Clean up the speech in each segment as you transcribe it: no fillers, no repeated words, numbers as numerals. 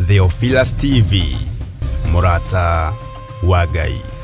Theophilus TV, Murata wa Ngai.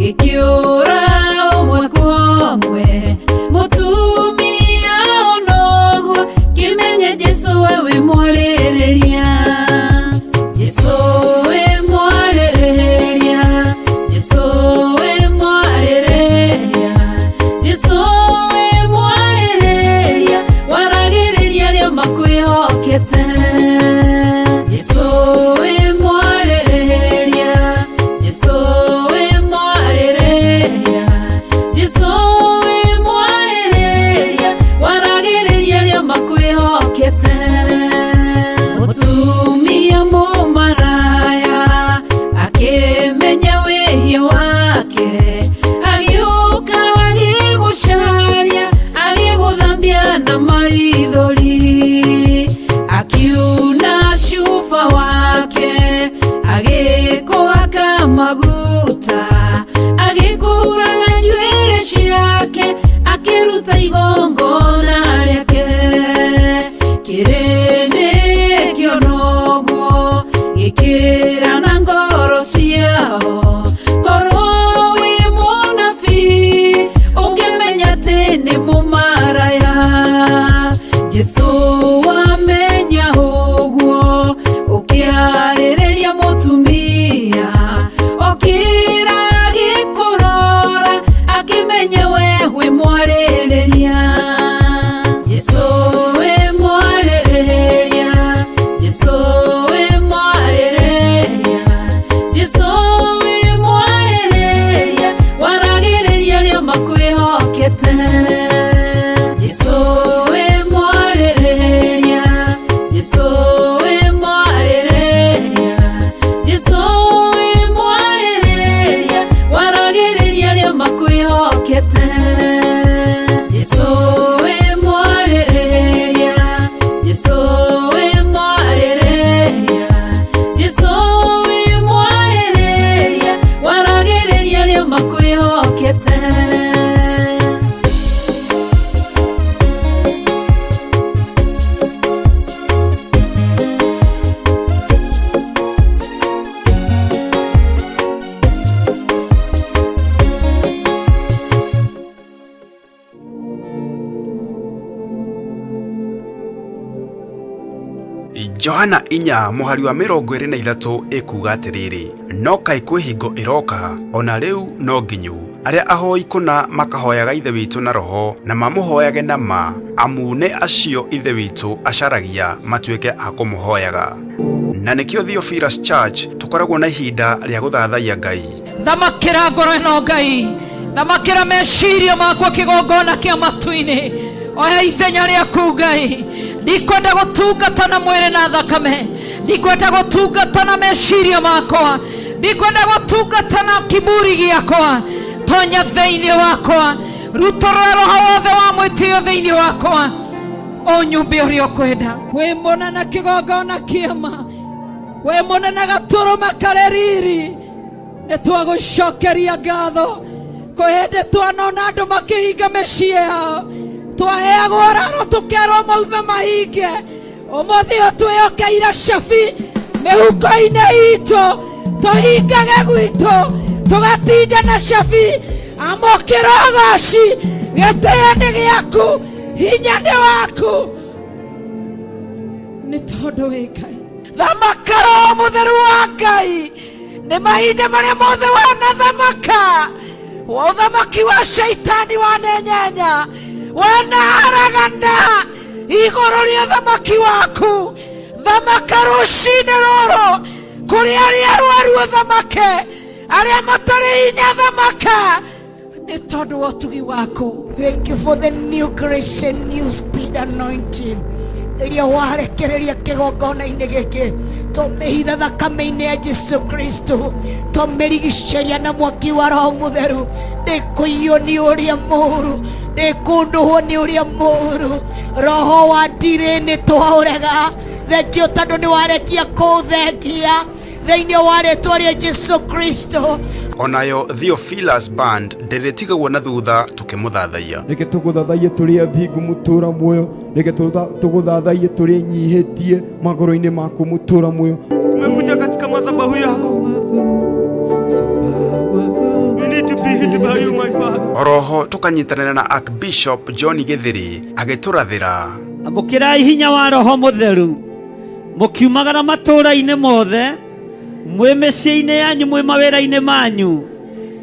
Ikiura umwe kwĩhokete. Jesũ wĩ mwarĩrĩria, Jesũ wĩ mwarĩrĩria, Jesũ wĩ mwarĩrĩria, waragĩrĩria arĩa makwĩhokete. Jesũ wĩ mwarĩrĩria, Jesũ wĩ mwarĩrĩria, Jesũ wĩ mwarĩrĩria, waragĩrĩria arĩa makwĩhokete. Johana 4 mũhari wa 23 ĩkuga atĩrĩrĩ, no kaĩ kwĩ hingo ĩroka, ona rĩu no nginyu, arĩa ahoi kũna makahoyaga ithe witũ na roho, na mamũhoyage na ma, amu nĩ acio ithe witũ acaragia matuĩke a kũmũhoyaga. Na nĩkĩo Theophilus Church tũkoragwo na ihinda rĩa gũthathaiya Ngai. Thamakĩra ngoro ĩno Ngai, thamakĩra meciria makwa kĩgongona kĩa matu-inĩ, oya ithenya rĩaku Ngai. Ndikwenda gũtungata na mwĩrĩ na thakame, ndikwenda gũtungata na meciria makwa, ndikwenda gũtungata na kiburi gĩakwa. Tonya thĩinĩ wakwa, ruta roho wothe wa mwĩtĩo thĩinĩ wakwa, ũnyumbe ũrĩa ũkwenda. Wĩmona na kĩgongona kĩama, wĩmona na gatũrũma karĩ riri, nĩtwagũcokeria ngatho kwĩ hĩndĩ twanona andũ makĩhinga mĩciĩ yao, twaheagwo raro tũkerwo maume mahinge. Ũmũthĩ twĩhokeire cabi mĩhuko-inĩ itũ, tũhingage gwitũ tũgatinda na cabi. Amũkĩra ũgooci, gĩtĩo nĩ gĩaku, hinya nĩ waku, nĩ tondũ wĩ Ngai. Thamaka Roho Mũtheru wa Ngai, nĩ mahinda marĩa mothe wanathamaka. Ũthamaki wa Shaitani wanenyenya, wanaharagana igũrũ rĩa ũthamaki waku. Thamaka rũcinĩ rũrũ, kũrĩ arĩa arwaru ũthamake, arĩa matarĩ hinya thamaka, nĩ tondũ wa ũtugi waku. Thank you for the new grace and new speed anointing iria warekereria kĩgongona-inĩ gĩkĩ. Tũmĩhitha thakame-inĩ ya Jesu Kristo, tũmĩrigicĩria na mwaki wa Roho Mũtheru. Ndĩkũiywo nĩ ũrĩa mũũru, ndĩkũndũhwo nĩ ũrĩa mũũru. Roho wa ndirĩ nĩ twaũrega. Thengio tondũ nĩ warekia kũũthengia thĩinĩ wa rĩĩtwa rĩa Jesu Kristo. Onayo Theophilus Band ndĩrĩtigagwo na thutha tũkĩmũthathaiya. Reke tũgũthathaiye tũrĩ athingu mũtũra muoyo, reke tũgũthathaiye tũrĩ nyihĩtie magũrũ-inĩ maku mũtũra muoyo. Tumekuja katika madhabahu yako. We need to be hid by you, my Father. Oroho tũkanyitanĩra na Archbishop John Gĩthĩri agĩtũrathĩra. Amũkĩrai hinya wa Roho Mũtheru, mũkiumagara matũũra-inĩ mothe, mwĩ mĩciĩ-inĩ yanyu, mwĩ mawĩra-inĩ manyu,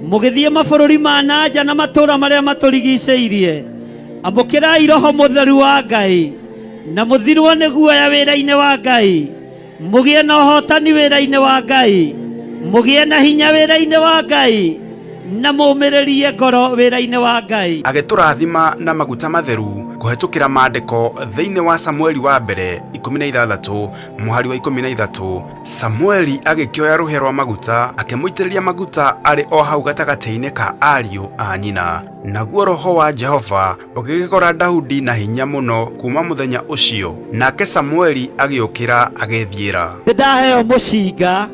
mũgĩthiĩ mabũrũri ma nanja na matũũra marĩa matũrigicĩirie. Amũkĩrai Roho Mũtheru wa Ngai, na mũthirwo nĩ guoya wĩra-inĩ wa Ngai, mũgĩe na ũhotani wĩra-inĩ wa Ngai, mũgĩe na hinya wĩra-inĩ wa Ngai, na mũmĩrĩrie ngoro wĩra-inĩ wa Ngai. Agĩtũrathima na maguta matheru kũhetũkĩra maandĩko thĩinĩ wa Samueli wa mbere 16 mũhari wa 13. Samueli agĩkĩoya rũhĩa rwa maguta akĩmũitĩrĩria maguta arĩ o hau gatagatĩ-inĩ ka ariũ a nyina. Naguo Roho wa Jehova ũgĩgĩkora Daudi na hinya mũno kuma mũthenya ũcio, nake Samueli agĩũkĩra agĩthiĩra. Ndaheo mũcinga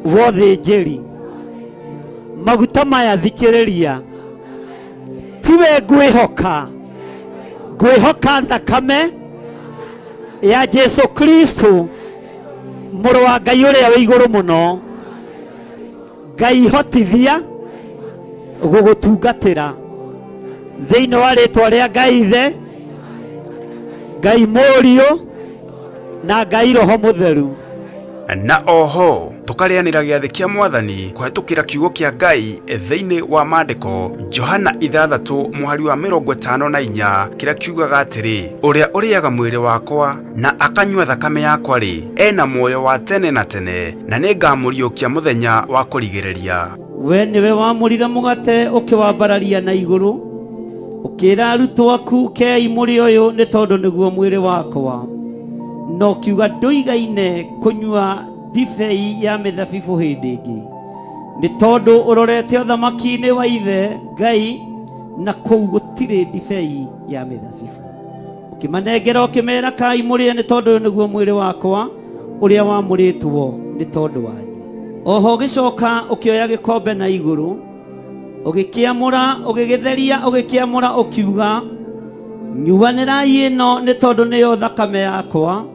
wa ũthĩnjĩri, maguta maya thikĩrĩria, tiwe ngwĩhoka thakame ya Jesu Kristo, mũrũ wa Ngai ũrĩa wĩ igũrũ mũno. Ngai hotithia gũgũtungatĩra thĩinĩ wa rĩĩtwa rĩa Ngai Ithe, Ngai Mũriũ na Ngai Roho Mũtheru. Na oho tukarĩanĩra gĩathĩ kĩa Mwathani kũhetũkĩra kiugo kĩa Ngai thĩinĩ wa maandĩko Johana 6 mũhari wa 54 kĩrĩa kiugaga atĩrĩ, ũrĩa ũrĩaga mwĩrĩ wakwa na akanyua thakame yakwa-rĩ, ena muoyo wa tene na tene, na nĩngamũriũkia mũthenya wa kũrigĩrĩria. We nĩwe wamũrire mũgate ũkĩwambararia na igũrũ, ukira arutwo aku kei muri uyu ni tondu niguo mwiri wakwa no kiuga nduigaine kunyua ndibei ya mithabibu hindi ingi ni tondu urorete uthamaki-ini wa ithe Ngai na kou gutire ndibei ya mithabibu ukimanengera ukimera kai murie ni tondu niguo mwiri wakwa uria wamuritwo ni tondu wanyu. Oho gicoka ukioya gikombe na iguru ugikiamura ugigitheria ugikiamura ukiuga nyuanĩrai ĩno nĩ tondũ nĩyo thakame yakwa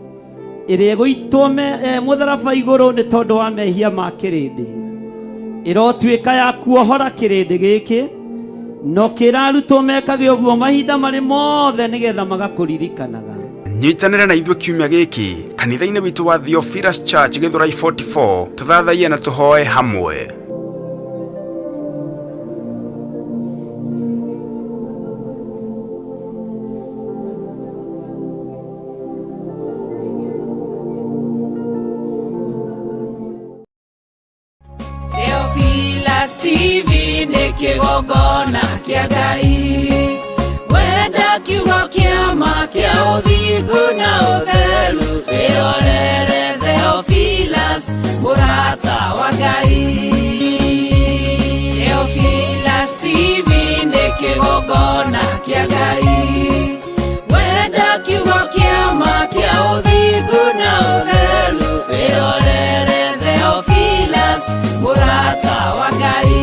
ĩrĩa ĩgũitwo mũtharaba igũrũ nĩ tondũ wa mehia ma kĩrĩndĩ ĩrotuĩka ya kuohora kĩrĩndĩ gĩkĩ no kĩra arutwo mekage ũguo mahinda marĩ mothe nĩgetha magakũririkanaga. Nyitanĩra na ithuĩ kiumia gĩkĩ kanitha-inĩ witũ wa Theophilus Church Gĩthũrai 44 tũthathaie na tũhoe hamwe. Theophilus TV nĩ kĩgongona kĩa Ngai wenda kiugo kĩa ma kĩa ũthingu na ũtheru wĩrorere Theophilus mũrata wa Ngai. Theophilus TV nĩ kĩgongona kĩa Ngai wenda kiugo kĩa ma kĩa ũthingu na ũtheru wĩrorere Theophilus mũrata wa Ngai.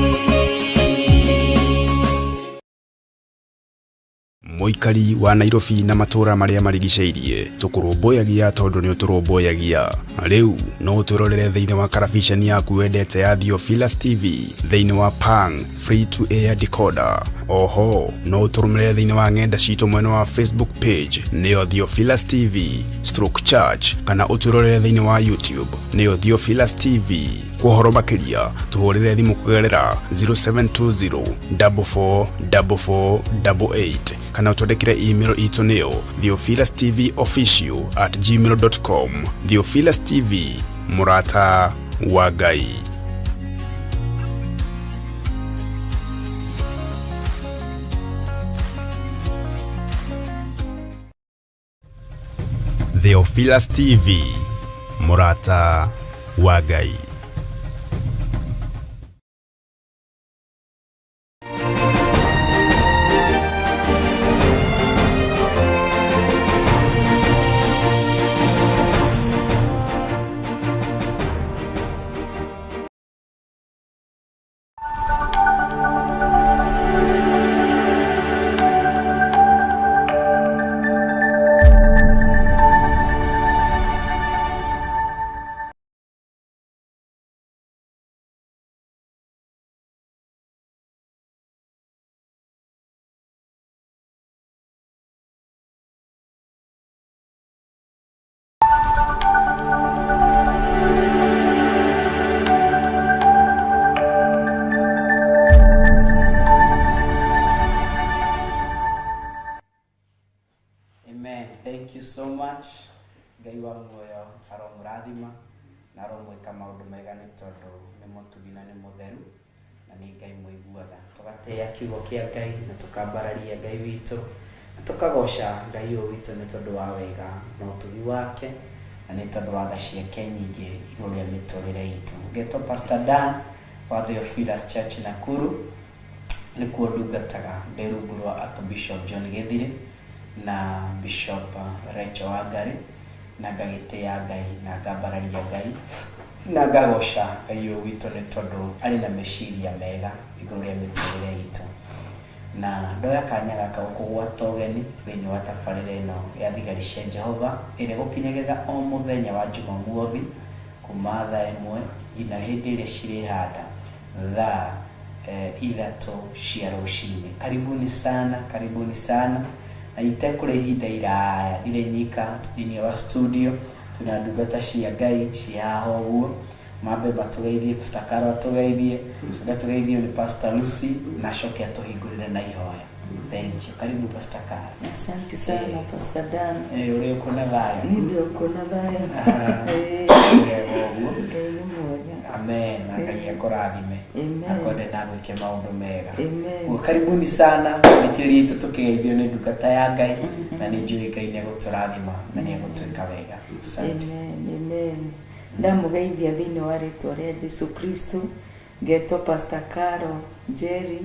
Muikari wa Nairobi na matura maria marigiceirie tukurumbuyagia tondu ni uturumbuyagia riu no turorere thiini wa karabiceni yaku wendete ya Theophilus TV thiini wa Pang free to air decoder. Oho no turumire thiini wa ng'enda citu mwena wa Facebook page nio Theophilus TV stroke church kana uturorere thiini wa YouTube nio Theophilus TV. Kuhoro makiria tuhurire thimu kugerera 0720 444488 kana utwandikire email itu nio theophilustvofficial@gmail.com. Theophilus TV murata wa Ngai. Theophilus TV murata wa Ngai. Thank you so much. Ngai wa muoyo aromurathima na aromwika maundu mega ni tondu ni mutugi na ni mutheru na ni Ngai muiguaga. Tugateya kiugo kia Ngai na tukambararia Ngai witu na tukagoca Ngai uyu witu ni tondu wa wega na utugi wake na ni tondu wa tha ciake nyingi iguru ria miturire itu. Ngetwo Pastor Dan wa Theophilus Church Nakuru ni kuo ndungataga ndi rungu rwa Archbishop John Githiri na Bishop Rachel Wangari na ngagĩtĩya Ngai na ngambararia Ngai na ngagoca Ngai ũyũ witũ nĩ tondũ arĩ na meciria mega igũrũ rĩa mĩtũrĩre itũ. Na ndoya kanya gaka gũkũgwata ũgeni thĩinĩ wa tabarĩra ĩno ya thigari cia Jehova ĩrĩa gũkinyagĩra o mũthenya wa Jumamothi kuma thaa 1 nginya hĩndĩ ĩrĩa cirĩhanda thaa 3 cia rũcinĩ. Karibuni sana, karibuni sana. Na itekũrĩ ihinda iraya ndirĩ nyika thĩinĩ wa studio, tuna ndungata cia Ngai cia haha ũguo. Mambe batugeithie Pastor Carol atugeithie, tugeithio ni Pastor Lucy na coke atuhingũrĩre na ihoya. Thank you. Karibu Pastor Carol. Asante sana Pastor Dan. Uri uko na thayo? Ndio uko na thayo. Amen. Ngai akurathime. Amen. Akonde na gwike maundu mega. Amen. Karibuni sana nikiri itu tukigeithio ni ndungata ya Ngai na ni njui Ngai ni guturathima na ni gutwika wega. Asante. Amen. Ndamugeithia thiini wa ritwa ria Jesu Kristo. Ngetwo Pastor Caro Jerry.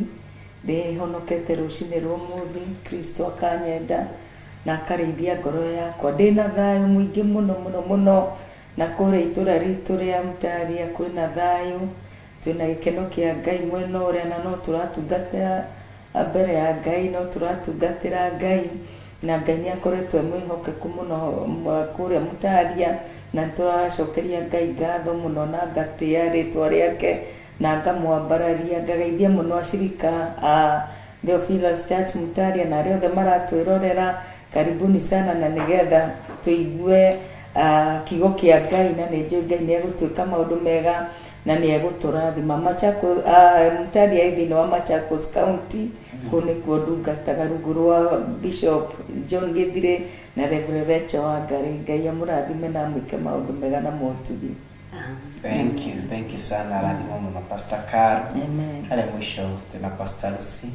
Ndihonokete rucini rwa muthi. Kristo akanyenda na akarĩithia ngoro yakwa. Ndĩna thayũ mũingĩ mũno na kũrĩa itũra ritũ rĩa Mutaria kwĩna thayũ. Twĩna gĩkeno kĩa Ngai mwena ũrĩa na no tũratungatĩra mbere ya Ngai, no tũratungatĩra Ngai na Ngai nĩ akoretwo mwĩhokeku mũno kũrĩa Mutaria na tũracokeria Ngai ngatho mũno na ngatĩĩa rĩtwa rĩake na ngamwambararia. Ngageithia mũno acirika a Theophilus Church Mutaria na arĩa othe maratwĩrorera. Karibuni sana na nigetha tuigue kigo kia Ngai na nĩ njũĩ Ngai nĩ egũtwĩka maũndũ mega na nĩ egũtũrathima. Mutaria thĩinĩ wa Machakos County kũu nĩkuo ndungataga rungu rwa Bishop John Githire na Reverend Rachel Wangari. Ngai amũrathime na amwĩke maũndũ mega na motugi. Thank you sana rathimo mũno Pastor Caro. Amen. Hale mwisho tena Pastor Lucy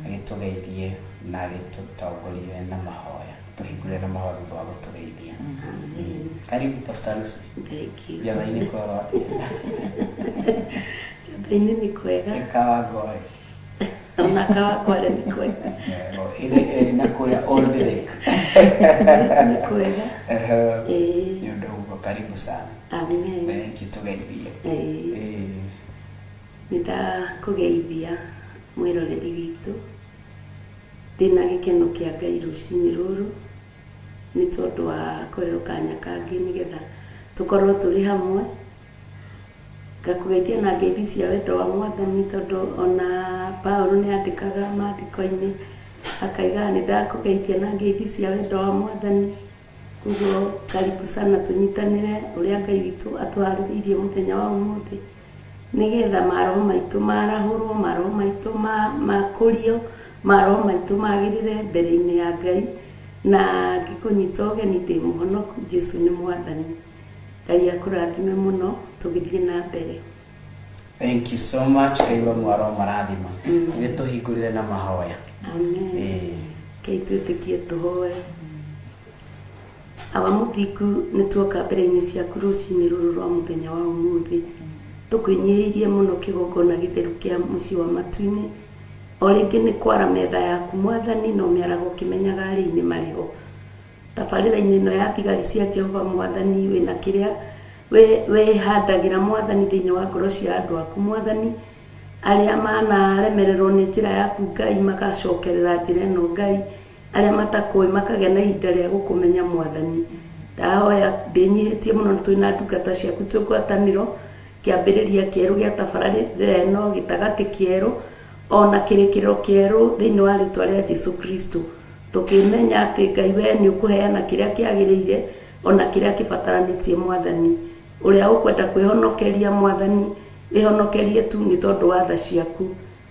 agĩtũgeithie na agĩtũtongorie na mahoya. Tuhingũre na mahoya thutha wa gũtũgeithia. Karibu Pastor Lucy. Thank you. Jamani kwaro atĩa? Jamani ni kwega. Kawa goe. Unakawa kwale ni kwega. Ile nakuya all the lake. Ni kwega. Ndio karibu sana. Amen. Thank you tugeithie. Nĩndakũgeithia mwĩroreri witũ. Ndĩna gĩkeno kĩa Ngai rũcinĩ rũrũ nĩ tondũ wa kũheo kanya kangĩ nĩgetha tũkorwo tũrĩ hamwe. Ngakũgeithia na ngeithi cia wendo wa Mwathani tondũ ona Paulo nĩ andĩkaga maandĩko-inĩ akaiga nĩndakũgeithia na ngeithi cia wendo wa Mwathani. Koguo karibu sana tunyitanĩre ũrĩa Ngai witũ atũharĩrĩirie mũthenya wa ũmũthĩ nĩgetha maroho maitũ marahũrwo, maroho maitũ makũrio, maroho maitũ magĩrĩre mbere-inĩ ya Ngai na ngĩkũnyita ũgeni ndĩ mũhonoku. Jesu nĩ Mwathani. Ngai akũrathime mũno tũgĩthiĩ na mbere. Thank you so much. Kaiwa mwaro marathima. Nĩtũhingũrĩre na mahoya. Amen. Kei twĩtĩkie tũhoe. Awa mũthingu nĩtuoka mbere-inĩ ciaku rũcinĩ rũrũ rwa mũthenya wa ũmũthĩ. Tũkwĩnyihĩirie mũno kĩgongona gĩtheru kĩa mũciĩ wa matu-inĩ. O rĩngĩ nĩ kwara metha yaku Mwathani no mĩarago kĩmenyaga arĩ-inĩ marĩho. Tabarĩra-inĩ ĩno ya thigari cia Jehova Mwathani wĩna kĩrĩa wĩhandagĩra Mwathani thĩinĩ wa ngoro cia andũ aku Mwathani arĩa manaremererwo nĩ njĩra yaku Ngai magacokerera njĩra ĩno Ngai arĩa matakũĩ makagĩa na ihinda rĩa gũkũmenya Mwathani. Ndahoya ndĩnyihĩtie mũno twĩna ndungata ciaku twĩ ngwatanĩro kĩambĩrĩria kĩerũ gĩa tabarĩra ĩno gĩtagatĩ kĩerũ ona kĩrĩkĩrĩro kĩerũ thĩinĩ wa rĩtwa rĩa Jesu Kristo. Tũkĩmenya atĩ Ngai we nĩ ũkũheana kĩrĩa kĩagĩrĩire ona kĩrĩa kĩbataranĩtie Mwathani. Ũrĩa ũkwenda kwĩhonokeria Mwathani wĩhonokerie tu nĩ tondũ wa tha ciaku.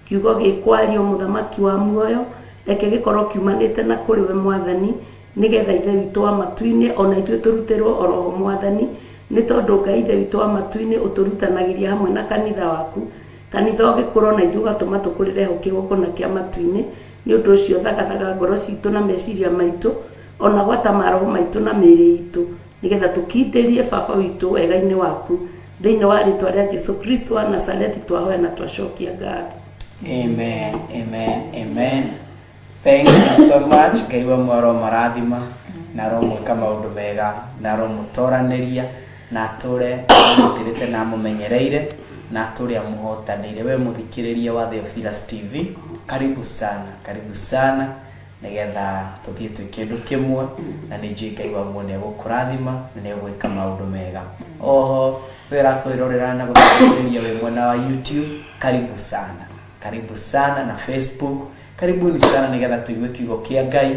Kiugo gĩkwario mũthamaki wa muoyo reke gĩkorwo kiumanĩte na kũrĩ we Mwathani nĩgetha ithe witũ wa matu-inĩ ona ithuĩ tũrutĩrwo oroho Mwathani nĩ tondũ Ngai ithe witũ wa matu-inĩ ũtũrutanagĩria hamwe na kanitha waku. Kanitha ũgĩkũrwo na ithuĩ ũgatũma tũkũrĩre ho kĩgongona kĩa matu-inĩ. Nĩ ũndũ ũcio thagathaga ngoro citũ na meciria maitũ ona gwata maroho maitũ na mĩĩrĩ itũ nĩgetha tũkindĩrie baba witũ wega-inĩ waku thĩinĩ wa rĩtwa rĩa Jesu Kristo wa Nazarethi twahoya na twacokia ngatho. Amen. Amen. Amen. Thank you so much. Ngai wa mwaro marathima na roho mwĩka maũndũ mega na roho mũtoranĩria na tũre mũtirĩte na mũmenyereire na tũrĩa mũhotanĩire. We mũthikĩrĩria wa Theophilus TV, karibu sana nĩgetha tũthiĩ twĩ kĩndũ kĩmwe na nĩ njũĩ Ngai wa muoyo nĩ egũkũrathima na nĩ egwĩka maũndũ mega. Oho we ũratwĩrorera na gũthikĩrĩria wĩ mwena wa YouTube, karibu sana na Facebook, karibuni sana nĩgetha tũigue kiugo kĩa Ngai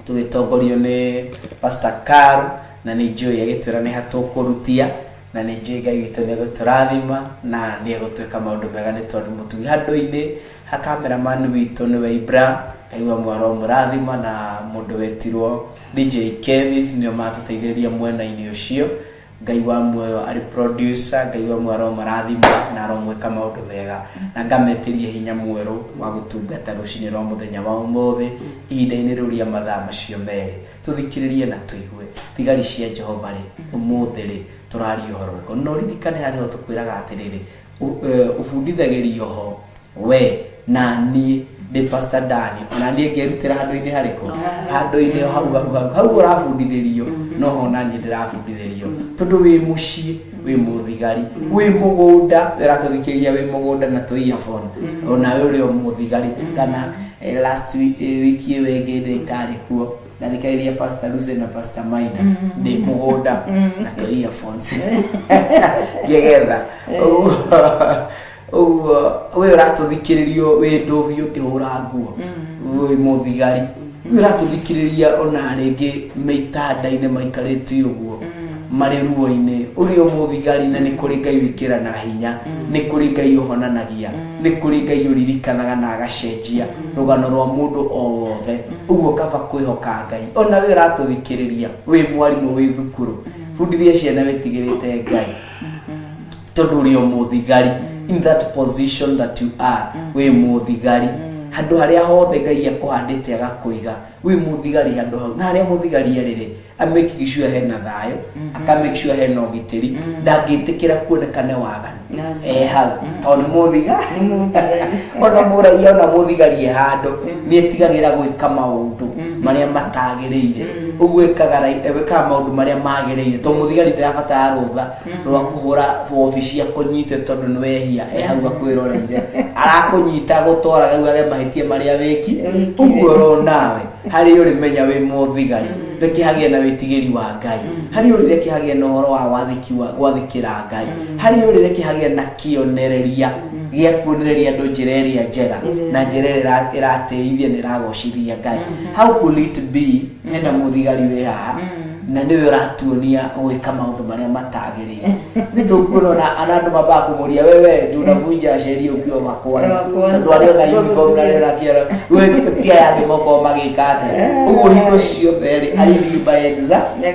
tũgĩtongorio nĩ Pastor Caro na nĩ njũĩ agĩtwĩra nĩ hatũkũrutia na nĩ njũĩ Ngai witũ nĩ egũtũrathima na nĩ egũtwĩka maũndũ mega nĩ tondũ mũtugi handũ-inĩ ha cameraman witũ nĩ we Ibra. Ngai wa mwaro mũrathima na mũndũ wetirwo DJ Kevis nĩo matũteithĩrĩria mwena-inĩ ũcio. Ngai wa muoyo ari producer, Ngai wa muoyo marathima na aromweka maundu mega na ngameteria hinya mweru wa gutungata rucini rwa muthenya wa umuthi ihinda-ini riu ria mathaa macio meri tuthikiririe na tuigue thigari cia Jehova ri umuthi ri turaria uhoro uriko no ririkane hariho tukwiraga atiriri ubundithagirio ho we na ni de Pastor Dani ona nie ngerutira handu-ini hariko handu-ini hau urabundithirio no hona nie ndirabundithirio tondu wi mucii wi muthigari wi mugunda iratuthikiria wi mugunda na tu earphone ona we uri muthigari kana last week wenge ndikari kuo na thikairia Pastor Lucy na Pastor Maina ndi mugunda na tu earphones gegetha we uratuthikiririo we ndovi ukihura nguo we muthigari we uratuthikiriria ona ringi meitandaine maikarite uguo mari ruo-ini uri muthigari na ni kuri Ngai wikira na hinya ni kuri Ngai uhonanagia ni kuri Ngai uririkanaga na agacenjia rugano rwa mundu o wothe uguo kaba kwihoka Ngai ona we uratuthikiriria we mwarimu we thukuru fundithia ciana wetigirite Ngai tondu uri muthigari in that position that you are we muthigari handu haria hothe Ngai akuhandite agakuiga we muthigari handu hau na haria muthigari arire make sure hena thayo aka make sure hena ugitiri ndangitikira kuonekane waganu hau tondu muthigari ona muraia ona muthigari handu ni etigagira gwika maundu maria matagirire ugwikaga weka maundu maria magirire to muthigari ndirabatara rutha rwa kuhura ofisi ya kunyite tondu ni wehia hau akwiroreire arakunyita gutwara gauga mahitie maria wiki uguo nawe hari uri menya we muthigari reke hagie na witigiri wa Ngai hari uri reke hagie na horo wa wathikira Ngai hari uri reke hagie na kionereria gia kuonereria ndo jireria njega na njirera irateithia ni ragocithia Ngai how could it be hena muthigari we haha na niwe uratuonia gwika maundu maria matagirire nitukuona anandu mabaa kumuria wewe ndunavunja sheria ukiwa makwani tondu ario na uniform na ario na kiara we tia yangi moko magikate uguo hingo ciothe ri ari by example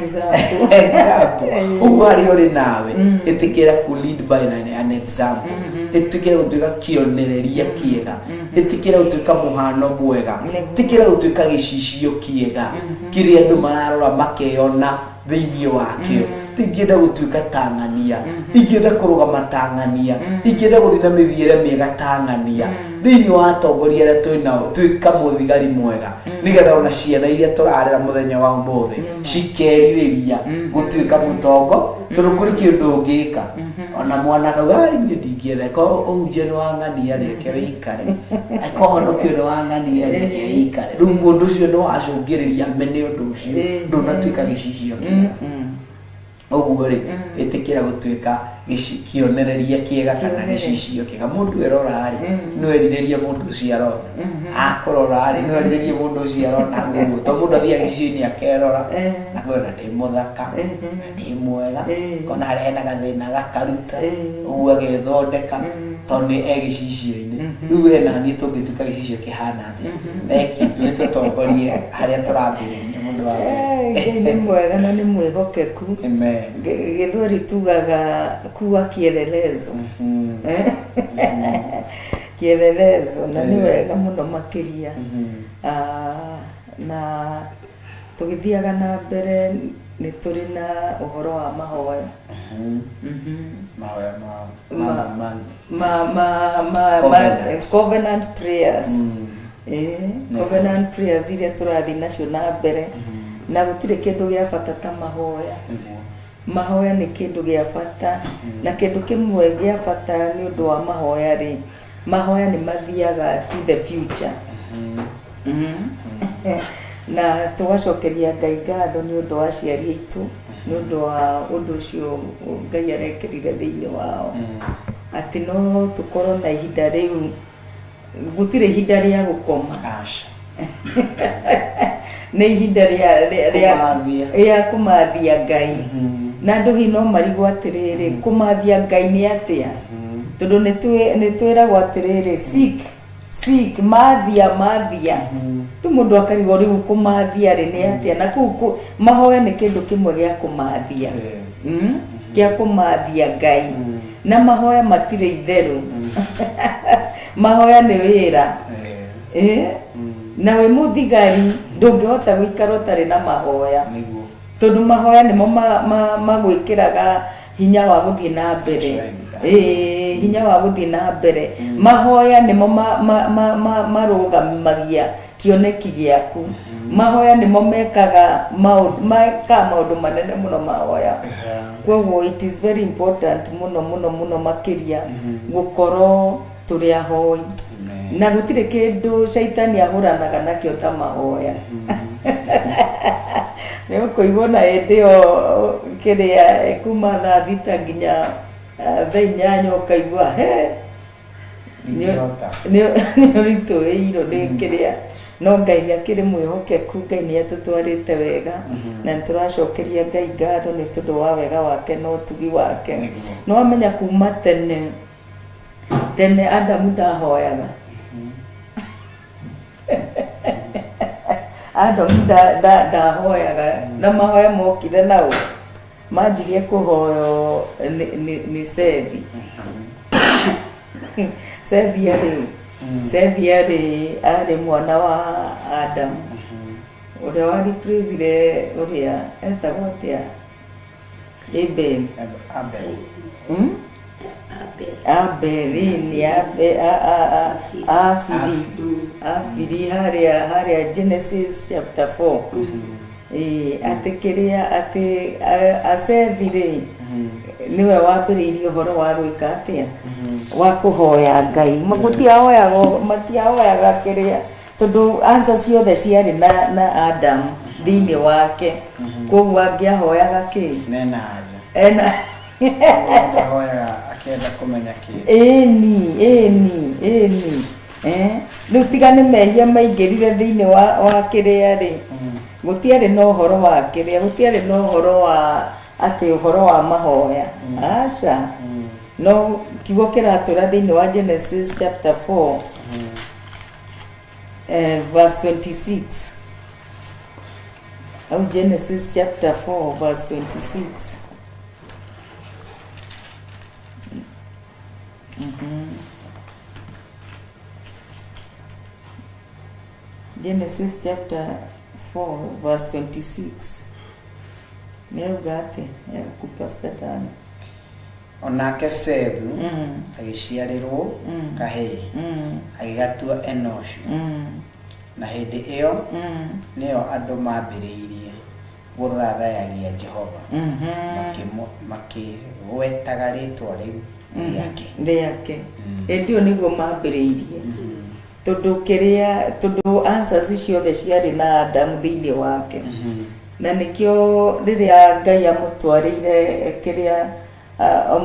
uguo hari uri nawe itikira ku lead by an example itikira gutuika kionereria kiega itikira gutuika muhano mwega itikira gutuika gicicio kiega kiria andu mararora makeyona thiini wakio tingenda gutuika tangania ingenda kurugama tangania ingenda guthina mithiere miega tangania thiini wa atongoria aria twinao tuika muthigari mwega nigetha ona ciana iria turarera muthenya wa umuthi cikeririria gutuika mutongo tondu kuri kindu ungika ona mwana kauga ni ndingienda ko uje ni wangania reke wikare ko honokio ni wangania reke wikare riu mundu ucio no acungiriria mene undu ucio ndunatuika gicicio kiega oguo ri itikira gutuika kionereria kiega kana gicicio kiega mundu erora ri no eriririe mundu ucio arona akorora ri no eriririe mundu ucio arona uguo to mundu athia gicicio akerora na kwona ndi muthaka ndi mwega kona hari hena gathina gakaruta uguo agethondeka toni egicicio-ini riu hena ni tungituka gicicio kihana thi theki tutongorie haria turambiriria mundu wa ni mwega na ni mwihokeku githweri tugaga kuwa kielelezo kielelezo na ni wega muno makiria na tugithiaga na mbere ni turi na uhoro wa mahoya covenant prayers covenant prayers iria turathi nacio na mbere na gutire kindu gia bata ta mahoya mahoya ni kindu gia bata na kindu kimwe gia bata ni undu wa mahoya ri mahoya ni mathiaga to the future na tugacokeria Ngai ngatho ni undu wa ciari itu ni undu wa undu ucio Ngai arekirire thiini wao ati no tukorwo na ihinda riu gutire ihinda ria gukoma ni ihinda ria kumathia Ngai na andu hino marigo atiriri kumathia Ngai ni atia tondu ni twiragwo atiriri seek sick mathia rĩu mũndũ akarigwo rĩu kũmathia rĩ nĩ atĩa na kũu mahoya nĩ kĩndũ kĩmwe gĩa kũmathia gĩa kũmathia Ngai na mahoya matirĩ itherũ mahoya nĩ wĩra na wĩ mũthigari ndũngĩhota gũikara ũtarĩ na mahoya tondũ mahoya nĩmo magwĩkĩraga hinya wa gũthiĩ na mbere hinya wa gũthiĩ na mbere mahoya nĩmo marũgamagia kĩoneki gĩaku mahoya nĩmo mekaga maũndũ manene mũno mahoya kwoguo it is very important mũno makĩria gũkorwo tũrĩ ahoi na gũtirĩ kĩndũ shaitani ahũranaga nakĩo ta mahoya nĩ ũkũigua na hĩndĩ ĩyo kĩrĩa kuma thaa thita nginya thaa inyanya ũkaigua nĩ ũritũhĩirwo nĩ kĩrĩa no Ngai akĩrĩ mwĩhokeku Ngai nĩ atũtwarĩte wega na nĩtũracokeria Ngai ngatho nĩ tondũ wa wega wake na ũtugi wake no amenya kuma tene Adamu ndahoyaga Adamu ndahoyaga na mahoya mokire nao manjirie kũhoyo nĩ Sethi Sethi arĩ mwana wa Adamu ũrĩa wareplaceire ũrĩa etagwo atĩa Afiri harĩa Genesis chapter 4 atĩ kĩrĩa atĩ Sethi niwe wambĩrĩirie ũhoro wa gwĩka atĩa wa kũhoya Ngai matiahoyaga kĩrĩa tondũ answer ciothe ciarĩ na Adam thĩinĩ wake kwoguo angĩahoyaga kĩ ena ahoyaga akĩenda kũmenya kĩ rĩu tiga nĩ mehia maingĩrire thĩinĩ wa kĩrĩa rĩ gũtiarĩ na ũhoro wa kĩrĩa gũtiarĩ na ũhoro wa atĩ ũhoro wa mahoya aca no kiugo kĩratũra thĩinĩ wa Genesis chapter 4 verse 26 au Genesis chapter 4 verse 26 Genesis chapter 4 verse 26 Nĩuga atĩ Pastor Dan onake Sethu agĩciarĩrwo kahĩĩ agĩgatua Enoshu na hĩndĩ ĩyo nĩyo andũ mambĩrĩirie gũthathayagia Jehova makĩgwetaga rĩtwa rĩu rĩake hĩndĩ ĩyo nĩguo mambĩrĩirie tondũ answers ciothe ciarĩ na Adamu thĩinĩ wake na nĩkĩo rĩrĩa Ngai amũtwarĩire kĩrĩa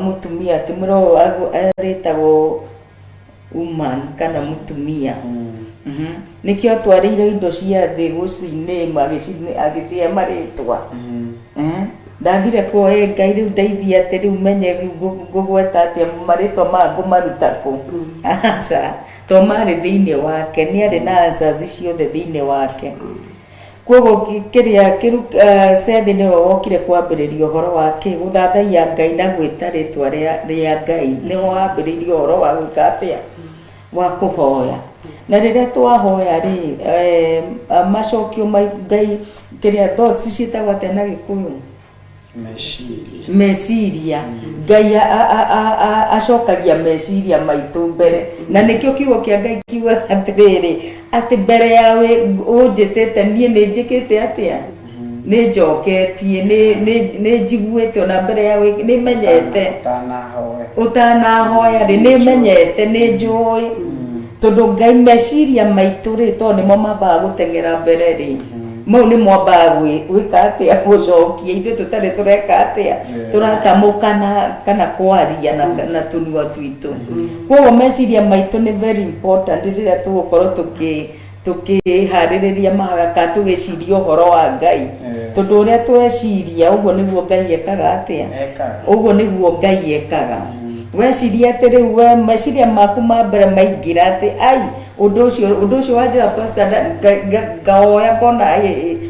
mũtumia kĩmũro arĩtagwo woman kana mũtumia nĩkĩo atwarĩire indo cia thĩ gũcinĩma agĩcihe marĩtwa ndathire kuoye Ngai rĩu ndeithia atĩ rĩu menye rĩu ngũgweta atĩa marĩtwa maya ngũmaruta kũ aca to marĩ thĩinĩ wake nĩ arĩ na answers ciothe thĩinĩ wake kwoguo kĩrĩa Sethi nĩwe wokire kwambĩrĩria ũhoro wa gũthathaiya Ngai na gwĩta rĩtwa rĩa Ngai nĩwe wambĩrĩirie ũhoro wa gwĩka atĩa wa kũhoya na rĩrĩa twahoya rĩ macokio ma Ngai kĩrĩa thoughts ciĩtagwo atĩa na Gĩkũyũ meciria Ngai acokagia meciria maitũ mbere na nĩkĩo kiugo kĩa Ngai kiuga atĩrĩrĩ atĩ mbere yawe ũnjĩtĩte niĩ nĩ njĩkĩte atĩa nĩ njoketie nĩ njiguĩte ona mbere yawe nĩ menyete ũtanahoya rĩ nĩ menyete nĩ njũĩ tondũ Ngai meciria maitũ rĩ tondũ nĩmo mambaga gũteng'era mbere rĩ mau nĩ mwambaga gwĩka atĩa gũcokia ithuĩ tũtarĩ tũreka atĩa tũratamũkana kana kwaria na tũnua twitũ kwoguo meciria maitũ nĩ very important rĩrĩa tũgũkorwo tũkĩharĩrĩria mahoya kana tũgĩciria ũhoro wa Ngai tondũ ũrĩa tweciria ũguo nĩguo Ngai ekaga atĩa ũguo nĩguo Ngai ekaga weciria atä rä u meciria maku ma mbere maingä ra atä ai å ndå å cio wanjä pasta ngaoya ngona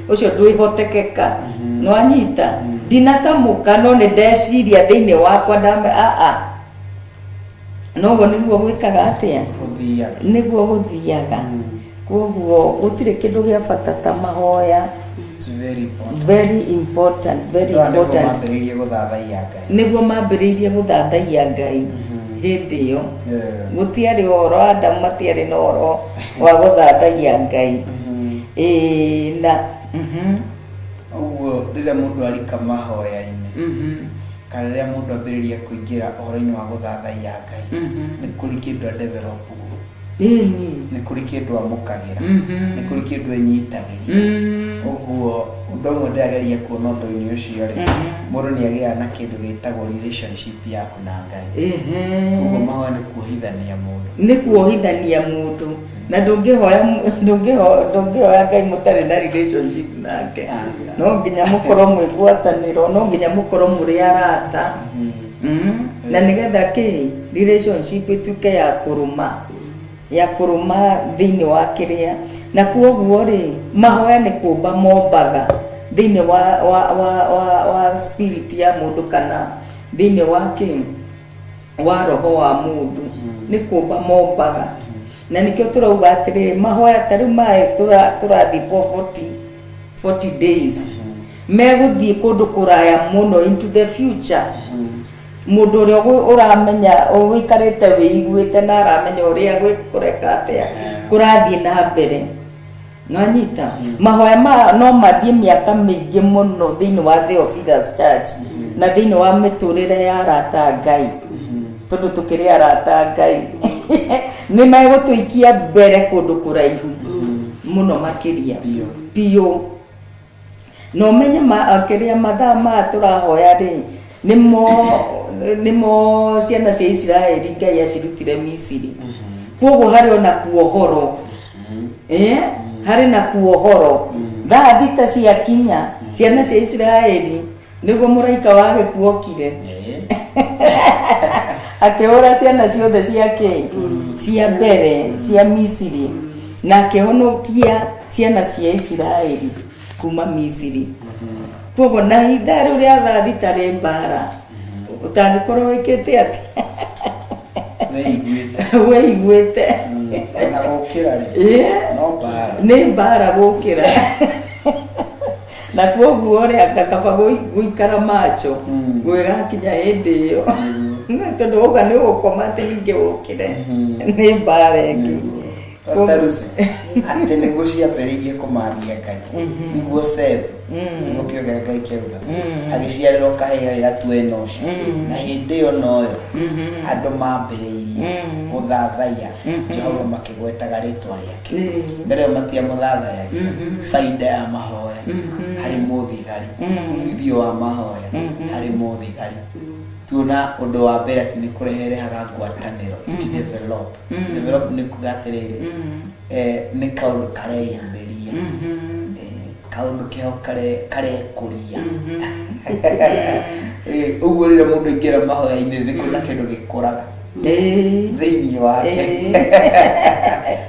å cio ndwä hotekeka no anyita ndinatamå ka no nä ndeciria thä inä wakwa ndame noguo nä guo gwä kaga atä a nä guo gå thiaga koguo gå tirä kä ndå gä a bata ta mahoya very important niguo mambĩrĩirie gũthathaiya Ngai hĩndĩ ĩyo gũtiarĩ ũhoro Adamu matiarĩ na ũhoro wa gũthathaiya Ngai na ũguo rĩrĩa mũndũ arika mahoya-inĩ kana rĩrĩa mũndũ ambĩrĩria kũingĩra ũhoro-inĩ wa gũthathaiya Ngai nĩ kũrĩ kĩndũ develop nĩ kũrĩ kĩndũ amũkagĩra nĩ kũrĩ kĩndũ enyitagĩria ũguo ũndũ ũmwe ndĩrageria kuona ũndũ-inĩ ũcio rĩ mũndũ nĩ agĩaga na kĩndũ gĩtagwo relationship yaku na Ngai ũguo mahoya nĩ kuohithania mũndũ na ndũngĩhoya Ngai mũtarĩ na relationship nake no nginya mũkorwo mwĩ ngwatanĩro no nginya mũkorwo mũrĩ arata na nĩgetha relationship ĩtuĩke ya kũrũma thĩinĩ wa kĩrĩa na kuoguo rĩ mahoya nĩ kũmba mombaga thĩinĩ wa spirit ya mũndũ kana thĩinĩ wa roho wa mũndũ nĩ kũmba mombaga na nĩkĩo tũrauga atĩrĩ mahoya tarĩu maya tũrathiĩ for 40 days megũthiĩ kũndũ kũraya mũno into the future mundu uria uramenya uikarite wiiguite na aramenya uria gwikũreka atia kurathie na mbere nwanyita mahoya no mathie miaka mĩingĩ mũno thĩinĩ wa Theophilus Church na thĩinĩ wa mĩtũrĩre ya arata Ngai tondũ tũkĩrĩ arata Ngai nĩ megũtũikia mbere kũndũ kũraihu mũno makĩria biũ no menye kĩrĩa mathaa maya tũrahoya rĩ nimo ciana cia Israeli Ngai acirutire Misiri koguo harĩ ona kuohoro harĩ na kuohoro thaa thita ciakinya ciana cia Israeli nĩguo mũraika wa gĩkuũ okire akĩhũra ciana ciothe cia mbere cia Misiri na akĩhonokia ciana cia Israeli kuma Misiri koguo na ihinda rĩu rĩa thaa thita rĩ mbara utangĩkorwo wĩkĩte atĩa wĩiguĩte na gũkĩra rĩ no mbara nĩ mbara gũkĩra na koguo rĩ akakaba gũikara macho gwĩgakinya hĩndĩ ĩyo tondũ ũga nĩ ũgũkoma atĩ ningĩ ũkĩre nĩ mbara ĩngĩ Pastor Lucy atĩ nĩguo ciambĩrĩirie kũmaria Ngai nĩguo Seth nĩguo kĩoga Ngai kĩruga agĩciarĩrwo kahĩĩ gatwena ũcio na hĩndĩ ĩyo noyo andũ mambĩrĩirie gũthathaiya Jehova makĩgwetaga rĩtwa rĩake mbere ĩyo matiamũthathayagia baida ya mahoya harĩ mũthigari umithio wa mahoya harĩ mũthigari tuona ũndũ wa mbere atĩ nĩ kũrehaga ngwatanĩro develop nĩ kuga atĩrĩrĩ nĩ kaũndũ kareyambĩria kaũndũ kĩho karekũria ũguo rĩrĩa mũndũ aingĩra mahoya-inĩ nĩ kũrĩ na kĩndũ gĩkũraga thĩinĩ wake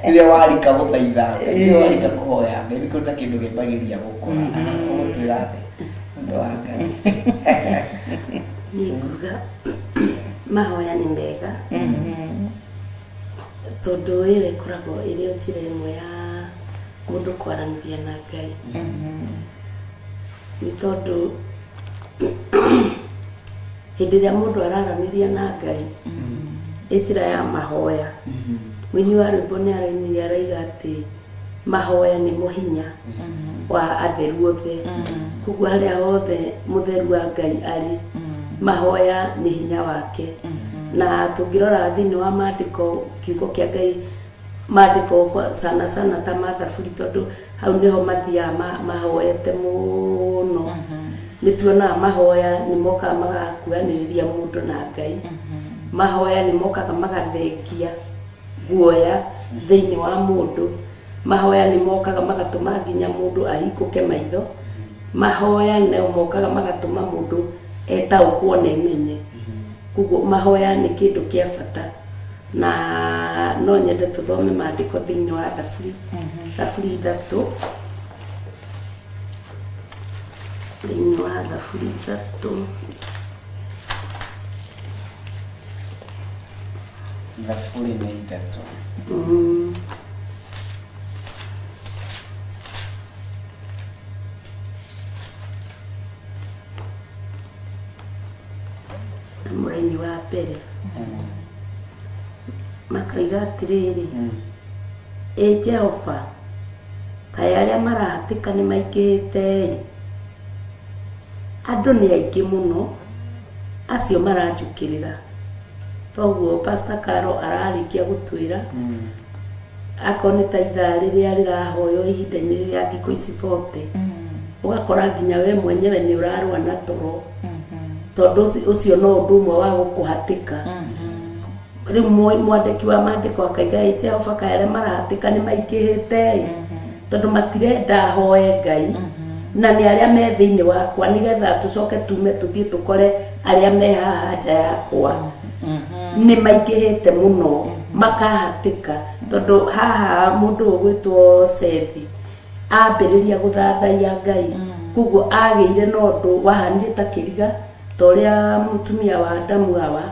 rĩrĩa warika gũthaitha Ngai rĩrĩa warika kũhoya Ngai nĩ kũrĩ na kĩndũ gĩmbagĩria gũkũra ũguo twĩra thĩ ũndũ wa Ngai nikuga mahoya nĩ mega tondũ ĩyo ĩkoragwo ĩrĩ njĩra ĩmwe ya mũndũ kwaranĩria na Ngai nĩ tondũ hĩndĩ ĩrĩa mũndũ araranĩria na Ngai njĩra ya mahoya mũini wa rwĩmbo nĩ arainire araiga atĩ mahoya nĩ mũhinya wa atheru othe koguo harĩa hothe mũtheru wa Ngai arĩ mahoya nĩ hinya wake na tũngĩrora thĩinĩ wa maandĩko kiugo kĩa Ngai maandĩko sana ta mathaburi tondũ hau nĩho mathiaga mahoete mũno nĩ tuonaga mahoya nĩ mokaga magakuanĩrĩria mũndũ na Ngai mahoya nĩ mokaga magathengia guoya thĩinĩ wa mũndũ mahoya nĩ mokaga magatũma nginya mũndũ ahingũke maitho mahoya nĩ mokaga magatũma mũndũ etaũkwo na emenye koguo mahoya nĩ kĩndũ kĩa bata na no nyende tũthome maandĩko thĩinĩ wa thaburi ithatũ thĩinĩ wa thaburi ithatũ thaburi nĩ ithatũ mũraini wa mbere makaiga atĩrĩrĩ Jehova kaĩ arĩa marahatĩka nĩ maingĩhĩte andũ nĩ aingĩ mũno acio maranjũkĩrĩra toguo Pastor Carol ararĩkia gũtwĩra akorwo nĩ ta ithaa rĩrĩa rĩrahoywo ihinda-inĩ rĩrĩa thikũ ici 40 ũgakora nginya we mwenyewe nĩ ũrarũa na toro tondũ ũcio no ũndũ ũmwe wa gũkũhatĩka rĩu mwandĩki wa maandĩko akaiga Jehova kaĩ arĩa marahatĩka nĩ maingĩhĩte tondũ matirenda hoe Ngai na nĩ arĩa me thĩinĩ wakwa nĩgetha tũcoke tume tũthiĩ tũkore arĩa me haha nja yakwa nĩ maingĩhĩte mũno makahatĩka tondũ haha mũndũ ũgwĩtwo Sethi ambĩrĩria gũthathaiya Ngai koguo agĩire na ũndũ wahanire ta kĩriga torĩa mũtumia wa Adamu Hawa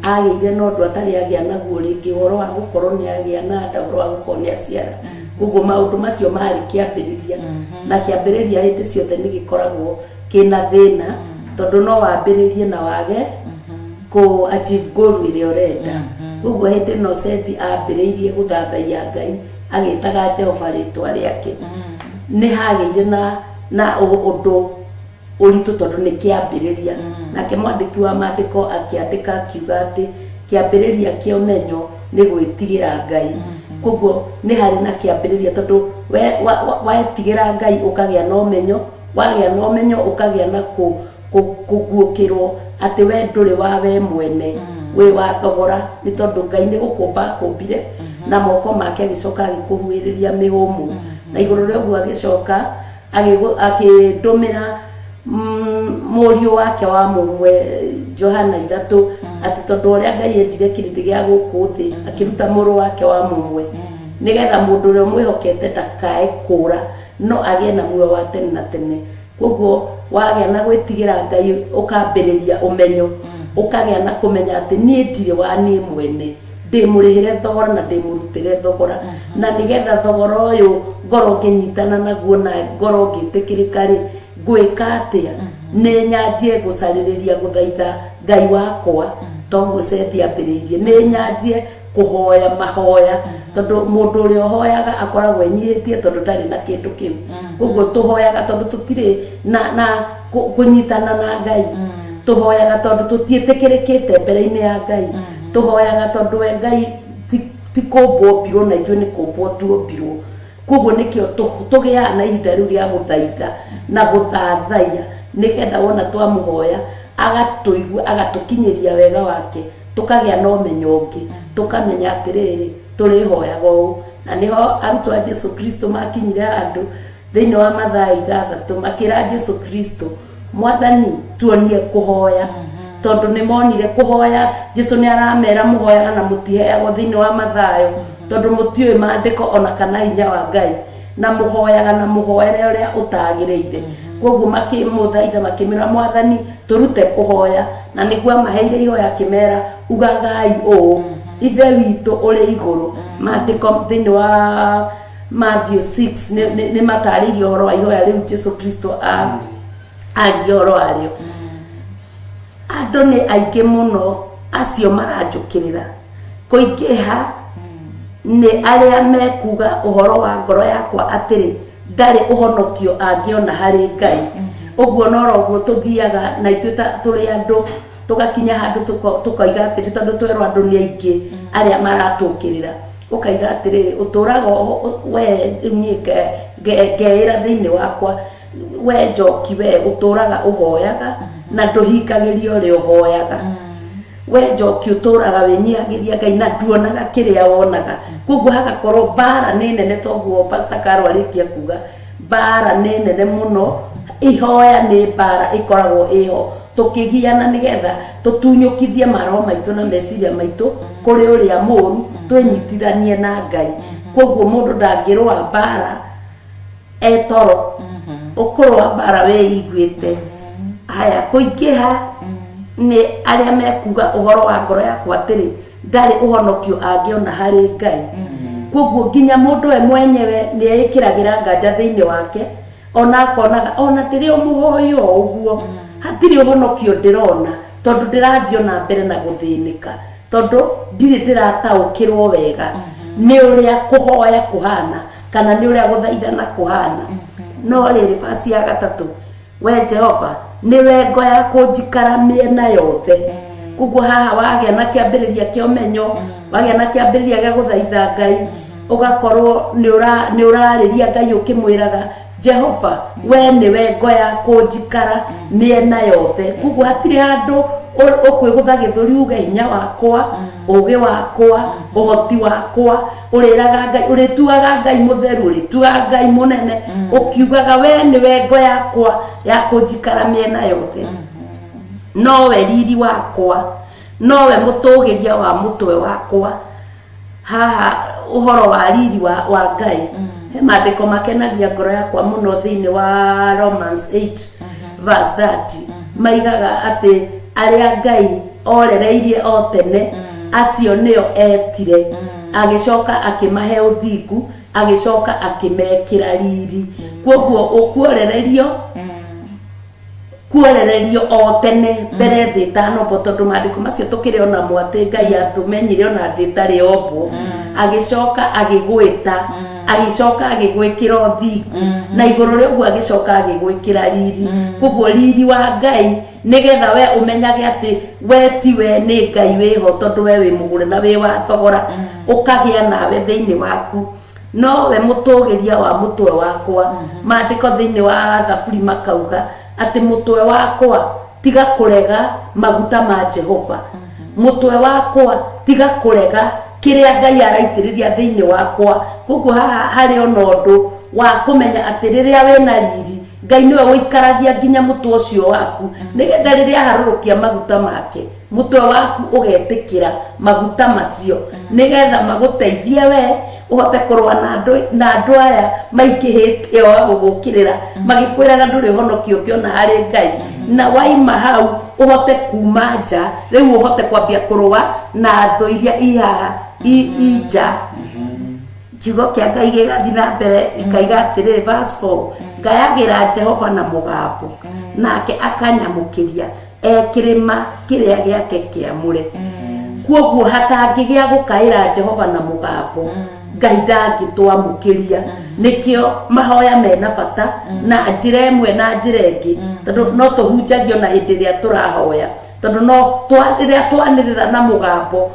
agĩire na ũndũ atarĩ agĩa naguo rĩngĩ ũhoro wa gũkorwo nĩ agĩa na nda ũhoro wa gũkorwo nĩ aciara koguo maũndũ macio marĩ kĩambĩrĩria na kĩambĩrĩria hĩndĩ ciothe nĩ gĩkoragwo kĩna thĩna tondũ no wambĩrĩrie na wage kũ achieve goal ĩrĩa ũrenda koguo hĩndĩ no Sethi ambĩrĩirie gũthathaiya Ngai agĩtaga Jehova rĩtwa rĩake nĩ hagĩire na ũndũ ũritũ tondũ nĩ kĩambĩrĩria nake mwandĩki wa maandĩko akĩandĩka akiuga atĩ kĩambĩrĩria kĩa ũmenyo nĩ gwĩtigĩra Ngai koguo nĩ harĩ na kĩambĩrĩria tondũ wetigĩra Ngai ũkagĩa na ũmenyo wagĩa na ũmenyo ũkagĩa na kũguũkĩrwo atĩ we ndũrĩ wa we mwene wĩ wa thogora nĩ tondũ Ngai nĩ gũkũmba akũmbire na moko make agĩcoka agĩkũhuhĩrĩria mĩhũmũ na igũrũ rĩa ũguo agĩcoka akĩndũmĩra mũriũ wake wa mũmwe Johana 3 atĩ tondũ ũrĩa Ngai endire kĩrĩndĩ gĩa gũkũ thĩ akĩruta mũrũ wake wa mũmwe nĩgetha mũndũ ũrĩa mwĩhokete ndakae kũra no agĩe na muoyo wa tene na tene koguo wagĩa na gwĩtigĩra Ngai ũkambĩrĩria ũmenyo ũkagĩa na kũmenya atĩ niĩ ndirĩ wa niĩ mwene ndĩmũrĩhĩre thogora na ndĩmũrutĩre thogora na nĩgetha thogora ũyũ ngoro ngĩnyitana naguo na ngoro ngĩtĩkĩrĩka rĩ ngwĩka atĩa nĩ nyanjie gũcarĩrĩria gũthaitha Ngai wakwa toguo Sethi ambĩrĩirie nĩ nyanjie kũhoya mahoya tondũ mũndũ ũrĩa ũhoyaga akoragwo enyihĩtie tondũ ndarĩ na kĩndũ kĩu koguo tũhoyaga tondũ tũtirĩ na kũnyitana na Ngai tũhoyaga tondũ tũtiĩtĩkĩrĩkĩte mbere-inĩ ya Ngai tũhoyaga tondũ we Ngai ti kũmbwo mbirwo na ithuĩ nĩ kũmbwo tuombirwo koguo nĩkĩo tũgĩaga na ihinda rĩu rĩa gũthaitha na gũthathaiya nĩgetha wona twamũhoya agatũigua agatũkinyĩria wega wake tũkagĩa na ũmenyo ũngĩ tũkamenya atĩrĩrĩ tũrĩhoyaga ũũ na nĩho arutwo a Jesu Kristo makinyire handũ thĩinĩ wa Mathayo 6 makĩra Jesu Kristo Mwathani tuonie kũhoya tondũ nĩ monire kũhoya Jesu nĩ aramera mũhoyaga na mũtiheagwo thĩinĩ wa Mathayo tondũ mũtiũĩ maandĩko ona kana hinya wa Ngai na mũhoyaga na mũhoere ũrĩa ũtagĩrĩire koguo makĩmũthaitha makĩmwĩra Mwathani tũrute kũhoya na nĩguo amaheire ihoya akĩmera ugagai ũũ ithe witũ ũrĩ igũrũ maandĩko thĩinĩ wa Matthew 6 nĩ matarĩirie ũhoro wa ihoya rĩu Jesu Kristo aririe ũhoro warĩo andũ nĩ aingĩ mũno acio maranjũkĩrĩra kũingĩha nĩ arĩa mekuga ũhoro wa ngoro yakwa atĩrĩ ndarĩ ũhonokio angĩona harĩ Ngai ũguo noroguo tũthiaga na ithuĩ tũrĩ andũ tũgakinya handũ tũkoiga atĩrĩ tondũ twerwo andũ nĩ aingĩ arĩa maratũkĩrĩra ũkaiga atĩrĩrĩ ũtũraga we niĩ ngeĩra thĩinĩ wakwa we njoki we ũtũraga ũhoyaga na ndũhingagĩrio ũrĩa ũhoyaga we njoki ũtũraga wĩnyihagĩria Ngai na nduonaga kĩrĩa wonaga koguo hagakorwo mbara nĩ nene toguo Pastor Carol arĩkia kuga mbara nĩ nene mũno ihoya nĩ mbara ĩkoragwo ĩho tukigiana nigetha tutunyukithie maroho maitu na meciria maitu kuri uria muru twinyitithanie na Ngai koguo mundu ndangirwa bara etoro ukurwa bara we iguite haya kuingiha ni aria mekuga uhoro wa ngoro yakwa atiri ndari uhonokio angiona hari Ngai koguo nginya mundu we mwenyewe ni ekiragira nganja thiini wake ona akonaga ona tiri umuhoyo uguo hatiri uhonokio ndirona tondu ndirathio na mbere na guthinika tondu ndiri ndirataukirwo wega ni uria kuhoya kuhana kana ni uria guthaithana kuhana no riri fasi ya gatatu we Jehova ni wengo ya kunjikara miena yothe koguo haha wagia na kiambiriria kia umenyo wagia na kiambiriria gia guthaitha Ngai ugakorwo ni urariria Ngai ukimwiraga Jehova we ni wengo ya kunjikara miena yothe koguo hatiri handu ukwigutha githuri uge hinya wakwa uge wakwa uhoti wakwa uriraga Ngai urituaga Ngai mutheru urituaga Ngai munene ukiugaga we ni wengo yakwa ya kunjikara miena yothe nowe riri wakwa nowe mutugiria wa mutwe wakwa haha uhoro wa riri wa Ngai he mandiko makenagia ngoro yakwa muno thiini wa Romans 8 verse 30 maigaga ati aria Ngai orereirie o tene acio nio etire agicoka akimahe uthingu agicoka akimekira riri koguo ukuorererio kuorererio o tene mbere thitano botondu mandiko macio tukire ona mwate Ngai atumenyire ona thitari ombo agicoka agigwita agicoka agigwikira uthingu na iguru riu agicoka agigwikira riri koguo riri wa Ngai nigetha we umenyage ati we tiwe ni Ngai wiho tondu we wi mugure na wi wa thogora ukagia nawe thiini waku no we mutugiria wa mutwe wakwa mandiko thiini wa Thaburi makauga ati mutwe wakwa tiga kurega maguta ma Jehova mutwe wakwa tiga kurega kiria Ngai araitiriria thiini wakwa koguo haha hari ona undu wa kumenya ati riria wena riri Ngai niwe guikaragia nginya mutwe ucio waku nigetha riria harurukia maguta make mutwe waku ugetikira maguta macio nigetha maguteithie we uhote kurwa na andu aya maikihite o gugukirira magikwiraga nduri honokio kiona hari Ngai na waima hau uhote kuma nja riu uhote kwambia kurwa na tho iria ihaha ija kiugo kia Ngai gigathi na mbere ikaiga atiri verse 4 ngayagira Jehova na mugambo nake akanyamukiria ekirima kiria giake kiamure koguo hatangigia gukaira Jehova na mugambo Ngai ndangitwamukiria nikio mahoya mena bata na njira imwe na njira ingi tondu no tuhunjagio na hindi ria turahoya tondu no riria twanirira na mugambo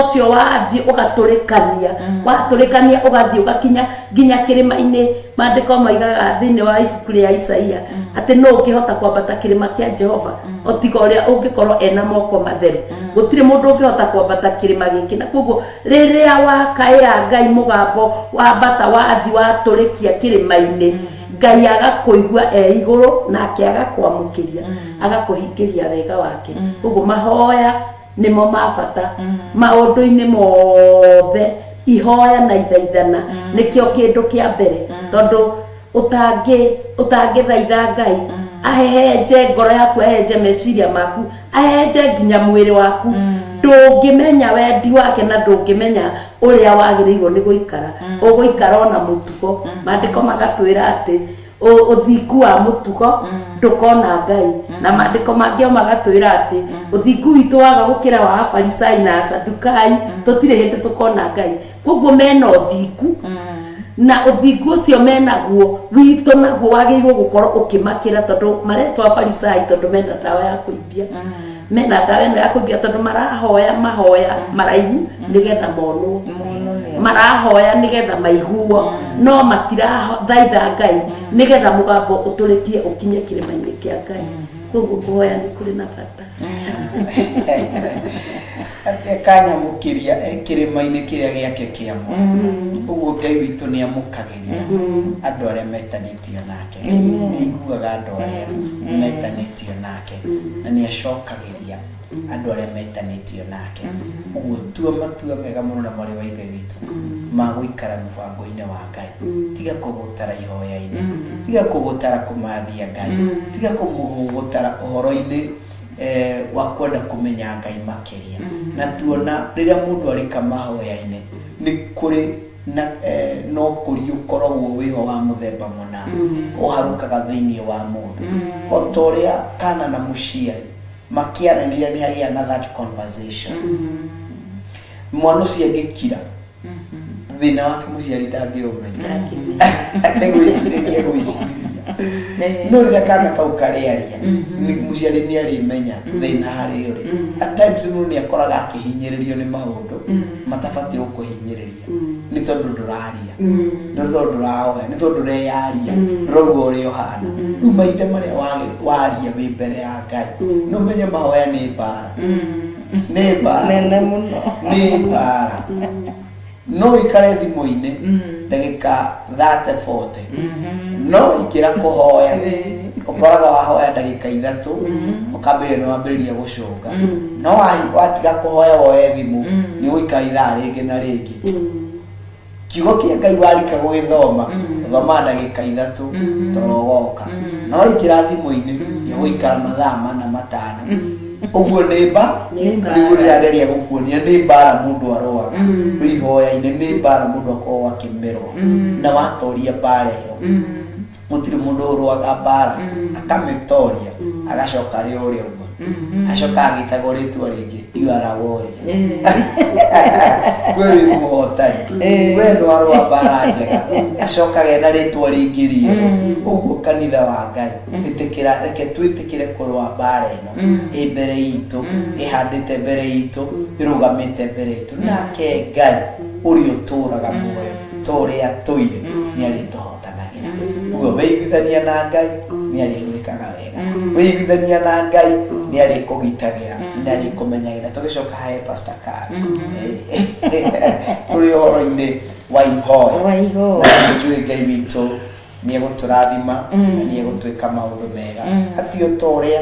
ucio wathi ugaturikania waturikania ugathi ugakinya nginya kirima-ini mandiko maigaga thiini wa ibuku ria Isaia ati no ukihota kwambata kirima kia Jehova otiga uria ungikorwo ena moko matheru gutire mundu ungihota kwambata kirima giki na koguo riria wakaira Ngai mugambo wambata wathi waturikia kirima-ini Ngai agakuigua iguru nake agakwamukiria agakuhingiria wega wake koguo mahoya nimo mabata maundu-ini mothe ihoya na ithaithana nikio kindu kia mbere tondu utangithaitha Ngai ahehenje ngoro yaku ahehenje meciria maku ahehenje nginya mwiri waku ndungimenya wendi wake na ndungimenya uria wagirirwo ni guikara uguikara ona mutugo mandiko magatwira ati uthingu wa mutugo ndukona Ngai na mandiko mangio magatwira ati uthingu witu waga gukira wa Afarisai na Asadukai tutire hindi tukona Ngai koguo mena uthingu na uthingu ucio menaguo witu naguo wagirwo gukorwo ukimakira tondu maretwa Afarisai tondu mena dawa ya kuibia mena dawa ya kuibia tondu marahoya mahoya maraihu nigetha monwo marahoya nigetha maiguo no matirathaitha Ngai nigetha mugambo uturikie ukinye kirima-ini kia Ngai koguo kuhoya ni kuri na bata ati akanyamukiria kirima-ini kiria giake kiamo uguo Ngai witu ni amukagiria andu aria metanitio nake ni iguaga andu aria metanitio nake na ni acokagiria andu aria metanitio nake uguo tua matua mega muno na mari wa ithe witu maguikara mubango-ini wa Ngai tiga kugutara ihoya-ini tiga kugutara kumathia Ngai tiga kugutara uhoro-ini wa kwenda kumenya Ngai makiria na tuona riria mundu ari kamahoya-ini ni kuri na no kuri ukoragwo wiho wa muthemba muna uharukaga thiini wa mundu otoria kana na muciari makiaraniria ni hagia na that conversation mwana ucio angikira thina wake muciari tangiumenya ndegwiciria no rira kana kau kariaria ni muciari ni arimenya thina hari uri at times mundu ni akoraga akihinyiririo ni maundu matabati ukuhinyiriria ni tondu nduraria ni tondu ndurahoya ni tondu ndeyaria ndurauga uri ohana riu mahinda maria waria wi mbere ya Ngai no menye mahoya ni mbara ni mbara nene muno ni mbara no ikare thimu-ini ndagika 30-40 no ikira kuhoya ukoraga wahoya ndagika 3 ukambire no wambiriria gucunga no watiga kuhoya woe thimu ni uikara ithaa ringi na ringi kiugo kia Ngai warika gugithoma thoma ndagika 3 torogoka no ikira thimu-ini ni uikara mathaa 4-5 uguo nimba niguo ndirageria gukuonia ni mbara mundu aroaga wihoya-ini ni mbara mundu akorwo akimerwa na watoria mbara iyo mutiri mundu uruaga mbara akamitoria agacoka ri uria uma acoka agitagwo ritwa ringi you are a warrior we wi muhotani we no arwa mbara njega acoka gena ritwa ringi rio uguo kanitha wa Ngai itikira reke twitikire kurwa mbara ino imbere itu ihandite mbere itu irugamite mbere itu nake Ngai uri uturaga muoyo toria toire ni ari tuhotanagira uguo weiguithania na Ngai ni ari gwikaga wega weiguithania na Ngai ni ari kugitagira ni ari kumenyagira tugicoka hae Pastor Karo turi horo-ini wa ihoya tujue Ngai witu ni eguturathima na ni egutwika maundu mega atio toria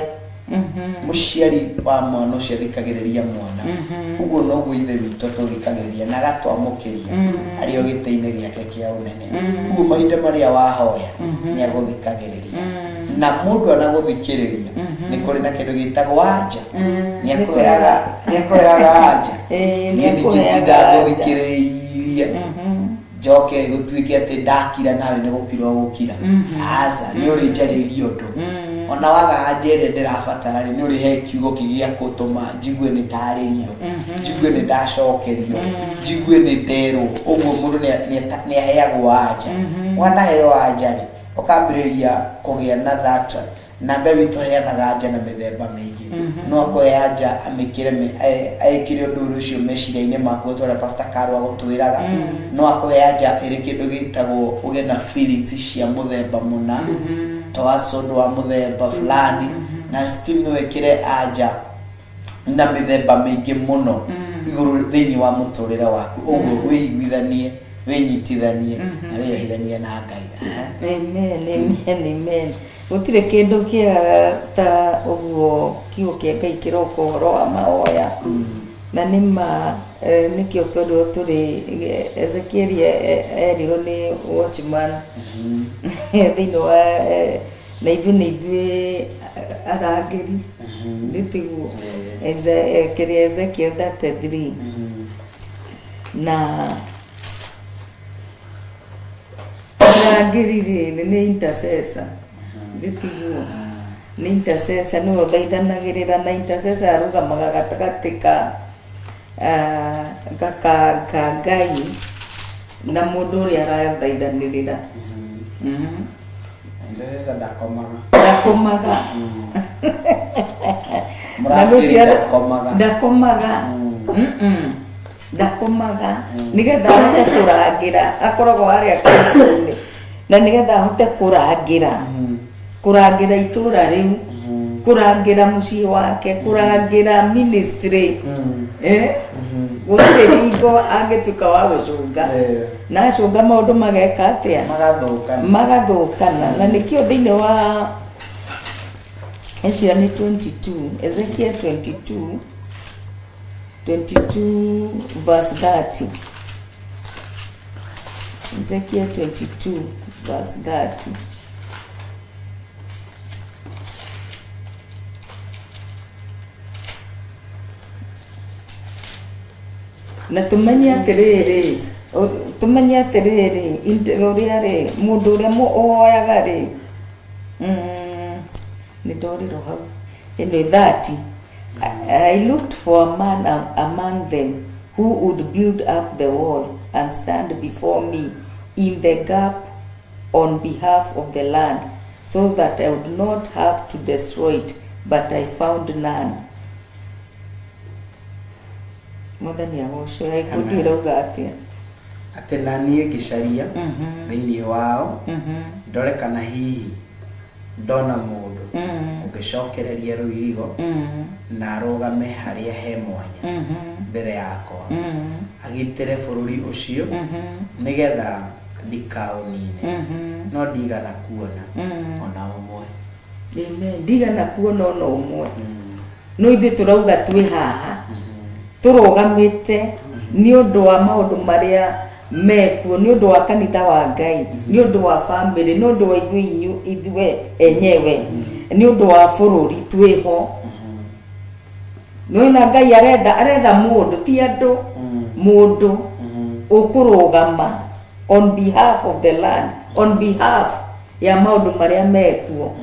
muciari wa mwana ucio thikagiriria mwana uguo noguo ithe witu tuthikagiriria na gatwamukiria ari o gite-ini giake kia unene uguo mahinda maria wahoya ni aguthikagiriria na mundu anaguthikiriria ni kuri na kindu gitagwo anja ni akuheaga anja ni ndigitinda guthikiriria njoke gutwike ati ndakira nawe ni gukira gukira aza ni uri njaririo ndu ona waga anjere ndirabatara ni uri he kiugo kigia gutuma njigue ni ndaririo njigue ni ndacokerio njigue ni nderu uguo mundu ni aheagwo anja wanaheo anja ri ukambiriria kugia na that na Ngai witu heanaga anja na mithemba mingi no akoe anja amikire aikire undu ucio meciria-ini maku tore Pastor Karo agutwiraga no akoe anja iri kindu gitagwo uge na feelings cia muthemba muna twacondo wa muthemba fulani na still no wekire anja na mithemba mingi muno iguru thiini wa muturire waku uguo wiguithanie winyitithanie na wihithanie na Ngai amen gutire kindu kiega ta uguo kiugo kia Ngai kiroko horo wa mahoya na nima nikio tondu turi Ezekiel erirwo ni watchman thiini wa na ithuĩ arangĩri nĩtiguo kĩrĩa Ezekiel 33 na arangĩri rĩrĩ nĩ intercessor nĩtiguo nĩ intercessor nĩwe ũthaithanagĩrĩra na intercessor arũgamaga gatagatĩ ka Ngai na mũndũ ũrĩa arathaithanĩrĩra Intercessor ndakomaga ndakomaga nigetha ahote kũrangĩra akoragwo harĩa kĩroko-inĩ na nigetha ahote kũrangĩra itũra rĩu kurangira mucii wake kurangira ministry gutire hingo angituka wa gucunga na acunga maundu mageka atia magathukana na nikio thiini wa Ezekiel 22 verse 30. Ezekiel 22 verse 30. Na tumenya atiriri uria ri mundu uria muoyaga ri ni ndoriro hau ino 30. I looked for a man among them who would build up the wall and stand before me in the gap on behalf of the land, so that I would not have to destroy it, but I found none. Mwathani agocwo ikutirauga atia ati nanie ngicaria thiini wao ndore kana hihi ndona mundu ungicokereria ruirigo na arugame haria he mwanya mbere yakwa agitire bururi ucio nigetha ndikaunine no ndigana kuona ona umwe. Amen. Ndigana kuona ona umwe. No ithe turauga twi haha turugamite ni undu wa maundu maria mekuo, ni undu wa kanitha wa Ngai, ni undu wa family, ni undu wa ithuĩ enyewe, ni undu wa bururi twiho. Noina Ngai arenda mundu ti andu, mundu ukurugama on behalf of the land, on behalf ya maundu maria mekuo.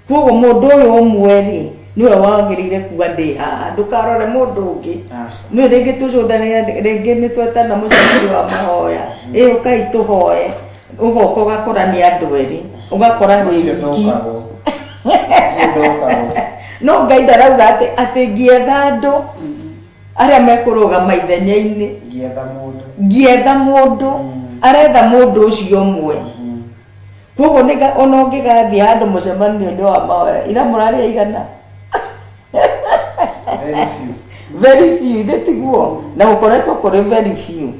Koguo mundu uyu umwe niwe wagirire kuga ndi haha ndukarore mundu ungi ni ringi tucuthanira ringi ni twetana mucakiri wa mahoya ukai tuhoe ugoka ugakora ni andu eri ugakora ni wiki no Ngai ndarauga ati ngietha andu aria mekurugama ithenya-ini ngietha mundu aretha mundu ucio umwe. Koguo ona ungigathie handu mucemanio-ini wa mahoya ira muraria igana very few tiguo na gukoretwo kuri very few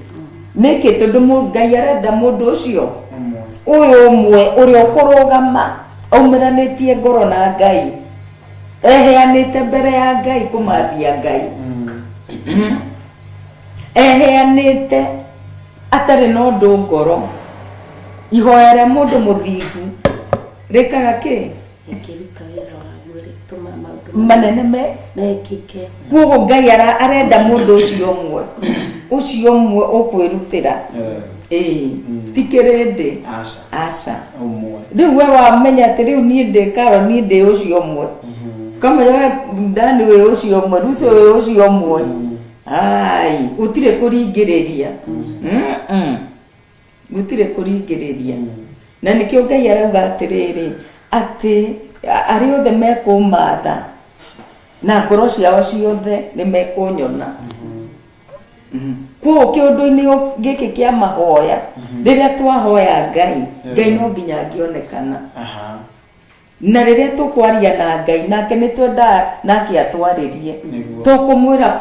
niki tondu Ngai arenda mundu ucio uyu umwe uria ukurugama aumiranitie ngoro na Ngai eheanite mbere ya Ngai kumathia Ngai eheanite atari na undu ngoro ihoere mundu muthingu rikaga ki manene mekike. Koguo Ngai arenda mundu ucio umwe ukwirutira tikirindi aca riu we wamenya ati riu nie ndi Karo nie ndi ucio umwe kamenya ndani we ucio umwe rucio we ucio umwe ai utire kuringiriria gutire kuringiriria na nikio Ngai arauga atiriri ati ari othe mekumatha na ngoro ciao ciothe ni mekunyona. Koguo kiundu-ini giki kia mahoya riria twahoya Ngai no nginya angionekana na riria tukwaria na Ngai nake ni twenda nake atwaririe tukumwira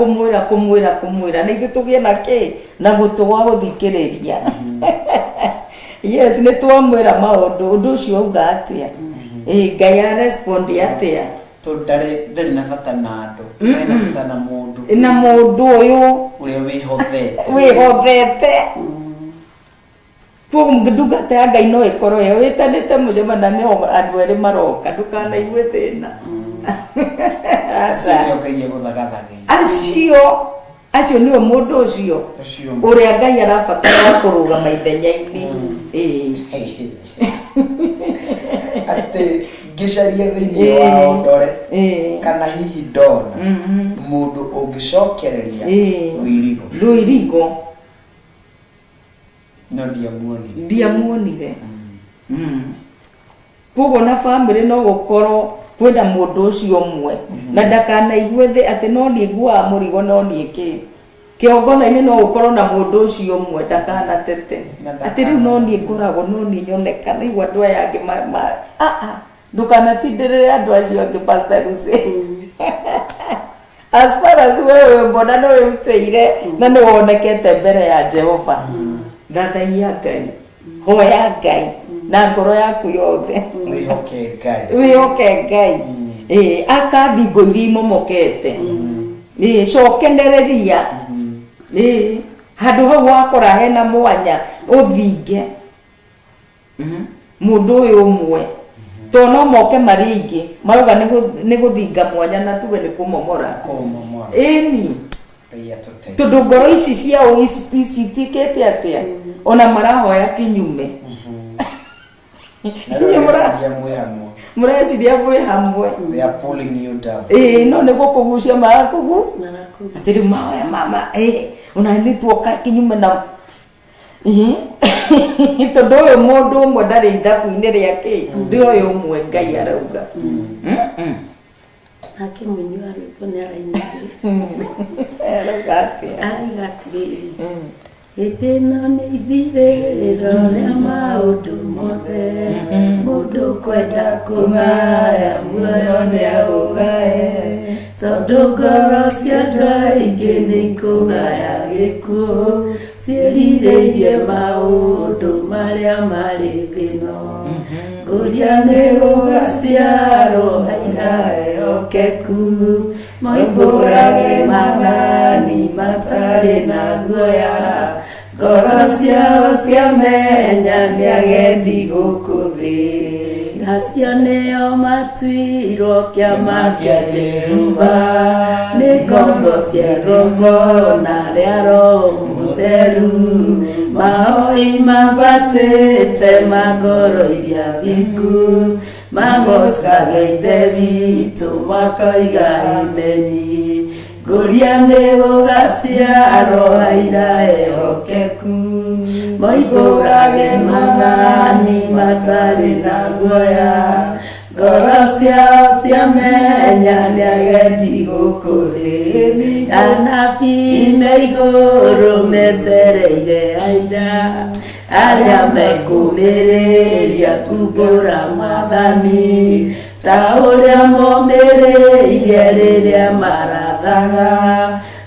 na ithu tugie na ki na gutwa guthikiriria yes ni twamwira maundu undu ucio auga atia Ngai a respond atia to ndari na bata na andu na bata na mundu uyu uria wihothete koguo ndungata ya Ngai no ikorwo yo itanite mucemanio andu eri maroka ndukanaigwe thina acio niwe mundu ucio uria Ngai arabatara kurugama ithenya-ini ati ngicaria thiini wao ndore kana hihi ndona mundu ungicokereria ruirigo no ndiamuonire. Koguo na family no gukorwo kwenda mundu ucio umwe na ndakanaigwe thi ati no ni ngua murigo no ni ki kiongona-ini no gukorwo na mundu ucio umwe ndakanatete ati riu no ni ngoragwo no ni nyonekana igwa andu aya angi ndukanatindirire andu acio angi Pastor Lucy. As far as wewe mbona no wirutĩire na nĩ wonekete mbere ya Jehova, thathaia Ngai, hoya Ngai na ngoro yaku yothe, wihoke Ngai, akathi ngo iria imomokete, cokenereria, handũ hau wakora hena mwanya ũthinge mũndũ ũyũ ũmwe, to no moke marĩ aingĩ marauga nĩ gũthinga mwanya na tuge nĩ kũmomora. Ĩni tondũ ngoro ici ciao citiĩkĩte atĩa ona marahoya kinyume, mureciria mwĩ hamwe, no nĩ gũkũgucia marakũgu atĩ rĩu mahoya mama ona nĩ tuoka kinyume na tondũ ũyũ mũndũ ũmwe ndarĩ ithabu-inĩ rĩake, ndĩ ũyũ ũmwe Ngai arauga. Nake mũini wa rwĩmbo nĩ arainire arauga atĩa, arauga atĩrĩrĩ, hĩndĩ ĩno nĩ ithirĩro rĩa maũndũ mothe, mũndũ kwenda kũgaya muoyo nĩ aũgae, tondũ ngoro cia andũ aingĩ nĩ ikũgaya gĩkuũ, ciĩrirĩirie maũndũ marĩa marĩ thĩno, ngũria nĩ gũgaciarwo aira ehokeku, moimbũrage mathani matarĩ na guoya, ngoro ciao ciamenya nĩ agendi gũkũ thĩ, acio nĩo matuirwo kĩama kĩa Jehova, nĩ ngombo cia igongona rĩa Roho Mũtheru, mahoĩ mambatĩte mangoro iria thingu, magocage Ithe witũ makoiga ameni, ngũria nĩ gũgaciarwo aira ehokeku, moimbũrage mathani matarĩ na guoya, ngoro ciao ciamenya nĩ agendi gũkũ thĩ, anabii me igũrũ metereire aira arĩa mekũmĩrĩria kumbũra mathani, ta ũrĩa momĩrĩirie rĩrĩa marathaga,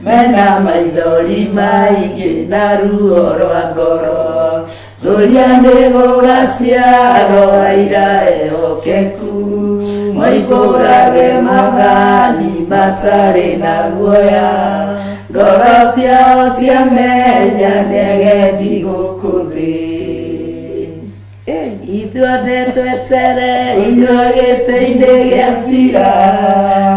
mena maithori maingĩ na ruo rwa ngoro, ngũria nĩ gũgaciarwo aira ehokeku, moimbũrage mathani matarĩ na guoya, ngoro ciao ciamenya nĩ agendi gũkũ thĩ, ithuothe twetereirwo gĩtĩ-inĩ gĩa cira,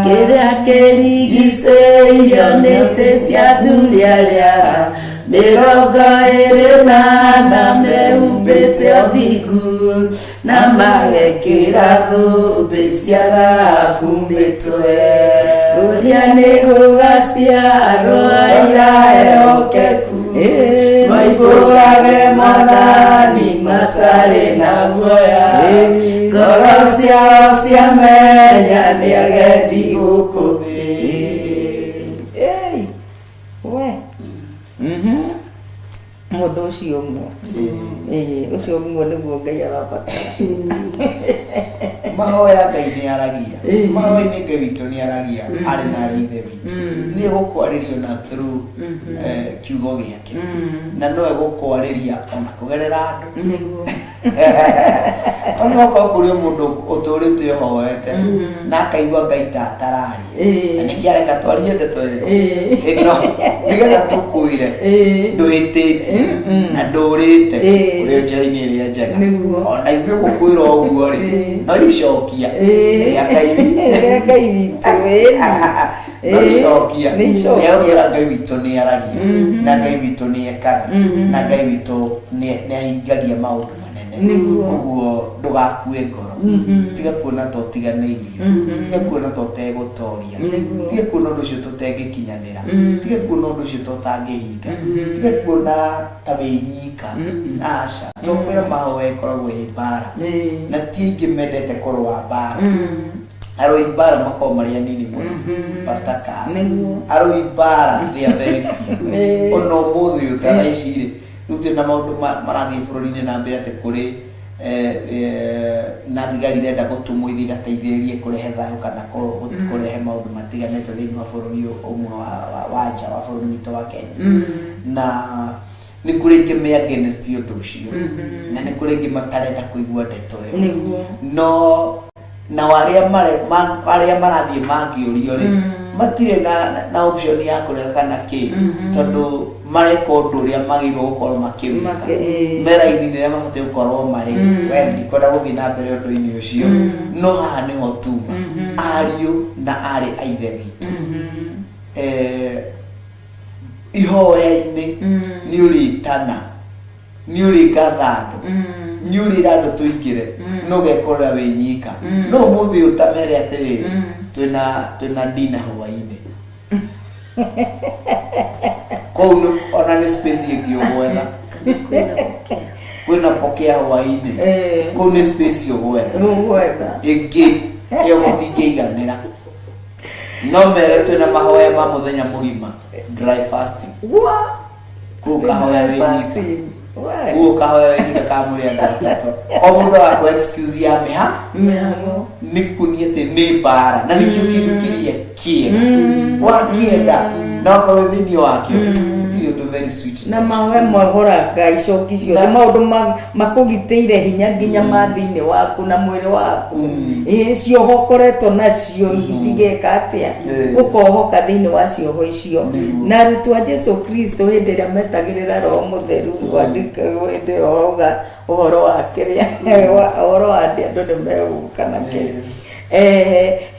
kĩrĩa kĩrigicĩirio nĩ itĩ cia athuri arĩa 24 mehumbĩte ũthingu, na magekĩra thũmbĩ cia thahabu mĩtwe, ngũria nĩ gũgaciarwo aira ehokeku, moimbũrage mathani matarĩ na guoya, ngoro ciao ciamenya nĩ agendi gũkũ thĩ. Mũndũ ũcio ũmwe nĩguo Ngai arabatara. Mahoya Ngai nĩ aragia, mahoya-inĩ Ngai witũ nĩ aragia, arĩ na arĩ Ithe witũ, nĩ egũkwarĩria ona through kiugo gĩake, na no egũkwarĩria ona kũgerera andũ, ona okorwo kũrĩ mũndũ ũtũrĩte ũhoete na akaigua Ngai ta atararia, na nĩkĩo areka twarie ndeto ĩno nĩgetha tũkwĩre ndũhĩtĩte na ndũrĩte ũrĩ njĩra-inĩ ĩrĩa njega, ona ithuĩ gũkwĩra ũguo rĩ no icokia rĩa Ngai no icokia nĩaugĩra Ngai witũ nĩ aragia, na Ngai witũ nĩ ekaga, na Ngai witũ nĩ ahingagia maũndũ manene, ũguo ndũgakue ngoro, tiga kuona to tiganĩirio, tiga kuona to tegũtoria, tiga kuona ũndũ ũcio tũtengĩkinyanĩra, tiga kuona ũndũ ũcio tũtangĩhinga, tiga kuona ta wĩ nyika, aca tũkwĩra mahoya ĩkoragwo ĩ mbara, na ti aingĩ mendete kũrũa mbara, arũi mbara makoragwo marĩ anini mũno, Pastor Carl, arũi mbara they are very few, ona ũmũthĩ ũyũ ta thaa ici rĩ, rĩu twĩna maũndũ marathiĩ bũrũri-inĩ na mbere atĩ kũrĩ na thigari renda gũtũmwo ithiĩ igateithĩrĩrie kũrehe thayũ kana kũrehe maũndũ matiganĩte thĩinĩ wa bũrũri ũmwe wa nja wa bũrũri witũ wa Kenya. Na nĩ kũrĩ ingĩ me against ũndũ ũcio na nĩ kũrĩ ingĩ matarenda kũigua ndeto ĩyo, no na arĩa marathiĩ mangĩũrio rĩ matirĩ na option ya kũrega kana kĩ, tondũ mareka ũndũ ũrĩa magĩrĩirwo gũkorwo makĩwĩka mera-inĩ rĩrĩa mabatiĩ gũkorwo marĩ. We ndikwenda gũthiĩ na mbere ũndũ-inĩ ũcio, no haha nĩho tuma ariũ na arĩ a ithe witũ. Ihoya-inĩ nĩ ũrĩtana, nĩ ũrĩngatha andũ, nĩ ũrĩra andũ tũingĩre, no ũgekorera wĩ nyika. No ũmũthĩ ũtamere atĩrĩrĩ twĩna ndina hwaĩ-inĩ. Kũu ona nĩ space ĩngĩ ũgwetha, kwĩna pokea hwaĩ-inĩ, kũu nĩ space ũgwetha ĩngĩ ĩyo mũtingĩiganĩra. No mere twĩna mahoya ma mũthenya mũgima, dry fasting. Kũu kahoya wĩ nyika, kũu kahoya wĩ nyika ka mũrĩ andũ atatũ. O mũndũ wakwa excuse ya mĩhang'o nĩ kuonia atĩ nĩ mbara, na nĩkĩo kĩndũ kĩrĩa kĩega wakĩenda na ũkorwo thĩinĩ wakĩo ti ũndũ very sweet. Na mawe mwagora Ngai coki ciothe maũndũ makũgitĩire hinya nginya ma thĩinĩ waku na mwĩrĩ waku cioho ũkoretwo nacio igeka atĩa ũkohoka thĩinĩ wa cioho icio. Na arutwo a Jesu Kristo hĩndĩ ĩrĩa metagĩrĩra Roho Mũtheru kwandĩka hĩndĩ ĩyo ũhoro wa kĩrĩa ũhoro wa andũ nĩ megũka na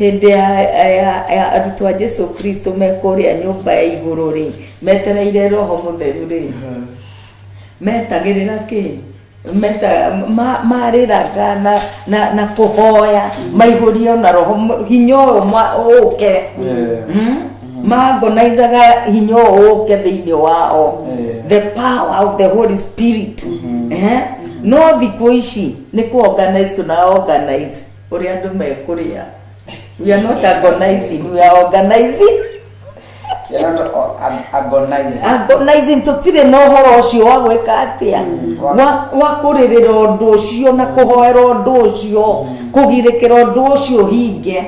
hĩndĩ ya arutwo a Jesu Kristo me kũrĩa nyũmba ya igũrũ rĩ metereire Roho Mũtheru rĩ metagĩrĩra kĩ marĩraga na kũhoya maihũrio na Roho hinya ũyũ ũke maagonizaga hinya ũyũ ũke thĩinĩ wao, the power of the Holy Spirit. No thikũ ici nĩ kũ-organize tuna-organize ũrĩa andũ mekũrĩa. We are not agonizing, we are organizing. We are not agonizing. Tũtirĩ na ũhoro ũcio wa gwĩka atĩa wa kũrĩrĩra ũndũ ũcio na kũhoera ũndũ ũcio, kũgirĩkĩra ũndũ ũcio hinge.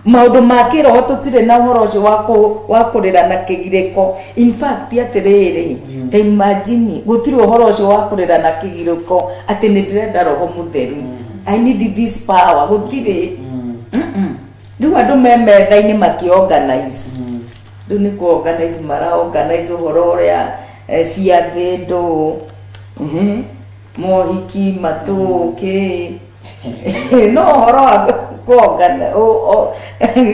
Maũndũ ma kĩroho tũtirĩ na ũhoro ũcio wa kũrĩra na kĩgirĩko. In fact atĩrĩrĩ, imagine gũtirĩ ũhoro ũcio wa kũrĩra na kĩgirĩko atĩ nĩ ndĩrenda Roho Mũtheru, I need this power. Gũtirĩ rĩu andũ me metha-inĩ makĩ-organize. Rĩu nĩ kũ-organize mara-organize ũhoro ũrĩa ciathĩ ndũ mohiki matũkĩ no ũhoro wa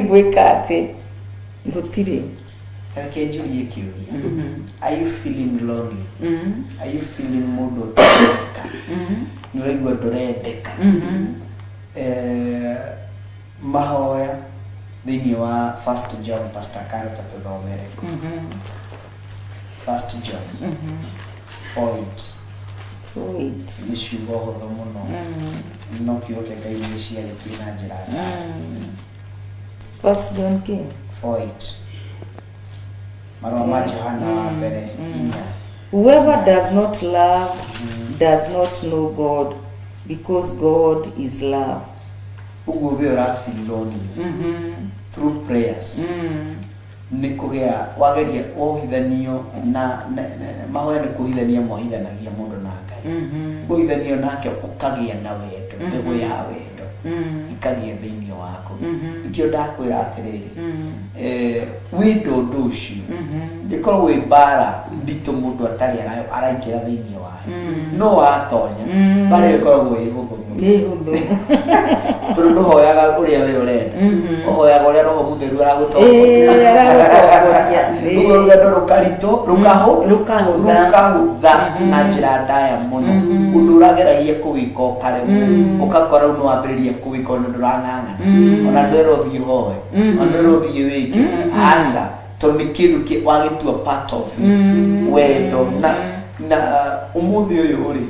gwĩka atĩ gũtirĩ. Reke njũrie kĩũria, are you feeling lonely? Are you feeling mũndũ ũtarendeka? Nĩ ũraigua ndũrendeka? Mahoya thĩinĩ wa 1 John Pastor Karo tatũthomere 1 John 4:8 nĩ ciugo hũthũ mũno no kiugo kĩa Ngai nĩ ciarĩtie na njĩra ndaya. 1 John 4:8 marũa ma Johana wa mbere 4. Whoever does not love does not know God, because God is love. Uguo we are feeling lonely through prayers. Nĩ kũgĩa wageria wohithanio na mahoya nĩ kũhithania mohithanagia mũndũ na Ngai. Kũhithanio nake ũkagĩa na wendo, mbegũ ya wendo ikagĩa thĩinĩ waku. Nĩkĩo ndakwĩra atĩrĩrĩ wendo ũndũ ũcio ndĩkorwo wĩ mbara nditũ mũndũ atarĩ araingĩra thĩinĩ wayo, no watonya mbara ĩkoragwo ĩ hũthũ mũno tondũ ndũhoyaga ũrĩa we ũrenda, ũhoyaga ũrĩa Roho Mũtheru aragũtongoria. Ũguo rũgendo rũkaritũ rũkahũtha na njĩra ndaya mũno, ũndũ ũrageragia kũwĩka ũkaremwo ũgakora nĩ wambĩrĩria kũwĩka ona ndũrang'ang'ana ona ndwĩrwo ũthiĩ hoe ona ndwĩrwo ũthiĩ wĩke aca, tondũ nĩ kĩndũ wagĩtua part of wendo. Na ũmũthĩ ũyũ ũrĩ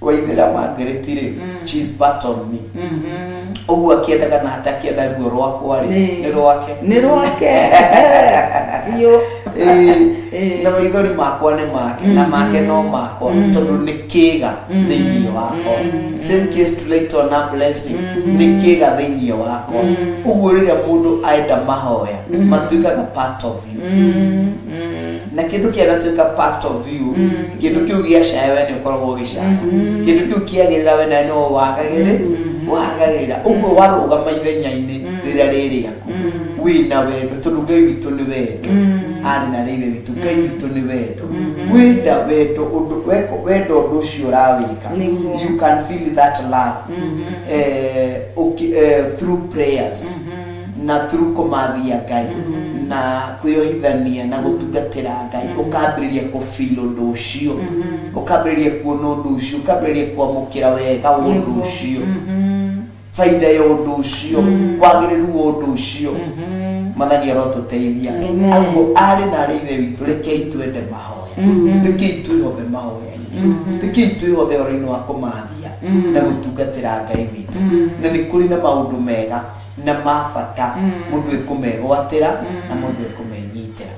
waithĩra Margaret-rĩ, she is part of me. Ũguo akĩendaga na atakĩenda ruo rwakwa rĩ nĩ rwake na maithori makwa nĩ make na make no makwa tondũ nĩ kĩga thĩinĩ wakwa. Same case to Layton na Blessing nĩ kĩga thĩinĩ wakwa. Ũguo rĩrĩa mũndũ aenda mahoya matuĩkaga part of you. Na kĩndũ kĩanatuĩka part of you, kĩndũ kĩu gĩacaya we nĩ ũkoragwo ũgĩcaya, kĩndũ kĩu kĩagĩrĩra we nawe no wagagĩrĩra. Ũguo warũgama ithenya-inĩ rĩrĩa rĩrĩaku wĩna wendo tondũ Ngai witũ nĩ wendo. Arĩ na Ithe witũ Ngai witũ nĩ wendo. Wenda wendo ũndũ ũcio ũrawĩka, you can feel that love through prayers na through kũmathia Ngai na kwĩyohithania na gũtungatĩra Ngai. Ũkambĩrĩria kũfeel ũndũ ũcio, ũkambĩrĩria kuona ũndũ ũcio, ũkambĩrĩria kwamũkĩra wega ũndũ ũcio, faida ya ũndũ ũcio, wagĩrĩru wa ũndũ ũcio. Mathani arotũteithia. Aguo arĩ na Ithe witũ, rekei twende mahoya, rekei twĩhothe mahoya-inĩ, rekei twĩhothe ũhoro-inĩ wa kũmathia na gũtungatĩra Ngai witũ. Na nĩ kũrĩ na maũndũ mega na mabata mũndũ ekũmegwatĩra na mũndũ ekũmenyitĩra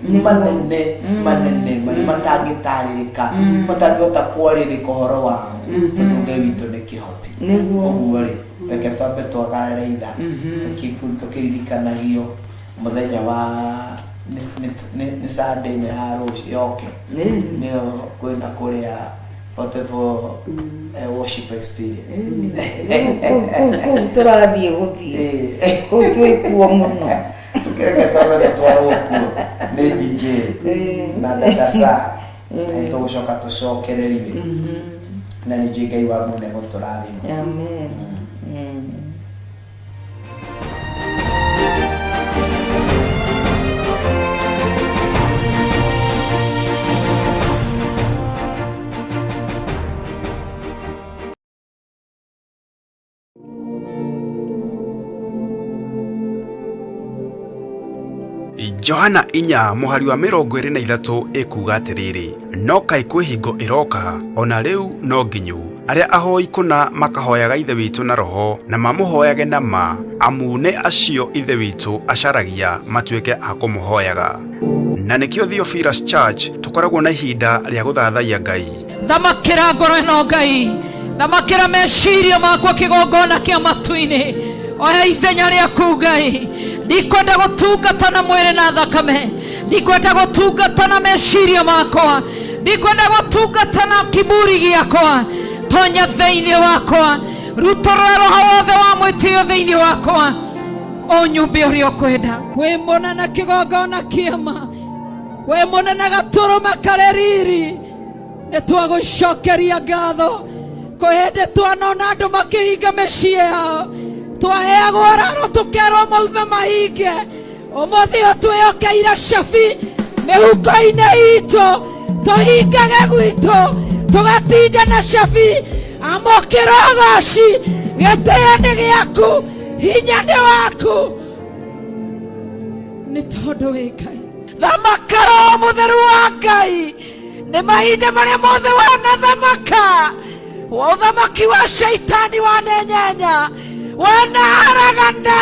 manene marĩa matangĩtarĩrĩka, matangĩhota kwarĩrĩka ũhoro wamo tondũ Ngai witũ nĩ kĩhoti. Ũguo rĩ, reke twambe twagarare itha tũkĩririkanagio mũthenya wa nĩ Sunday nĩ harũcio yoke nĩyo kwĩna kũrĩa 44 worship experience. Kũu tũrathiĩ gũthiĩ kũu twĩkuo mũno. Tũkĩreke twambe twarwo kuo nĩ DJ na Dada Sa na tũgũcoka tũcokererie na nĩ Ngai wa Mungu nĩegũtũrathima. Amen. Johana 4 mũhari wa 23 ĩkuuga atĩrĩrĩ, no kaĩ kwĩ hingo ĩroka, ona rĩu no nginyu, arĩa ahoi kũna makahoyaga Ithe witũ na roho na mamũhoyage na ma, amu nĩ acio Ithe witũ acaragia matuĩke a kũmũhoyaga. Na nĩkĩo Theophilus Church tũkoragwo na ihinda rĩa gũthathaiya Ngai. Thamakĩra ngoro ĩno Ngai, thamakĩra meciria makwa kĩgongona kĩa matu-inĩ, oya ithenya rĩaku Ngai. Ndikwenda gũtungata na mwĩrĩ na thakame, ndikwenda gũtungata na meciria makwa, ndikwenda gũtungata na kiburi gĩakwa. Tonya thĩinĩ wakwa, ruta roho wothe wa mwĩtĩo thĩinĩ wakwa, ũnyumbe ũrĩa ũkwenda. Wĩmona na kĩgongona kĩama, wĩmona na gatũrũma karĩ riri, nĩtwagũcokeria ngatho kwĩhĩndĩ twanona andũ makĩhinga mĩciĩ yao, twaheagwo raro tũkerwo maume mahinge. Ũmũthĩ twĩhokeire cabi mĩhuko-inĩ itũ, tũhingage gwitũ tũgatinda na cabi. Amũkĩra ũgooci, gĩtĩo nĩ gĩaku, hinya nĩ waku, nĩ tondũ wĩ Ngai. Thamaka Roho Mũtheru wa Ngai, nĩ mahinda marĩa mothe wanathamaka, ũthamaki wa Shaitani wanenyenya, wanaharagana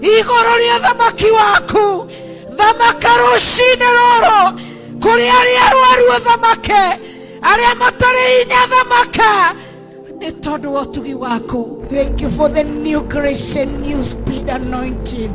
igũrũ rĩa ũthamaki waku. Thamaka rũcinĩ rũrũ kũrĩ arĩa arwaru, ũthamake arĩa matarĩ hinya, thamaka nĩ tondũ wa ũtugi waku. Thank you for the new grace and new speed anointing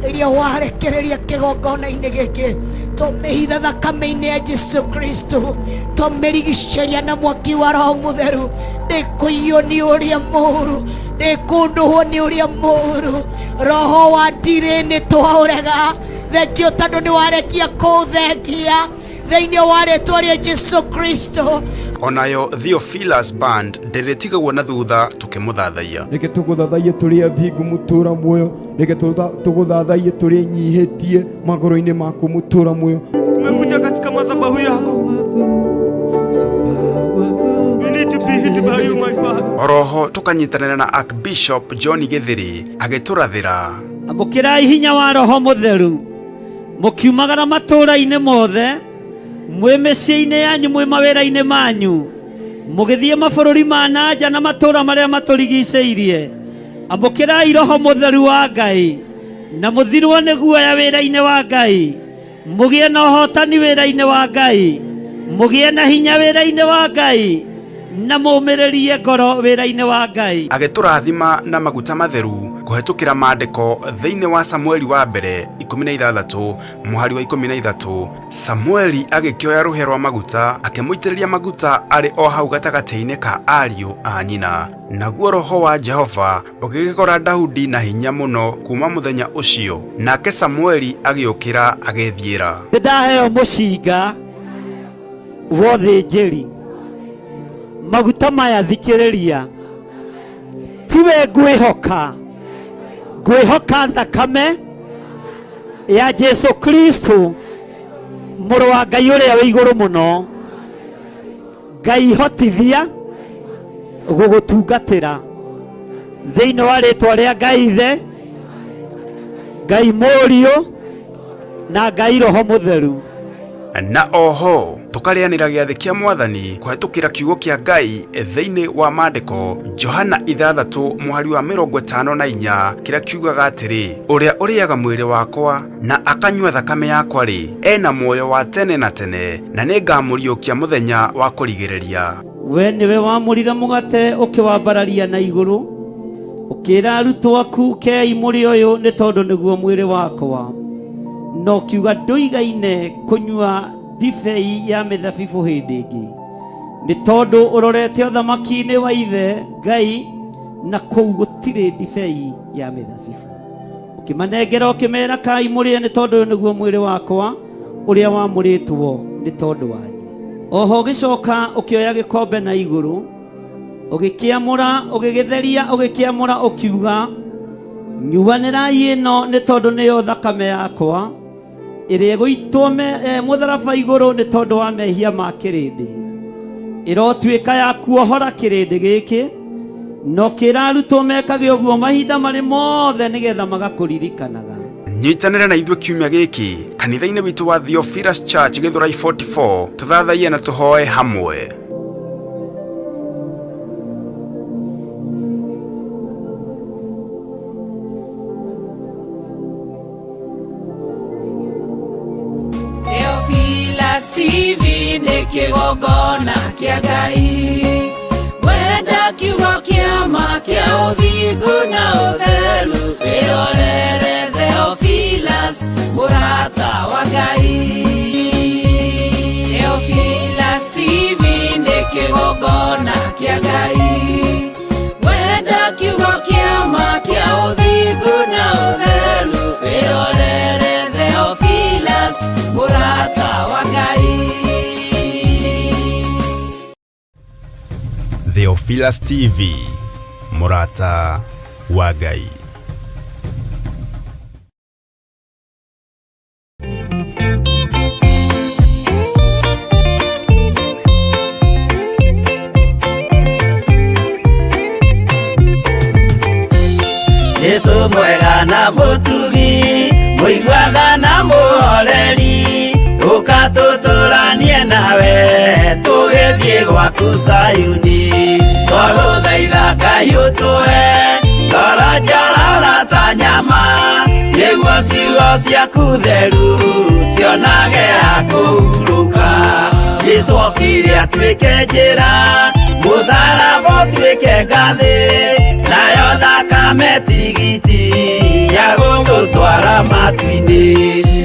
ĩrĩa warekereria kĩgongona-inĩ gĩkĩ. Tũmĩhitha thakame-inĩ ya Jesu Kristo, tũmĩrigicĩria na mwaki wa Roho Mũtheru. Ndĩkũiywo nĩ ũrĩa mũũru, ndĩkũndũhwo nĩ ũrĩa mũũru. Roho wa ndirĩ nĩ twaũrega. Thengio tondũ nĩ warekia kũũthengia thĩinĩ wa rĩĩtwa rĩa Jesu Kristo. Onayo Theophilus Band ndĩrĩtigagwo na thutha tũkĩmũthathaiya. Reke tũgũthathaiye tũrĩ athingu mũtũra muoyo, reke tũgũthathaiye tũrĩ nyihetie magoro-inĩ maku mũtũra muoyo. Tumekuja katika madhabahu yako. We need to be hid by you, my Father. Oroho tũkanyitanĩra na Archbishop John Gĩthĩri agĩtũrathĩra. Amũkĩrai hinya wa Roho Mũtheru, mũkiumagara matũra-inĩ mothe, mwĩ mĩciĩ-inĩ yanyu, mwĩ mawĩra-inĩ manyu, mũgĩthiĩ mabũrũri ma nanja na matũra marĩa matũrigicĩirie. Amũkĩrai Roho Mũtheru wa Ngai, na mũthirwo nĩ guoya wĩra-inĩ wa Ngai. mugie na hotani wira-ini wa Ngai, mugie na hinya wira-ini wa Ngai, na mumirerie ngoro wira-ini wa Ngai. Agiturathima na maguta matheru kuhetukira maandiko thiini wa Samueli wa mbere 16 muhari wa 13. Samueli agikioya ruhe rwa maguta akimuitiriria maguta ari o hau gatagati-ini ka ariu a nyina. Naguo roho wa Jehova ugigikora Daudi na hinya muno kuma muthenya ucio, nake Samueli agiukira agithiira. Ndaheo mucinga wothe njeri maguta maya thikiriria, tiwe ngwihoka thakame ya Jesu Kristo muru wa Ngai uria wi iguru muno, Ngai hotithia gugutungatira thiini wa ritwa ria Ngai Ithe, Ngai Mũriũ na Ngai Roho Mutheru. Na oho tukarianira giathi kia Mwathani kuhetukira kiugo kia Ngai thiini wa maandiko Johana 6 muhari wa 54 kiria kiugaga atiri, uria uriaga mwiri wakwa na akanyua thakame yakwa ri ena muoyo wa tene na tene, na ningamuriukia muthenya wa kurigiriria. We niwe wamurire mugate ukiwambararia na iguru, ukira arutwo aku kei muri uyu ni tondu niguo mwiri wakwa, no kiuga nduigaine kunyua ndibei ya mithabibu hindi ingi, ni tondu urorete uthamaki-ini wa Ithe Ngai, na kou gutiri ndibei ya mithabibu. Ukimanengera ukimera kai murie ni tondu niguo mwiri wakwa uria wamuritwo ni tondu wanyu. Oho gicoka ukioya gikombe na iguru ugikiamura ugigitheria ugikiamura ukiuga, nyuanĩrai ĩno nĩ tondũ nĩyo thakame yakwa ĩrĩa ĩgũitwo mũtharaba igũrũ nĩ tondũ wa mehia ma kĩrĩndĩ, ĩrotuĩka ya kuohora kĩrĩndĩ gĩkĩ, no kĩra arutwo mekage ũguo mahinda marĩ mothe nĩgetha magakũririkanaga. Nyitanĩra na ithuĩ kiumia gĩkĩ kanitha-inĩ witũ wa Theophilus Church Githurai 44 tuthathaie na tuhoe hamwe. Theophilus TV nĩ kĩgongona kĩa Ngai, wenda kiugo kĩa ma kĩa ũthingu na ũtheru, wĩrorere Theophilus mũrata wa Ngai. Theophilus TV nĩ kĩgongona kĩa Ngai, wenda kiugo kĩa ma kĩa ũthingu na ũtheru, wĩrorere Theophilus mũrata wa Ngai. Theophilus TV mũrata wa Ngai. Yesu mwega na mutugi, muigwatha na muhoreri, ukatũtũranie nawe tũgĩthiĩ gwaku Zayuni. Twagũthaitha Ngai ũtũhe ngoro njororo ta nyama, nĩguo ciugo ciaku theru cionage ha kũhurũka. Jesũ okire atuĩke njĩra, mũtharaba ũtuĩke ngathĩ, nayo thakame tigiti ya gũgũtwara matu-inĩ.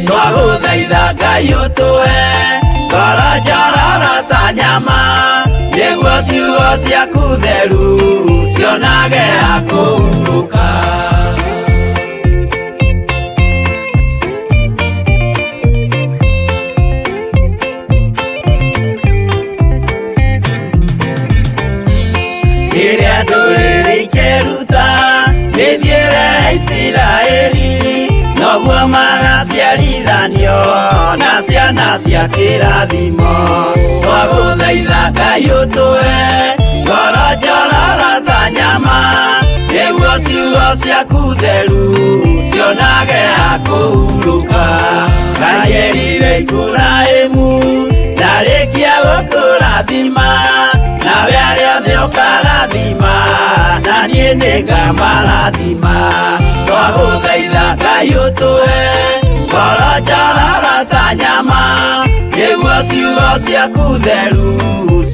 Twagũthaitha Ngai ũtũhe ngoro njororo ta nyama, nĩguo ciugo ciaku theru cionage ha kũhurũka. Rĩrĩa ndũrĩrĩ ikeruta mĩthiĩre ya Isiraeli, noguo magaciarithanio na ciana cia kĩrathimo. Twagũthaitha Ngai ũtũhe ngoro njororo ta nyama, nĩguo ciugo ciaku theru cionage ha kũhurũka. Ngai erire Iburahĩmu ndarĩkia gũkũrathima, nawe arĩa othe ũkarathima na niĩ nĩngamarathima. Twagũthaitha Ngai ũtũhe ngoro njororo ta ta nyama nĩguo ciugo ciaku theru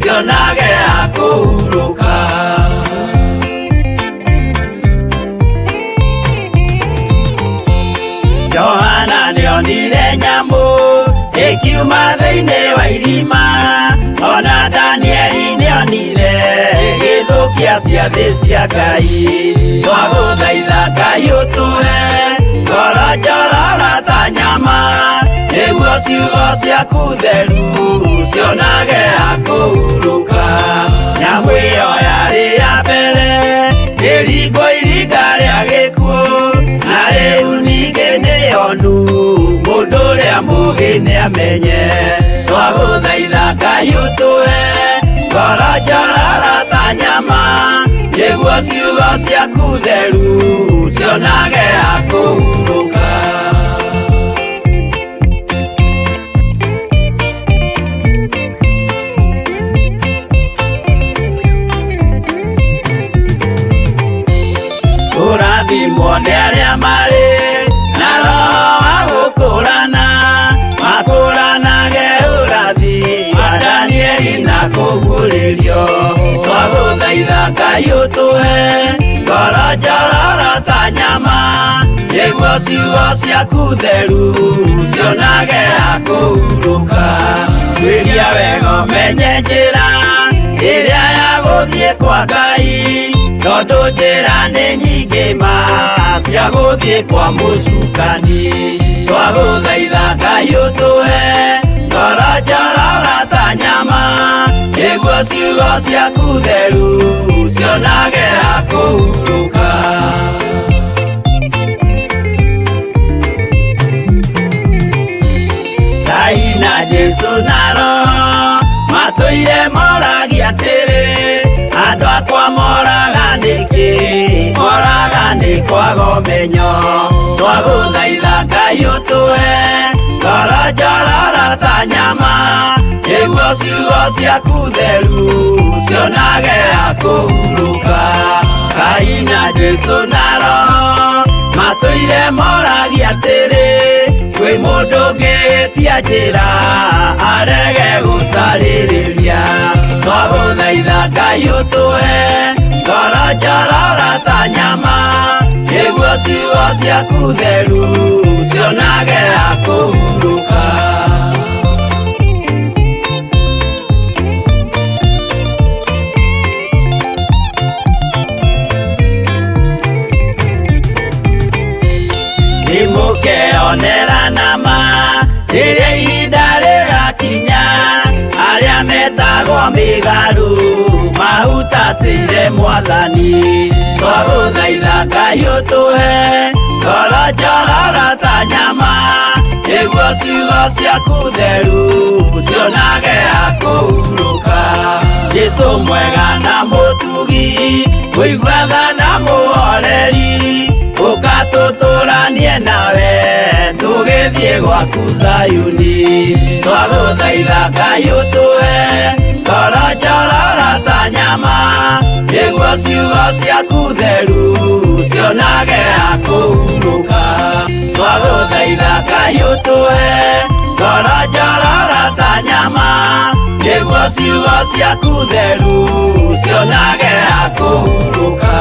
cionage akũhurũka. Johana nĩonire nyamũ ĩkiuma thĩinĩ wa irima, ona Danieli nĩonire gĩthũkia ciathĩ cia Ngai. Twagũthaitha Ngai ũtũhe ngoro njororo ta nyama nĩguo ciugo ciaku theru cionage akũhurũka. Nyamũ ĩyo yarĩ ya mbere ĩringwo iringa rĩa gĩkuũ, na rĩu ningĩ nĩyonu mũndũ ũrĩa mũũgĩ nĩamenye. Twagũthaitha Ngai ũtũhe ngoro njororo ta nyama nĩguo ciugo ciaku theru cionage akũhurũka. Tũrathimwo nĩ arĩa marĩ na roho wa gũkũũrana, makũũranage ũrathi wa Danieli na kũguũrĩrio. Twagũthaitha Ngai ũtũhe ngoro njororo ta nyama nĩguo ciugo ciaku theru cionage akũhurũka. Twĩria wega ũmenye njĩra ĩrĩa ya gũthiĩ kwa Ngai, tondũ njĩra nĩ nyingĩ ma cia gũthiĩ kwa mũcukani. Twagũthaitha Ngai ũtũhe ngoro njororo ta nyama nĩguo ciugo ciaku theru cionage akũhurũka. Ngai na Jesũ na Roho matũire moragia atĩrĩ, andũ akwa moraga nĩkĩ, moraga nĩ kwaga ũmenyo. Twagũthaitha Ngai ũtũhe ngoro njororo ta nyama nĩguo ciugo ciaku theru cionage akũhurũka. Ngai na Jesũ na Roho matũire moragia atĩrĩ, kwĩ mũndũ ũngĩtia njĩra arege gũcarĩrĩria. Twagũthaitha Ngai ũtũhe ngoro njororo ta nyama nĩguo ciugo ciaku theru cionage akũhurũka. Nĩmũkeonera nama rĩrĩa ihinda rĩgakinya, arĩa metagwo mĩgarũ mahutatĩire Mwathani. Twagũthaitha Ngai ũtũhe ngoro njororo ta nyama nĩguo ciugo ciaku theru cionage akũhurũka. Jesũ mwega na mũtugi, mũigua tha na mũhoreri, ũka tũtũranie nawe tũgĩthiĩ gwaku Zayuni. Twagũthaitha Ngai ũtũhe ngoro njororo ta nyama nĩguo ciugo ciaku theru cionage akũhurũka. Twagũthaitha Ngai ũtũhe ngoro njororo ta nyama nĩguo ciugo ciaku theru cionage akũhurũka.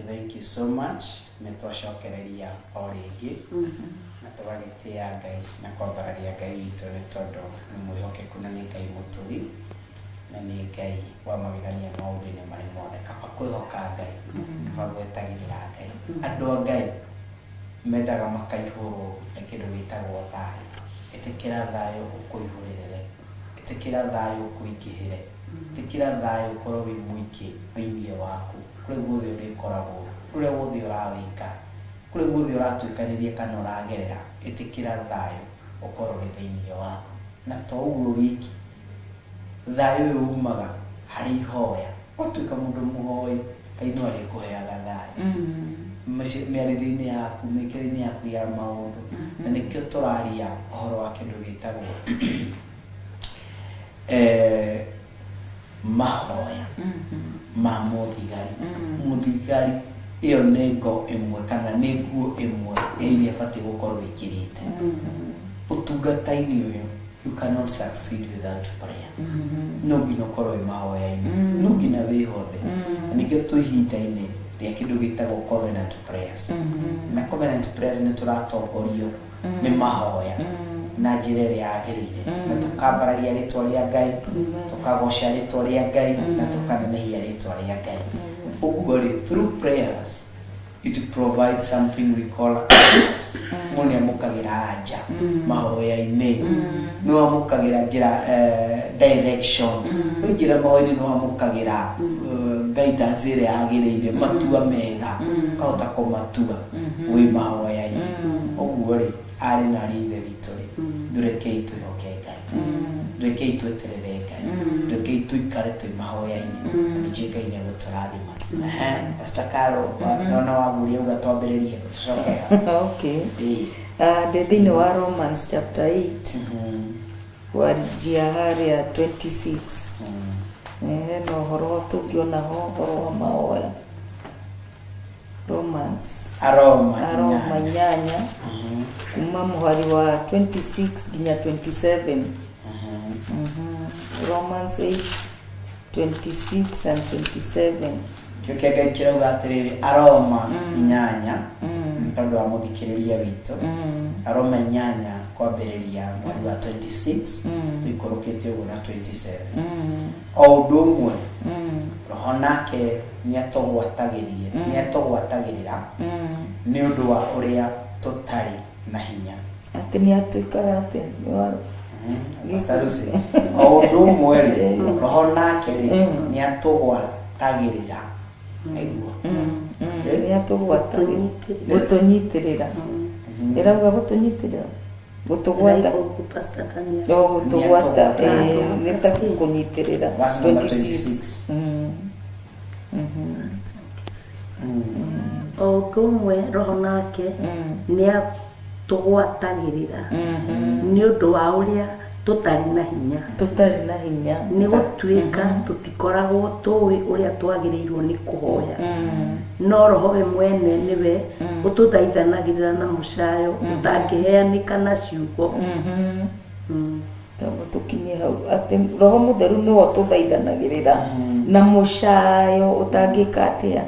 Thank you so much. Nĩtwacokereria o rĩngĩ na tũgagĩtĩĩa Ngai na kwambararia Ngai witũ nĩ tondũ nĩ mwĩhokeku na nĩ Ngai mũtũgi na nĩ Ngai wa magegania maũndũ-inĩ marĩ mothe. Kaba kwĩhoka Ngai, kaba gwetagĩrĩra Ngai. Andũ a Ngai mendaga makaihũrwo nĩ kĩndũ gĩtagwo thayũ. Ĩtĩkĩra thayũ ũkũihũrĩrĩre, ĩtĩkĩra thayũ ũkũingĩhĩre, itikira thayo ukorwo wi muingi thiini waku kuri guothe urikoragwo kuri guothe urawika kuri guothe uratuikaniria kana uragerera itikira thayo ukorwo ri thiini waku na to uguo wiki thayo umaga hari ihoya utuika mundu muhoi Ngai no arikuheaga thayo miarĩrĩinĩ yaku mĩkĩrĩinĩ yaku ya maũndũ na nĩkĩo tũraria ũhoro wa kĩndũ gĩtagwo mahoya ma mũthigari ĩyo nĩ ngo ĩmwe kana nĩ nguo ĩmwe ĩrĩa ĩbatiĩ gũkorwo ĩkĩrĩte ũtungata-inĩ ũyũ. You cannot succeed without prayer. No nginya ũkorwo wĩ mahoya-inĩ, no nginya wĩhothe. Na nĩkĩo twĩ ihinda-inĩ rĩa kĩndũ gĩtagwo covenant prayers. Na covenant prayers nĩ tũratongorio nĩ mahoya na njĩra ĩrĩa yagĩrĩire, na tũkambararia rĩtwa rĩa Ngai, tũkagoca rĩtwa rĩa Ngai na tũkanenehia rĩtwa rĩa Ngai. Ũguo rĩ, through prayers it provides something we call access. Mone amukagira anja mahoya-inĩ no amukagira njĩra direction njĩra mahoya-inĩ no amukagira guidance ĩrĩa yagĩrĩire, matua mega kahota kũmatua wĩ mahoya-inĩ. Ũguo rĩ, arĩ na rithe witũ rĩ, ndũrekei twĩhoke Ngai, ndũrekei tweterere Ngai, ndũrekei tũikare twĩ mahoya-inĩ na ningĩ Ngai nĩ egũtũrathima. Pastor Carol, nona waguria uga twambĩrĩrie tucoke. Okay. Thĩinĩ wa Romans chapter 8 wanjia harĩa 26 no ũhoro tũngĩona ho ũhoro wa mahoya. Aroma 8 kuma mũhari wa 26 nginya 27. Romans 8 26 and 27. Kĩokenga kirauga atiriri Aroma 8 tondu wa muthikiriria witu. Aroma 8 kwambĩrĩria mweri wa 26 tuikorokete uguo na 27. O ũndũ ũmwe roho nake nĩatũgwatagĩrĩra nĩ ũndũ wa ũrĩa tũtarĩ na hinya. Atĩ nĩatuĩkaga atĩ Pastor Lucy, o ũndũ ũmwe rĩ roho nake rĩ nĩatũgwatagĩrĩra gũtũnyitĩrĩra ĩrauga gũtũnyitĩrĩra gũtũgwata nĩta kũnyitĩrĩra 26. O ũndũ ũmwe roho nake nĩatũgwatagĩrĩra nĩ ũndũ wa ũrĩa tũtarĩ na hinya nĩ gũtuĩka tũtikoragwo tũĩ ũrĩa twagĩrĩirwo nĩ kũhoya, no roho we mwene nĩwe ũtũthaithanagĩrĩra na mũcayo ũtangĩheanĩka na ciugo. Tondũ tũkinyie hau atĩ roho mũtheru nĩwe ũtũthaithanagĩrĩra na mũcayo ũtangĩka atĩa,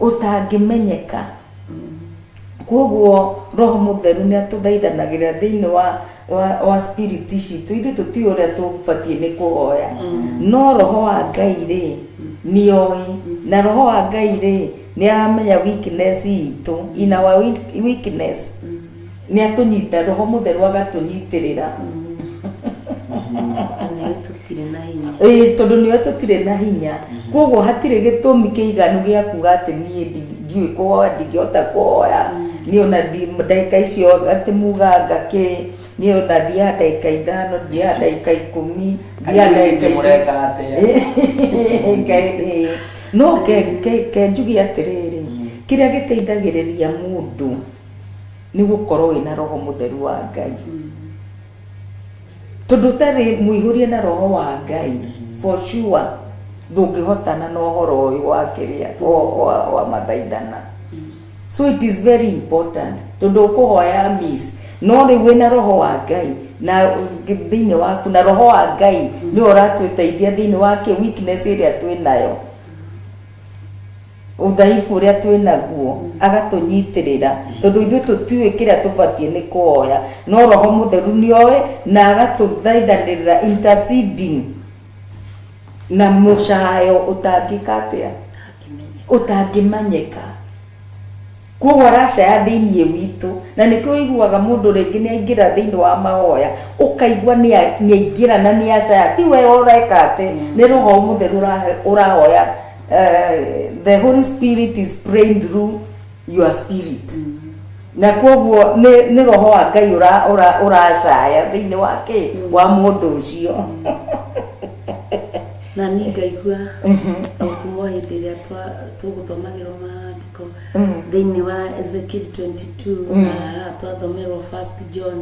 ũtangĩmenyeka. Koguo roho mũtheru nĩatũthaithanagĩrĩra thĩinĩ wa spirit citũ, ithuĩ tũtiũĩ ũrĩa tũbatiĩ nĩ kũhoya, no roho wa Ngai rĩ nĩoĩ, na roho wa Ngai rĩ nĩaramenya weakness itũ, in our weakness nĩatũnyita, roho mũtheru agatũnyitĩrĩra tondũ nĩwe tũtirĩ na hinya. Koguo hatirĩ gĩtũmi kĩiganu gĩa kuga atĩ niĩ ndiũĩ kũhoya, ndingĩhota kũhoya, niĩ ona ndagĩka icio atĩ muganga kĩ, niĩ ona thiaga ndagĩka 5, thiaga ndagĩka 10, no ke njugi atĩrĩrĩ, kĩrĩa gĩteithagĩrĩria mũndũ nĩ gũkorwo wĩna roho mũtheru wa Ngai. Tondũ ũtarĩ mũihũrie na roho wa Ngai for sure ndũngĩhotana na ũhoro ũyũ wa kĩrĩa wa mathaithana. So it is very important tondũ ũkũhoya miss no rĩu wĩna roho wa Ngai na thĩinĩ waku, na roho wa Ngai nĩ ũratũteithia thĩinĩ wa weakness ĩrĩa twĩnayo, ũthaifu ũrĩa twĩnaguo, agatũnyitĩrĩra tondũ ithuĩ tũtiũĩ kĩrĩa tũbatiĩ nĩ kũhoya, no roho mũtheru nĩoĩ na agatũthaithanĩrĩra interceding na mũcayo ũtangĩka atĩa, ũtangĩmenyeka. koguo aracaya thĩinĩ witũ na nĩkĩo ũiguaga mũndũ rĩngĩ nĩaingĩra thĩinĩ wa mahoya ũkaigua nĩaingĩra na nĩacaya ti we ũreka atĩ nĩ roho mũtheru ũrahoya. The Holy Spirit is praying through your spirit. Na koguo nĩ roho wa Ngai ũracaya thĩinĩ wake wa mũndũ ũcio. Na nĩ ngaigua kuma hĩndĩ ĩrĩa tũgũthomagĩrwo maandĩko thĩinĩ wa Ezekiel 22 na twathomerwo 1 John,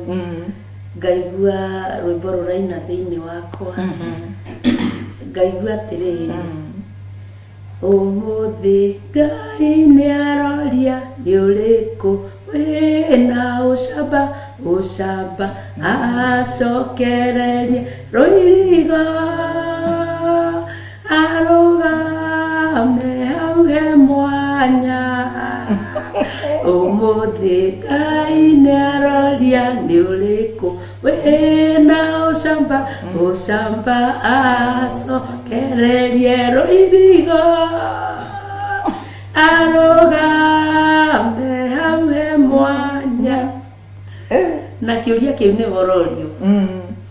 ngaigua rwĩmbo rũraina thĩinĩ wakwa, ngaigua atĩrĩrĩ, ũmũthĩ Ngai nĩaroria nĩ ũrĩkũ wĩna ũcamba acokererie rũirigo arũgame hau he mwanya. Ũmũthĩ Ngai nĩaroria nĩ ũrĩkũ wĩna ũcamba acokererie rũirigo arũgame hau he mwanya. Na kĩũria kĩu nĩ gororio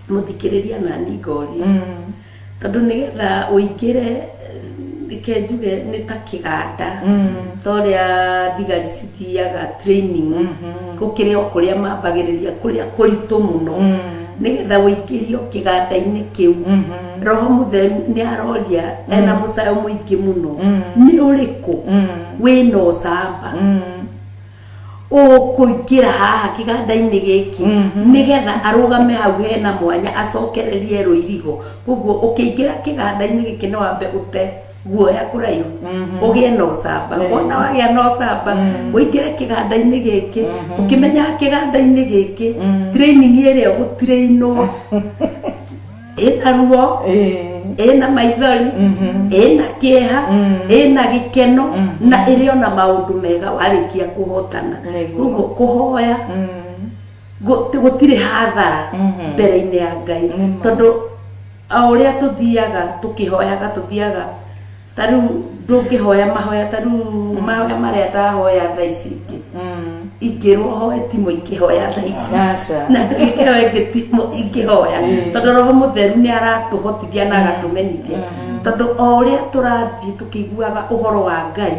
mũthikĩrĩria na ningoria tondũ nĩgetha ũingĩre reke njuge nĩ ta kĩganda torĩa thigari cithiaga training gũkĩrĩ o kũrĩa mambagĩrĩria kũrĩa kũritũ mũno nĩgetha ũingĩrio kĩganda-inĩ kĩu. Roho mũtheru nĩ aroria ena mũcayo mũingĩ mũno, nĩ ũrĩkũ wĩna ũcamba ũkũingĩra haha kĩganda-inĩ gĩkĩ nĩgetha arũgame hau hena mwanya acokererie rũirigo. Koguo ũkĩingĩra kĩganda-inĩ gĩkĩ no wambe ũte guoya kũraihu ũgĩe na ũcamba. Wona wagĩa na ũcamba ũingĩre kĩganda-inĩ gĩkĩ ũkĩmenya kĩganda-inĩ gĩkĩ training ĩrĩa ũgũtrainwo ĩna ruo, ĩna maithori, ĩna kĩeha, ĩna gĩkeno na ĩrĩ ona maũndũ mega warĩkia kũhotana. Koguo kũhoya gũtirĩ hathara mbere-inĩ ya Ngai, tondũ ũrĩa tũthiaga tũkĩhoyaga tũthiaga ta rĩu ndũngĩhoya mahoya ta rĩu mahoya marĩa ndahoya thaa ici ingĩrwo hoye timo ingĩhoya thaa ici na ndagĩkĩhoya ĩngĩ timo ingĩhoya tondũ Roho Mũtheru nĩ aratũhotithia na agatũmenyithia, tondũ o ũrĩa tũrathiĩ tũkĩiguaga ũhoro wa Ngai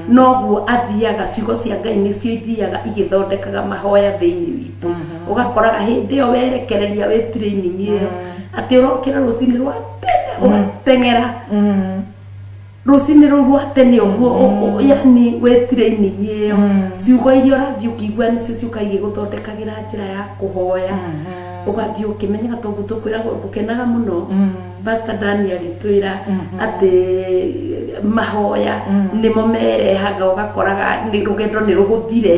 noguo athiaga, ciugo cia Ngai nĩcio ithiaga igĩthondekaga mahoya thĩinĩ witũ. Ũgakoraga hĩndĩ ĩyo werekereria wĩ training ĩyo atĩ ũrokĩra rũcinĩ rwa tene ũgateng'era rũcinĩ rũu rwa tene ũguo, yani wĩ training ĩyo ciugo iria ũrathiĩ ũkĩigua nĩcio ciũkaga igĩgũthondekagĩra njĩra ya kũhoya. Ũgathiĩ ũkĩmenyaga tondũ tũkwĩragwo gũkenaga mũno Pastor Daniel twĩra atĩ mahoya nĩmo merehaga, ũgakoraga rũgendo nĩ rũhũthire,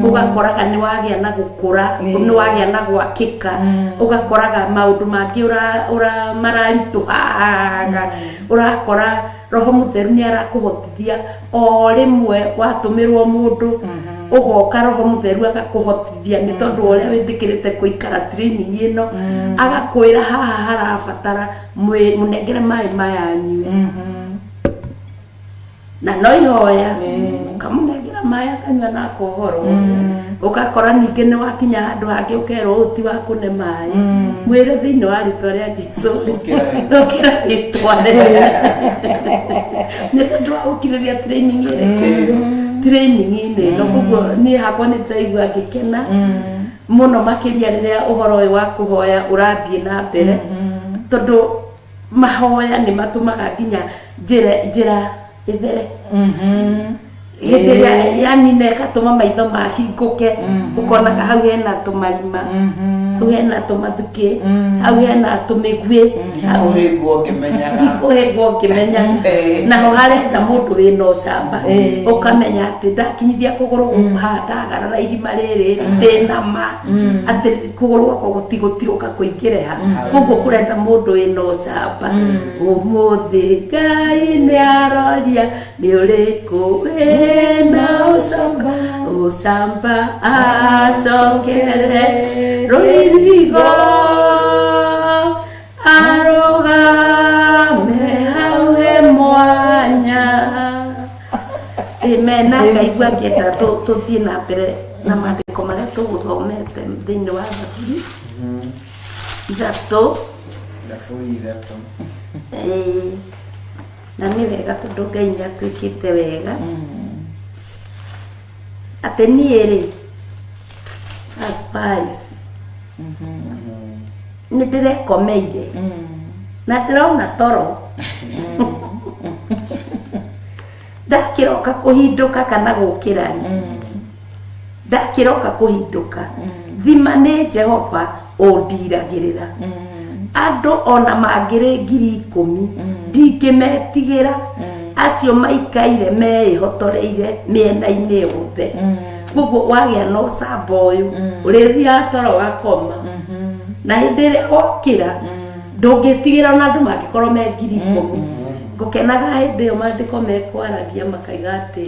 ũgakoraga nĩ wagĩa na gũkũra, nĩ wagĩa na gwakĩka, ũgakoraga maũndũ mangĩ mararitũhaga, ũrakora Roho Mũtheru nĩ arakũhotithia o rĩmwe watũmĩrwo mũndũ ũgoka Roho Mũtheru agakũhotithia nĩ tondũ ũrĩa wĩtĩkĩrĩte kũikara training ĩno agakwĩra haha harabatara mũnengere maĩ maya anyue na no ihoya ũkamũnengera maĩ akanyua na akohorwo. Ũgakora ningĩ nĩ wakinya handũ hangĩ ũkerwo ũti wa kũne maĩ mwĩre thĩinĩ wa rĩtwa rĩa Jesũ ũkĩra rĩtwa nĩ tondũ wa gũkirĩria training-inĩ ĩno. Koguo niĩ hakwa nĩ ndĩraigua ngĩkena mũno makĩria rĩrĩa ũhoro ũyũ wa kũhoya ũrathiĩ na mbere, tondũ mahoya nĩ matũmaga nginya njĩra ĩthere. Hĩndĩ ĩrĩa yanina ĩgatũma maitho mahingũke, ũkonaga hau hena tũmarima, hau hena tũmathukĩ, hau hena tũmĩguĩ, ndikũhĩngwo ngĩmenyaga. Naho harenda mũndũ wĩna ũcamba ũkamenya atĩ ndakinyithia kũgũrũ gũkũ haha ndahagarara irima rĩrĩ ndĩna ma atĩ kũgũrũ gwakwa gũtigũtirũka kũingĩre ha. Koguo kũrenda mũndũ wĩna ũcamba. Ũmũthĩ Ngai nĩ aroria nĩ ũrĩkũ wĩna ũcamba acokere rũirigo arũgame hau he mwanya. Amen. Ngai ngaigua ngĩenda tũthiĩ na mbere na maandĩko marĩa tũgũthomete thĩinĩ wa Thaburi ithatũ na nĩ wega tondũ Ngai nĩ atwĩkĩte wega atĩ niĩ-rĩ nĩ ndĩrekomeire na ndĩrona toro ndakĩroka kũhindũka kana gũkĩra ndakĩroka kũhindũka thima nĩ Jehova ũndiragĩrĩra andũ ona mangĩrĩ 10,000 ndingĩmetigĩra acio maikaire meĩhotoreire mĩena-inĩ yothe koguo wagĩa na ũcamba ũyũ ũrĩthiaga toro wakoma na hĩndĩ ĩrĩa wokĩra ndũngĩtigĩra ona andũ mangĩkorwo me 10,000 ngũkenaga hĩndĩ ĩyo maandĩko mekwaragia makaiga atĩ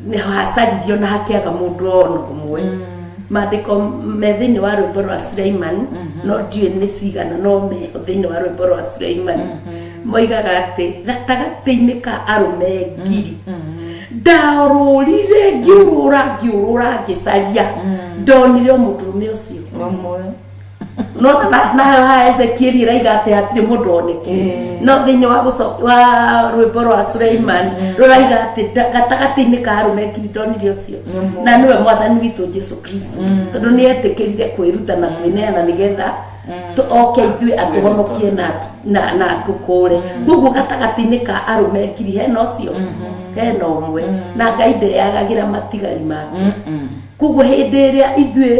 nĩ hacaririo na hakĩaga mũndũ ona ũmwe maandĩko me thĩinĩ wa rwĩmbo rwa Suleiman no ndiũĩ nĩ cigana no me thĩinĩ wa rwĩmbo rwa Suleiman moigaga atĩ gatagatĩ-inĩ ka arũme 1000 ndarũrire ngiũrũra ngĩcaria ndonire mũndũrũme ũcio no na Ezekiel iraiga atĩ hatirĩ mũndũ oneke no thĩinĩ wa rwĩmbo rwa Suleiman rũraiga atĩ gatagatĩ-inĩ ka arũme 1000 ndonire ũcio na nĩwe mwathani witũ Jesu Kristo tondũ nĩ etĩkĩrire kwĩruta na kwĩneana nĩgetha oke ithuĩ atũhonokie na tũkũre koguo gatagatĩ-inĩ ka arũme 1000 hena ũcio hena ũmwe na Ngai ndeagagĩra matigari make koguo hĩndĩ ĩrĩa ithuĩ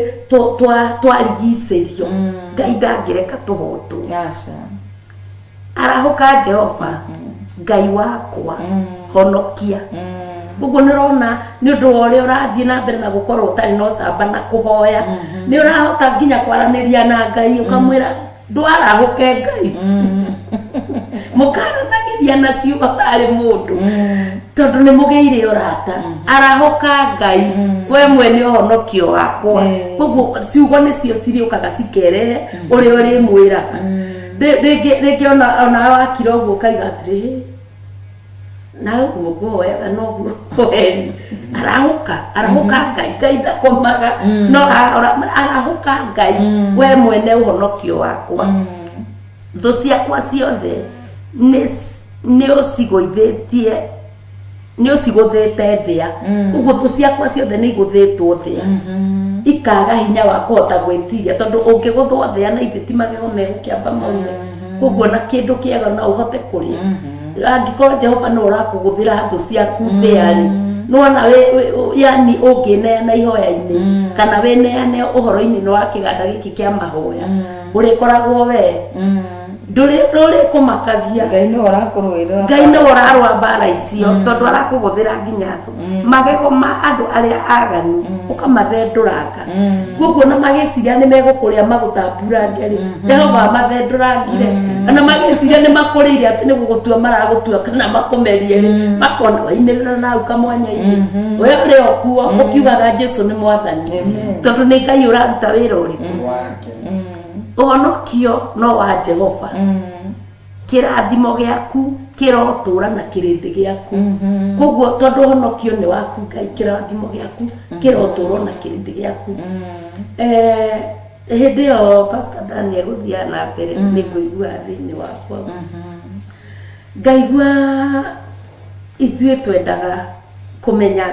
twarigicĩrio Ngai ndangĩreka tũhotwo arahũka Jehova Ngai wakwa honokia koguo nĩrona nĩ ũndũ wa ũrĩa ũrathiĩ na mbere na gũkorwo ũtarĩ na ũcamba na kũhoya nĩ ũrahota nginya kwaranĩria na Ngai ũkamwĩra ndwarahũke Ngai mũkaranagĩria na ciugo tarĩ mũndũ tondũ nĩ mũgeire ũrata arahũka Ngai we mwene ũhonokio wakwa koguo ciugo nĩcio cirĩũkaga cikerehe ũrĩa ũrĩmwĩraga rĩngĩ ona wakira ũguo ũkaiga atĩrĩ na ũguo nguoyaga noguo kweri arahũka Ngai ndakomaga no arahũka Ngai we mwene ũhonokio wakwa thũ ciakwa ciothe nĩ ũcigũthĩte thĩa ũguo thũ ciakwa ciothe nĩ igũthĩtwo thĩa ikaga hinya wa kũhota gwĩtiria tondũ ũngĩgũthwo thĩa na ithe ti magego megũkĩamba maume koguo na kĩndũ kĩega no ũhote kũrĩa angĩkorwo Jehova nĩ ũrakũgũthĩra thũ ciaku thĩa-rĩ nĩwona yani ũngĩneana ihoya-inĩ kana wĩneane ũhoro-inĩ nĩ wa kĩganda gĩkĩ kĩa mahoya ũrĩkoragwo we ndũrĩ kũmakagia Ngai nĩ ũrarũa mbara icio tondũ arakũgũthĩra nginya thũ magego ma andũ arĩa aganu ũkamathendũranga koguo na magĩciria nĩ megũkũrĩa magũtamburange-rĩ Jehova amathendũrangire kana magĩciria nĩ makũrĩire atĩ nĩ gũgũtua maragũtua kana makũmerie-rĩ makona wainĩrĩra nau kamwanya-inĩ we ũrĩ o kuo ũkiugaga Jesu nĩ mwathani tondũ nĩ Ngai ũraruta wĩra ũrĩkũ ũhonokio no wa Jehova kĩrathimo gĩaku kĩrotũra na kĩrĩndĩ gĩaku koguo tondũ ũhonokio nĩ waku Ngai kĩrathimo gĩaku kĩrotũrwo na kĩrĩndĩ gĩaku hĩndĩ ĩyo Pastor Daniel gũthiaga na mbere nĩ kũigua thĩinĩ wakwa ngaigua ithuĩ twendaga kũmenya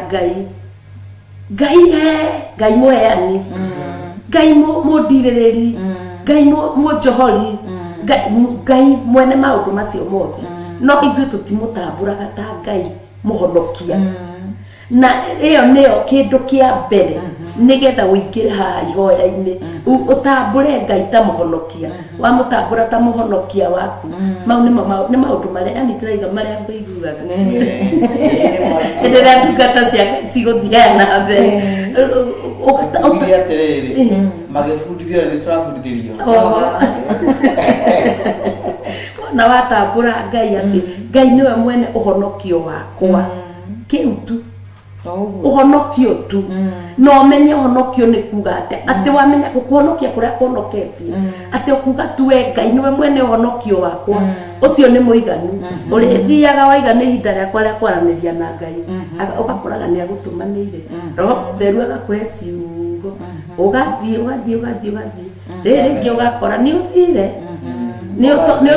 Ngai mũheani Ngai mũndirĩrĩri Ngai mũnjohori Ngai mwene maũndũ macio mothe no ithuĩ tũtimũtambũraga ta Ngai mũhonokia na ĩyo nĩyo kĩndũ kĩa mbere nĩgetha ũingĩre haha ihoya-inĩ ũtambũre Ngai ta mũhonokia wamũtambũra ta mũhonokia waku mau nĩ maũndũ marĩa yani tũraiga marĩa ngũiguaga hĩndĩ ĩrĩa ndungata cia Ngai cigũthiaga na mbere ũgire atĩrĩrĩ magĩbundithio nĩ tũrabundithĩrio na watambũra Ngai atĩ Ngai nĩwe mwene ũhonokio wakwa kĩu tu uhonokio tu no menye uhonokio ni kuga ate wamenya kuhonokia kuria kuhonoketie ate ukuga tu Ngai niwe mwene uhonokio wakwa ucio ni muiganu uri thiaga waigana ihinda riakwa ria kwaraniria na Ngai ugakoraga ni agutumanire roho theru agakuhe ciugo ugathie riri ugakora ni uthire ni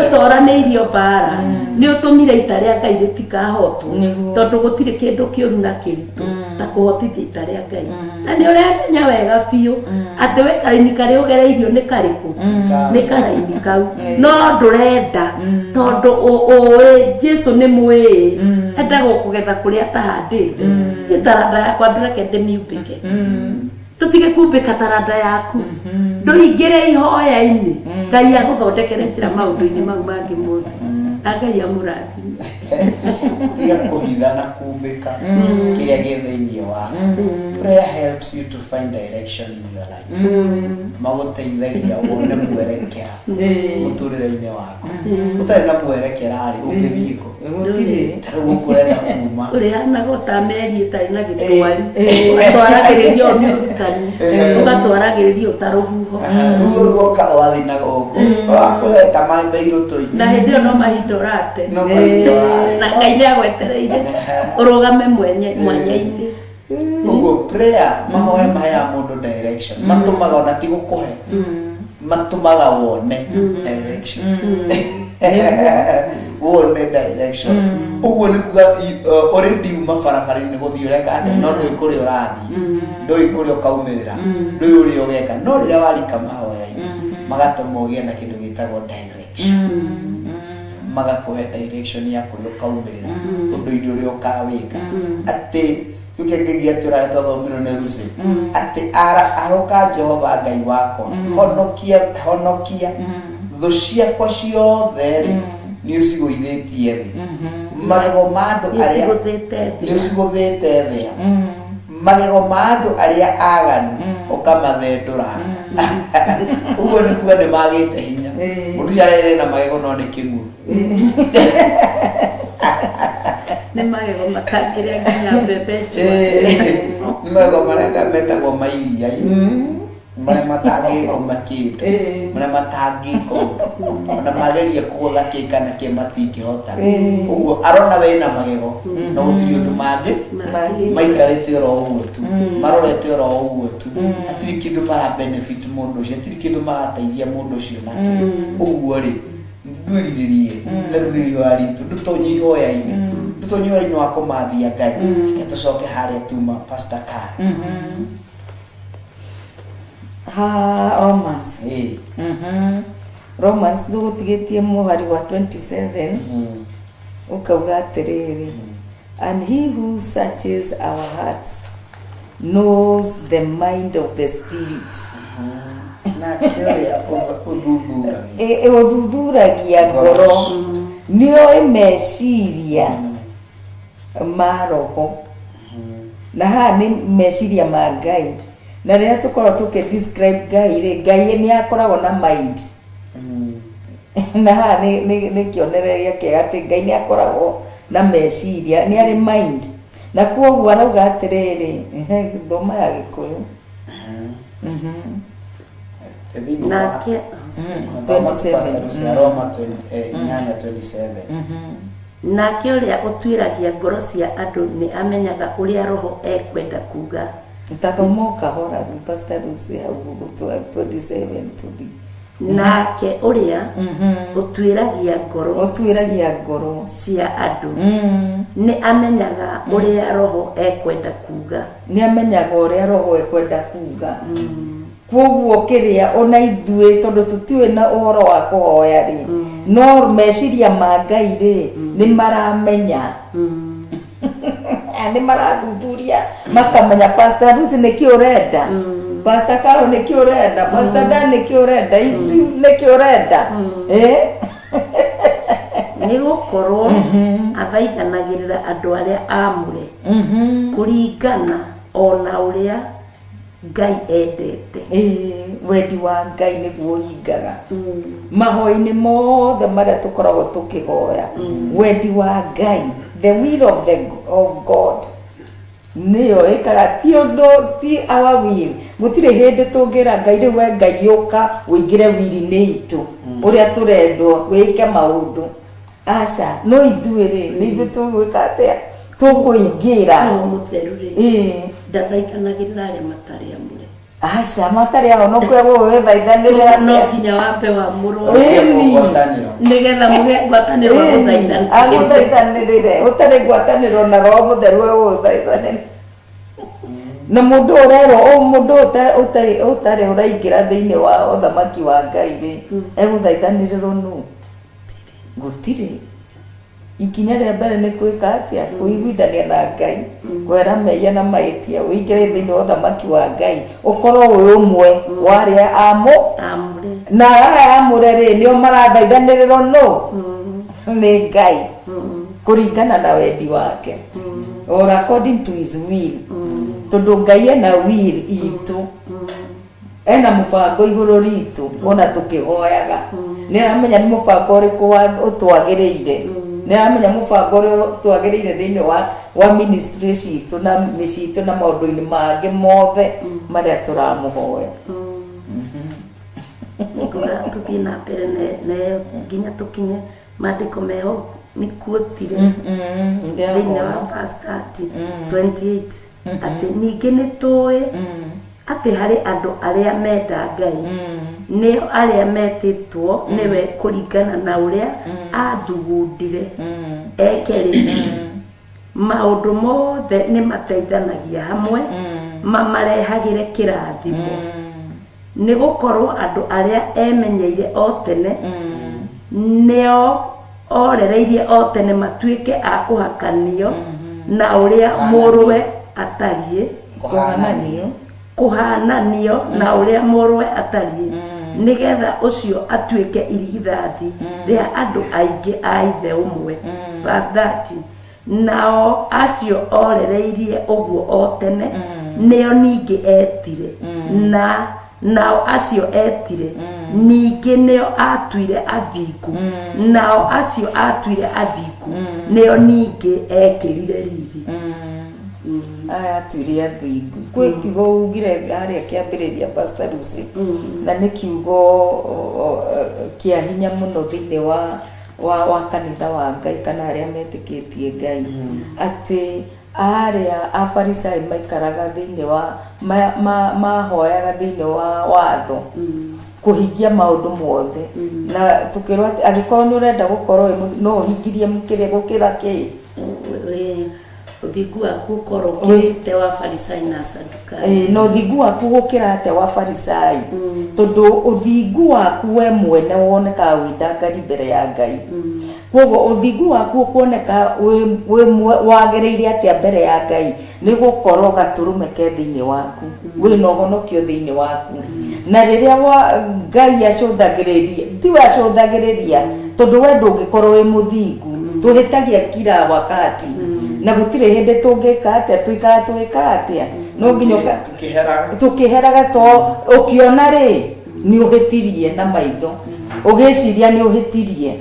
utoraneirio bara ni utumire ita ria Ngai ritikahotwo tondu gutire kindu kiuru na kiritu ta kuhotithia ita ria Ngai na ni uremenya wega biu ati we karaini karia ugereirio ni kariku ni karaini kau no ndurenda tondu uwe Jesu ni mwii endaga kugetha kuria tahandite itaranda yakwa ndureke ndimiumbike tutige kumbika taranda yaku nduringire ihoya-ini Ngai aguthondekere njira maundu-ini mau mangi mothe Ngai amurathi tiga kuhitha na kumbika kiria gi thiini waku. Prayer helps you to find direction in your life. Maguteithagia wone mwerekera muturire-ini waku. Utari na mwerekera ri ungithii ku tari gukurenda kuma uri hana gota meri itari na gitwari ugatwaragiriria ni urutani ugatwaragiriria utaruhuho ruoka wathi na goko wakureta mambe iruto-ini na hindi no mahindorate na Ngai ni agwetereire urugame mwanya-ini. Uguo prayer mahoya maya mundu direction matumaga ona ti gukuhe matumaga wone direction wone direction uguo ni kuga already uma barabara-ini guthii ureka no ndui kuri urathi ndui kuri ukaumirira ndui uri ugeka no riria warika mahoya-ini magatuma ugie na kindu gitagwo direction magakuhe direction ya kuri ukaumirira undu-ini uri ukawika ati yukengegia turare twathomiro ne Rusi ati aroka Jehova Ngai wakwa honokia thu ciakwa ciothe ni uciguithitie thi magego ma andu aria ni uciguthite thi magego ma andu aria aganu ukamathenduranga uguo ni kuga ni magite hinya mundu ciarere na magego no ni kinguru ni magego matangiria nginya mbembe ni magego maria metagwo mairia maria matangirwo makindu maria matangiko ona mageria kugutha kikana ki matingihota uguo arona wena magego no gutiri undu mangi maikarite oro uguo tu marorete oro uguo tu atiri kindu mara benefit mundu ucio atiri kindu marateithia mundu ucio nake uguo ri ndwiriririe na ruririo aritu ndutonye ihoya-ini ndutonye ihoya-ini wa kumathia Ngai tucoke haria tuma Pastor Carol Romans Romans ndugutigitie muhari wa 27 ukauga atiriri and he who searches our hearts knows the mind of the Spirit na kioya uthuthuragia ngoro nioĩ meciria ma roho na haha nĩ meciria ma Ngai na rĩrĩa tũkorwo tũkĩdescribe Ngai nĩ akoragwo na mind na haha nĩ kĩonereria kĩega atĩ Ngai nĩ akoragwo na meciria nĩ arĩ mind na kuoguo arauga atĩrĩrĩ thoma ya Gĩkũyũ nake Roma 8:27 nake uria utwiragia ngoro cia andu ni amenyaga uria roho ekwenda kuga Utakomoka hora Pastor Lucy haugu 27 tudi nake uria utwiragia ngoro cia andu ni amenyaga uria roho ekwenda kuga ni amenyaga uria roho ekwenda kuga kwoguo kiria ona ithuĩ tondu tutiwe na uhoro wa kuhoya ri no meciria ma Ngai ri ni maramenya ni marathuthuria makamenya Pastor Lucy niki urenda Pastor Carol niki urenda Pastor Dan niki urenda niki urenda ni gukorwo athaithanagirira andu aria amure kuringana ona uria Ngai endete wendi wa Ngai niguo hingaga mahoya-ini mothe maria tukoragwo tukihoya wendi wa Ngai the will of God niyo ikaga ti undu ti our will gutire hindi tungira ngai riu we ngai uka uingire wiri-ini itu uria turendwo wike maundu aca no ithuiri ni ithu tugwika atia tukuingira mutheru ri ndathaithanagirira aria matari amure aca matari ao no kwego wethaithanirira no nginya wambe wa murwa nigetha muge ngwataniro aguthaithanirire utari ngwataniro na roho mutheru uthaithanire na mundu urero o mundu utari uraingira thiini wa uthamaki wa ngai ri eguthaithaniriro nu gutire ikinya ria mbere ni kwika atia kuiguithania na ngai kwera meia na maitia uingire thiini wa uthamaki wa ngai ukorwo wi umwe waria amure na aya amure ri nio marathaithaniriro nu ni ngai kuringana na wendi wake or according to his will tondu ngai ena will itu ena mubango iguru ritu ona tukihoyaga ni aramenya ni mubango uriku utwagiriire ni aramenya mubango uri twagiriire thiini wa ministry citu na micitu na maundu-ini mangi mothe maria turamuhoya nikuga tuthie na mbere ne nginya tukinye maandiko meho ni kuotire thiini wa verse 28 ati ningi ni tuĩ ati hari andu aria menda ngai ni aria metitwo niwe kuringana na uria athugundire ekeri maundu mothe ni mateithanagia hamwe mamarehagire kirathimo ni gukorwo andu aria emenyeire o tene nio orereirie o tene matuike a kuhakanio na uria muruwe atarie kuhananio na uria muruwe atarie nigetha ucio atuike irigithathi ria andu aingi a ithe umwe verse 30 nao acio orereirie uguo o tene nio ningi etire na nao acio etire ningi nio atuire athingu nao acio atuire athingu nio ningi ekirire riri aya atuire athingu kwi kiugo ugire haria kiambiriria Pastor Lucy na ni kiugo kia hinya muno thiini wa kanitha wa ngai kana aria metikitie ngai ati aria afarisai maikaraga thiini wa mahoyaga thiini wa watho kuhingia maundu mothe na tukirwa agikorwo ni urenda gukorwo no uhingirie mukire gukira ki uthingu waku ukorwo ukirite wa farisai na sadukai no uthingu waku gukirate wa farisai tondu uthingu waku we mwene woneka windangari mbere ya ngai koguo uthingu waku kuoneka wagiriire atia mbere ya ngai ni gukorwo gaturume ke thiini waku wina ugonokio thiini waku na riria ngai acũthagĩrĩria ti wacũthagĩrĩria tondu we ndũngĩkorwo wi muthingu tuhitagia kila wakati na gutire hindi tungika atia tuikara tuika atia no nginya tukiheraga to ukiona ri ni uhitirie na maitho ugiciria ni uhitirie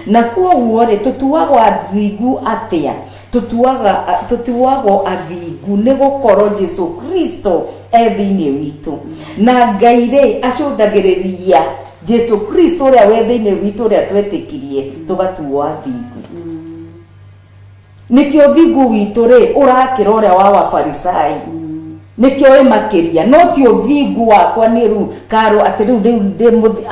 na koguo ri tutuagwo athingu atia tutuagwo athingu ni gukorwo Jesu Kristo thiini witu na ngai ri acũthagĩrĩria Jesu Kristo uria we thiini witu uria twetikirie tugatuo athingu nikio thingu witu ri urakira uria wa wafarisai nikio wi makiria no ti uthingu wakwa ni ru karo ati riu ndi muthi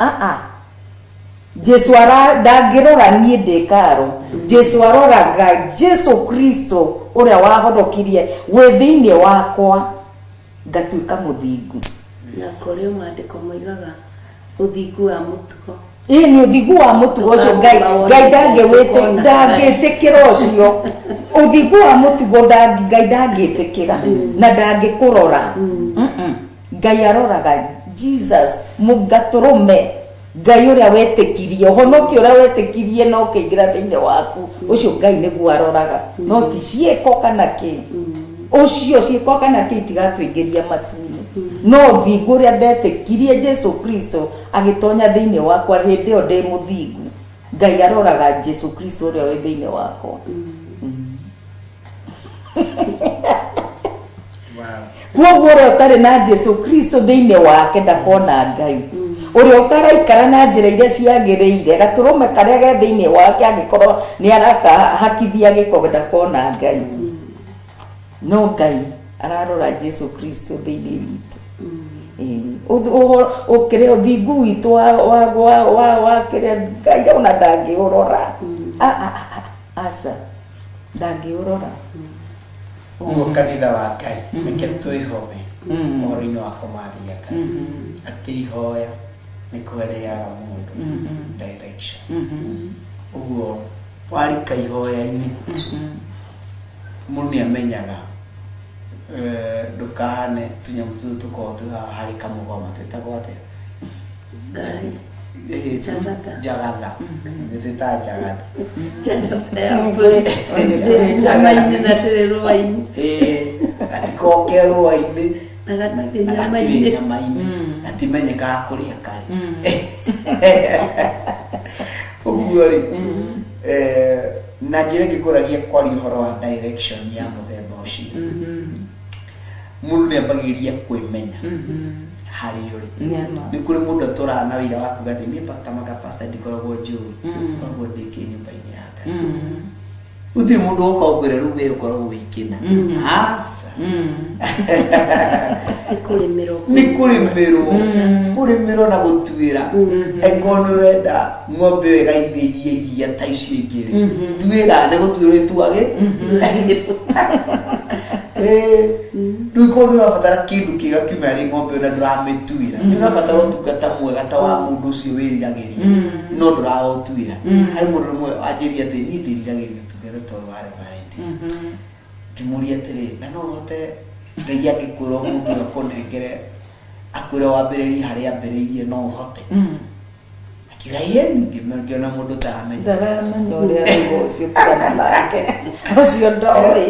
Jesu ndangirora nie ndi karo Jesu aroraga Jesu Kristo uria wahonokirie we thiini wakwa ngatuika muthingu na kurio maandiko moigaga uthingu wa mutugo ni uthingu wa mutugo ucio ngai ndangitikira ucio uthingu wa mutugo ngai ndangitikira na ndangikurora ngai aroraga Jesus mugaturume ngai uria wetikirie honokio uria wetikirie no kiingira thiini waku ucio ngai niguo aroraga no ti cieko kana ki ucio cieko kana ki tigatuingiria matuni no thingu uria ndetikirie Jesu Kristo agitonya thiini wakwa hindi yo ndi muthingu ngai aroraga Jesu Kristo uria wi thiini wakwa Kuoguo uria utari na Jesu Kristo thiini wake ndakona Ngai. Uria utaraikara na njira iria ciagiriire gaturume karia ge thiini wake angikorwo ni araka hakithia giko ndakona Ngai. No Ngai ararora Jesu Kristo thiini witu. Ukire uthingu witu wa kire Ngai ona ndangiurora. Asa ndangiurora. Uguo kanitha wa Ngai nike twihome uhoro-ini wa kumathia Ngai ati ihoya ni kuhereaga mundu direction. Uguo warika ihoya-ini mundu niamenyaga ndukahane tunyamu tutu tukorwo twi haha harĩ kamũgoma twĩtagwo atĩa? Njagatha. Nĩtwĩtaga njagatha. Atikoke rũa-inĩ atirĩ nyama-inĩ atimenyekaga kũrĩa karĩ. Ũguo rĩ na njĩra ĩngĩkũragia kwaria ũhoro wa direction ya mũthemba ũcio mundu niambagĩrĩria kwĩmenya harĩ ũrĩ. Nĩ kũrĩ mũndũ atũraga na wĩra wa kuuga atĩ niĩ patamaga pastor ndikoragwo njũĩ koragwo ndĩ kĩnyũmba-inĩ ya Ngai. Gũtirĩ mũndũ woka ũkwĩra rĩu wee ũkoragwo wĩkĩna. Aca nĩ kũrĩmĩrwo na gũtuĩra. Angĩkorwo nĩ ũrenda ng'ombe ĩyo ĩgaithĩrie iria ta icio ingĩ rĩ tuĩra nĩ gũtuĩrwo ĩtuage. Rĩu korwo nĩ ũrabatara kĩndũ kĩega kiuma harĩ ng'ombe ĩyo na ndũramĩtuĩra nĩ ũrabatara ũtungata mwega ta wa mũndũ ũcio wĩriragĩria no ndũraũtuĩra. Harĩ mũndũ ũmwe anjĩria atĩ niĩ ndĩriragĩria ũtungata ta ũyũ wa Reverend. Ngĩmũria atĩrĩ na no ũhote Ngai angĩkwĩra ũmũthĩ akũnengere akwĩra wambĩrĩrie harĩa ambĩrĩirie no ũhote? Akiuga ĩĩ ngĩona mũndũ taramenya ũrĩa ũcio kana nake ũcio ndoĩ.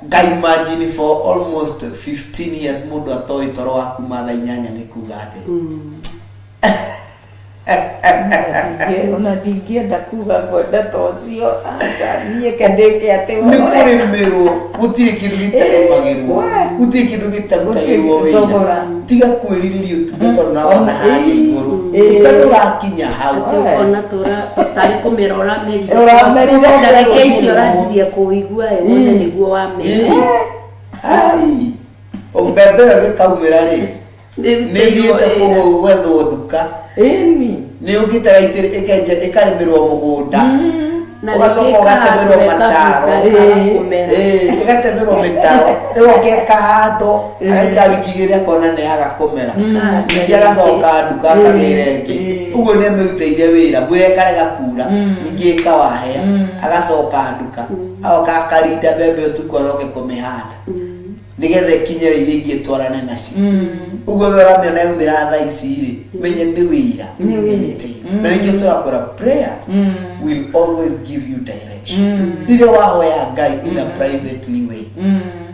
Ngai imagine for almost 15 years mundu atoĩ toro wa kuma thaa 8 nĩ kuuga atĩ ona ndingĩenda kuuga kwenda ta ũcio. Niĩ kendĩke atĩ nĩ kũrĩmĩrwo gũtirĩ kĩndũ gĩtarĩmagĩrwo gũtirĩ kĩndũ gĩtarutagĩrwo wĩra tiga kwĩrirĩria ũtungata na ona harĩa igũrũ ũtarĩ ũrakinya hau ona tũtarĩ kũmĩra ũramerire ndagĩka icio ũranjirie kũigua wone nĩguo wamenya. Mbembe ĩyo gĩkaumĩra rĩ nĩ thiĩte gwethwo nduka nĩ ũngĩtaga ĩkarĩmĩrwo mũgũnda ũgacoka ũgatemerwo mataro ĩgatemerwo mĩtaro ĩgoka ĩkahandwo agaikara wiki igĩrĩ akona nĩ yaga kũmera ningĩ agacoka nduka akagĩra ĩngĩ. Ũguo nĩ amĩrutĩire wĩra mbura ĩkarega kuura ningĩ ĩkawahĩa agacoka nduka agoka akarinda mbembe ũtukũ aroke kũmĩhanda nĩgetha ĩkinyĩre iria ingĩ twarane nacio. Ũguo we ũramĩona yaumĩra thaa ici rĩ menye nĩ wĩra na ningĩ tũrakwĩra prayers will always give you direction. Rĩrĩa wahoya Ngai in a privately way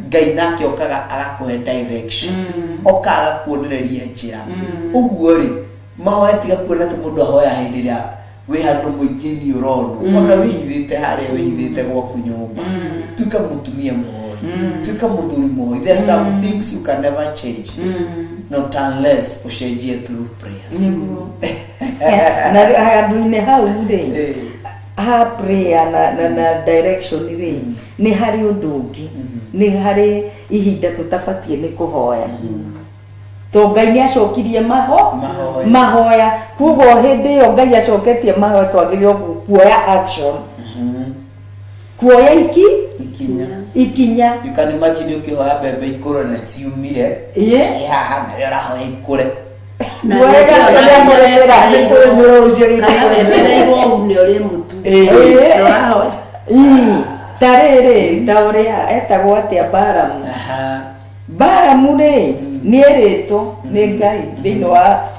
Ngai nake okaga agakũhe direction oka agakuonereria njĩra. Ũguo rĩ mahoya tiga kuona atĩ mũndũ ahoya hĩndĩ ĩrĩa wĩ handũ mũingĩ-inĩ ũronwo ona wĩhithĩte harĩa wĩhithĩte gwaku nyũmba tuĩka mũtumia mũhoi tuĩka mũthuri mũhoi. There are some things you can never change not unless ũcenjie through prayers. Na handũ-inĩ hau rĩ ha prayer na direction rĩ nĩ harĩ ũndũ ũngĩ nĩ harĩ ihinda tũtabatiĩ nĩ kũhoya to Ngai nĩ acokirie mahoya. Kuoguo hĩndĩ ĩyo Ngai acoketie mahoya twagĩrĩirwo kuoya action kuoya ikinya. You can imagine ũkĩhoya mbembe ikũre na ciumire ciĩ haha nawe ũrahoya ikũre tarĩrĩ ta ũrĩa etagwo atĩa Balamu rĩ nĩ erĩtwo nĩ Ngai thĩinĩ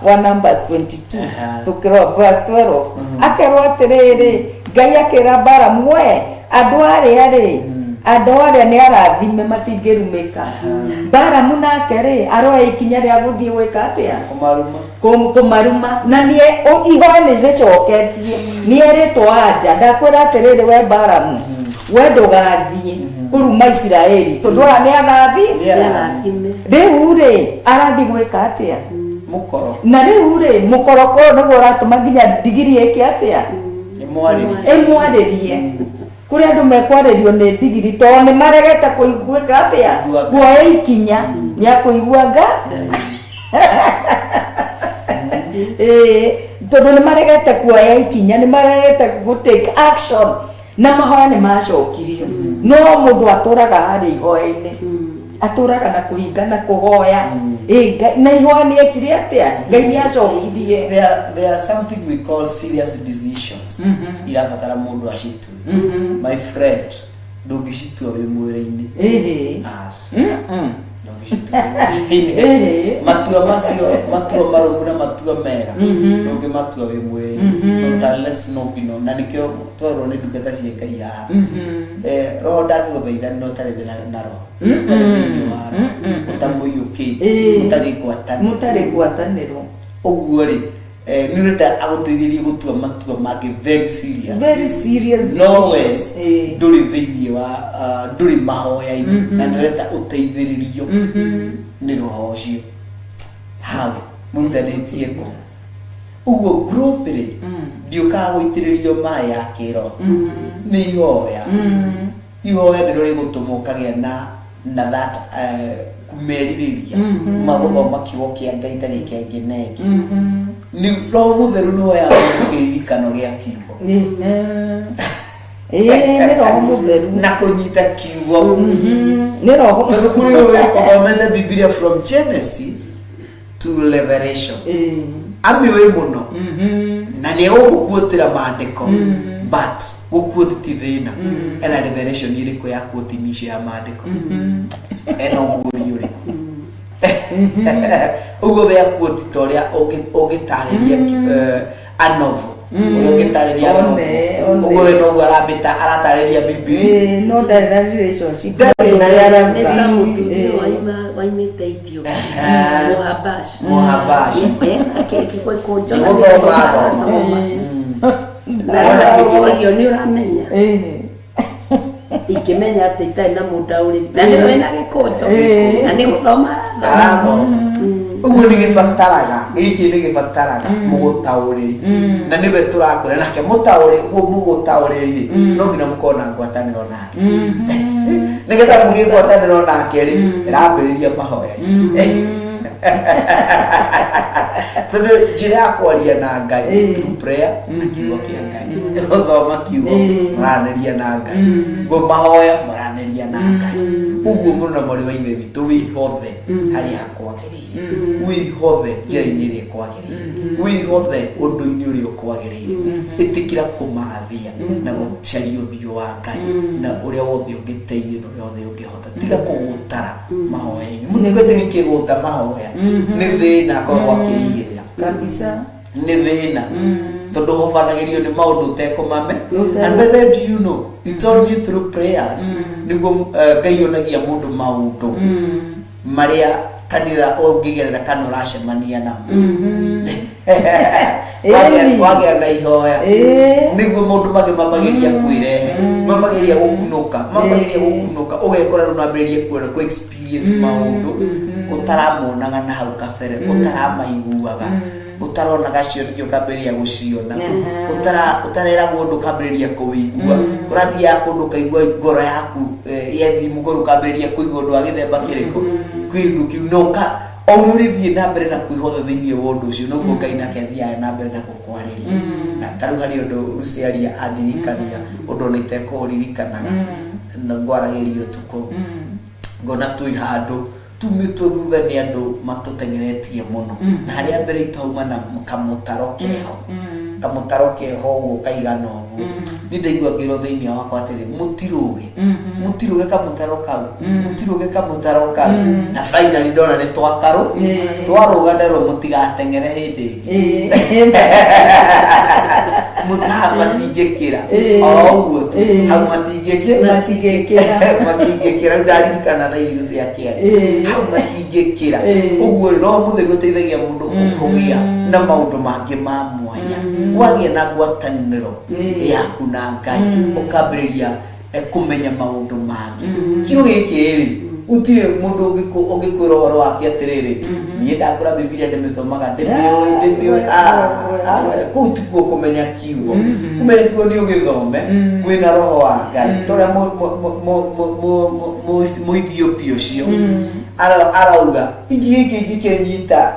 wa Numbers 22 tũkĩrora verse 12 akerwo atĩrĩrĩ Ngai akĩra Balamu we andũ arĩa nĩ arathime matingĩrumĩka. Balamu nake rĩ aroya ikinya rĩa gũthiĩ gwĩka atĩa kũmaruma na ihoya nĩ rĩcoketie nĩ erĩtwo anja ndakwĩra atĩrĩrĩ we Balamu we ndũgathiĩ kuruma Israeli tondu ane anathi riu ri arathi gwika atia mukoro na riu ri mukoroko niguo uratuma nginya ndigiri eke atia imwaririe kuri andu mekwaririo ni ndigiri to ni maregete kuigwika atia kuoya ikinya nya kuiguanga tondu ni maregete kuoya ikinya ni maregete go take action na mahoya ni macokirio no mundu aturaga hari ihoya-ini aturaga na kuhinga na kuhoya na ihoya ni ekire atia Ngai ni acokirie. There are something we call serious decisions irabatara mundu acitue my friend ndungicitua wi mwiri-ini matua macio matua marumu na matua mega ndungi matua wi mwiri unless no bino na nikio twero ni ndungata cia Ngai haha roho ndangiguthaitha no tari na roho mutari gwataniro uguo ri ni nda aguteithĩrĩrie gutua matua mangĩ very serious no way nduri thiini wa nduri mahoya-ini na ndireta uteithĩrĩrio ni roho ucio hawe mũrutanĩtie ngo uguo growth ri ndiũkaga gũitĩrĩrio maĩ ya kĩroho nĩ ihoya ihoya nĩrĩo rĩgũtũma ũkagĩa na that kumerirĩria maguthoma kiugo kĩa Ngai tarĩ kĩngĩ nengĩ ni roho mutheru no ya kĩririkano gĩa kiugo ni roho mutheru na kunyita kiugo ni roho tondũ kũrĩ ũthomete Biblia from Genesis to Revelation amĩũĩ mũno na nĩ ũgũkuotĩra maandĩko but gukuoti ti thĩna ena Revelation ĩrĩkũ ya kuoti nicio ya maandĩko ena ũguũri ũrĩkũ ugo be akuoti toria ogitarĩria anovo ogitarĩria anovo ugo we no aramita aratarĩria Biblia no ndari relationship waimite ithio muhabash akekiko ikonjo na ni uramenya ikimenya ati itai na mundauriri na ni wena gikonjo na ni guthoma uguo ni gibataraga giki ni gibataraga mugutauriri na niwe turakora nake mutauriri uguo mugutauriri no nginya mukona ngwataniro nake nigetha mugigwataniro nake ri irambiriria mahoya tondu njira ya kwaria na Ngai through prayer na kiugo kia Ngai guthoma kiugo maraniria na Ngai go mahoya maraniria na Ngai uguo muno muri wa ithe witu wihothe hari hakwagiriire wihothe njira-ini iri kwagiriire wihothe undu-ini uri kwagiriire itikira kumathia na gucaria uthio wa Ngai na uria wothe ungiteithia na uria wothe ungihota tiga kugutara mahoya-ini mutigate ni kiguta mahoya ni thina korwo akirigirira kabisa ni thina tondu hobanagirio ni maundu tekumame and whether do you know it's only through prayers niguo Ngai onagia mundu maundu maria kanitha ungigerera kana uracemania namo wagĩa na ihoya niguo mundu magimabagiria kwirehe mabagiria gukunuka ugekora runambiririe kuona ku experience maundu utaramonaga na hau kabere utaramaiguaga utaronaga cio nikio kambiria guciona utarera kundu kambiria kuigua urathia kundu kaigua ngoro yaku yethi muguru kambiria kuigua ndu agithemba kiriko kwindu kiunoka orurithie na mbere na kwihotha thiini wa undu ucio noguo Ngai nake athiaga na mbere na gukwariria na taru hari undu ruciaria andirikania undu nite kuririkanaga na ngwaragirio tuko ngona tui handu tumitwo thutha ni andu matutengeretie muno na haria mbere itauma na kamutaro keho uguo kaigana uguo ni ndaigua ngiro thiini wakwa atiri mutiruge kamutaro kau na finally ndona ni twaruga ndero mutigatengere hindi ingi matingikira uguo tu hau matingikira ndarikana tha icio cia kiari hau matingikira uguo roho mutheru uteithagia mundu kugia na maundu mangi ma mwanya wagia na ngwataniro yaku na Ngai ukambiriria kumenya maundu mangi kiugo giki ri utire mundu ungikwira horo wake atiriri nie ndakura Biblia ndimithomaga ndimiwe kutikuo kumenya kiugo kumenya kiugo ni ugithome wina roho wa Ngai toria Ethiopia ucio arauga iki kenyita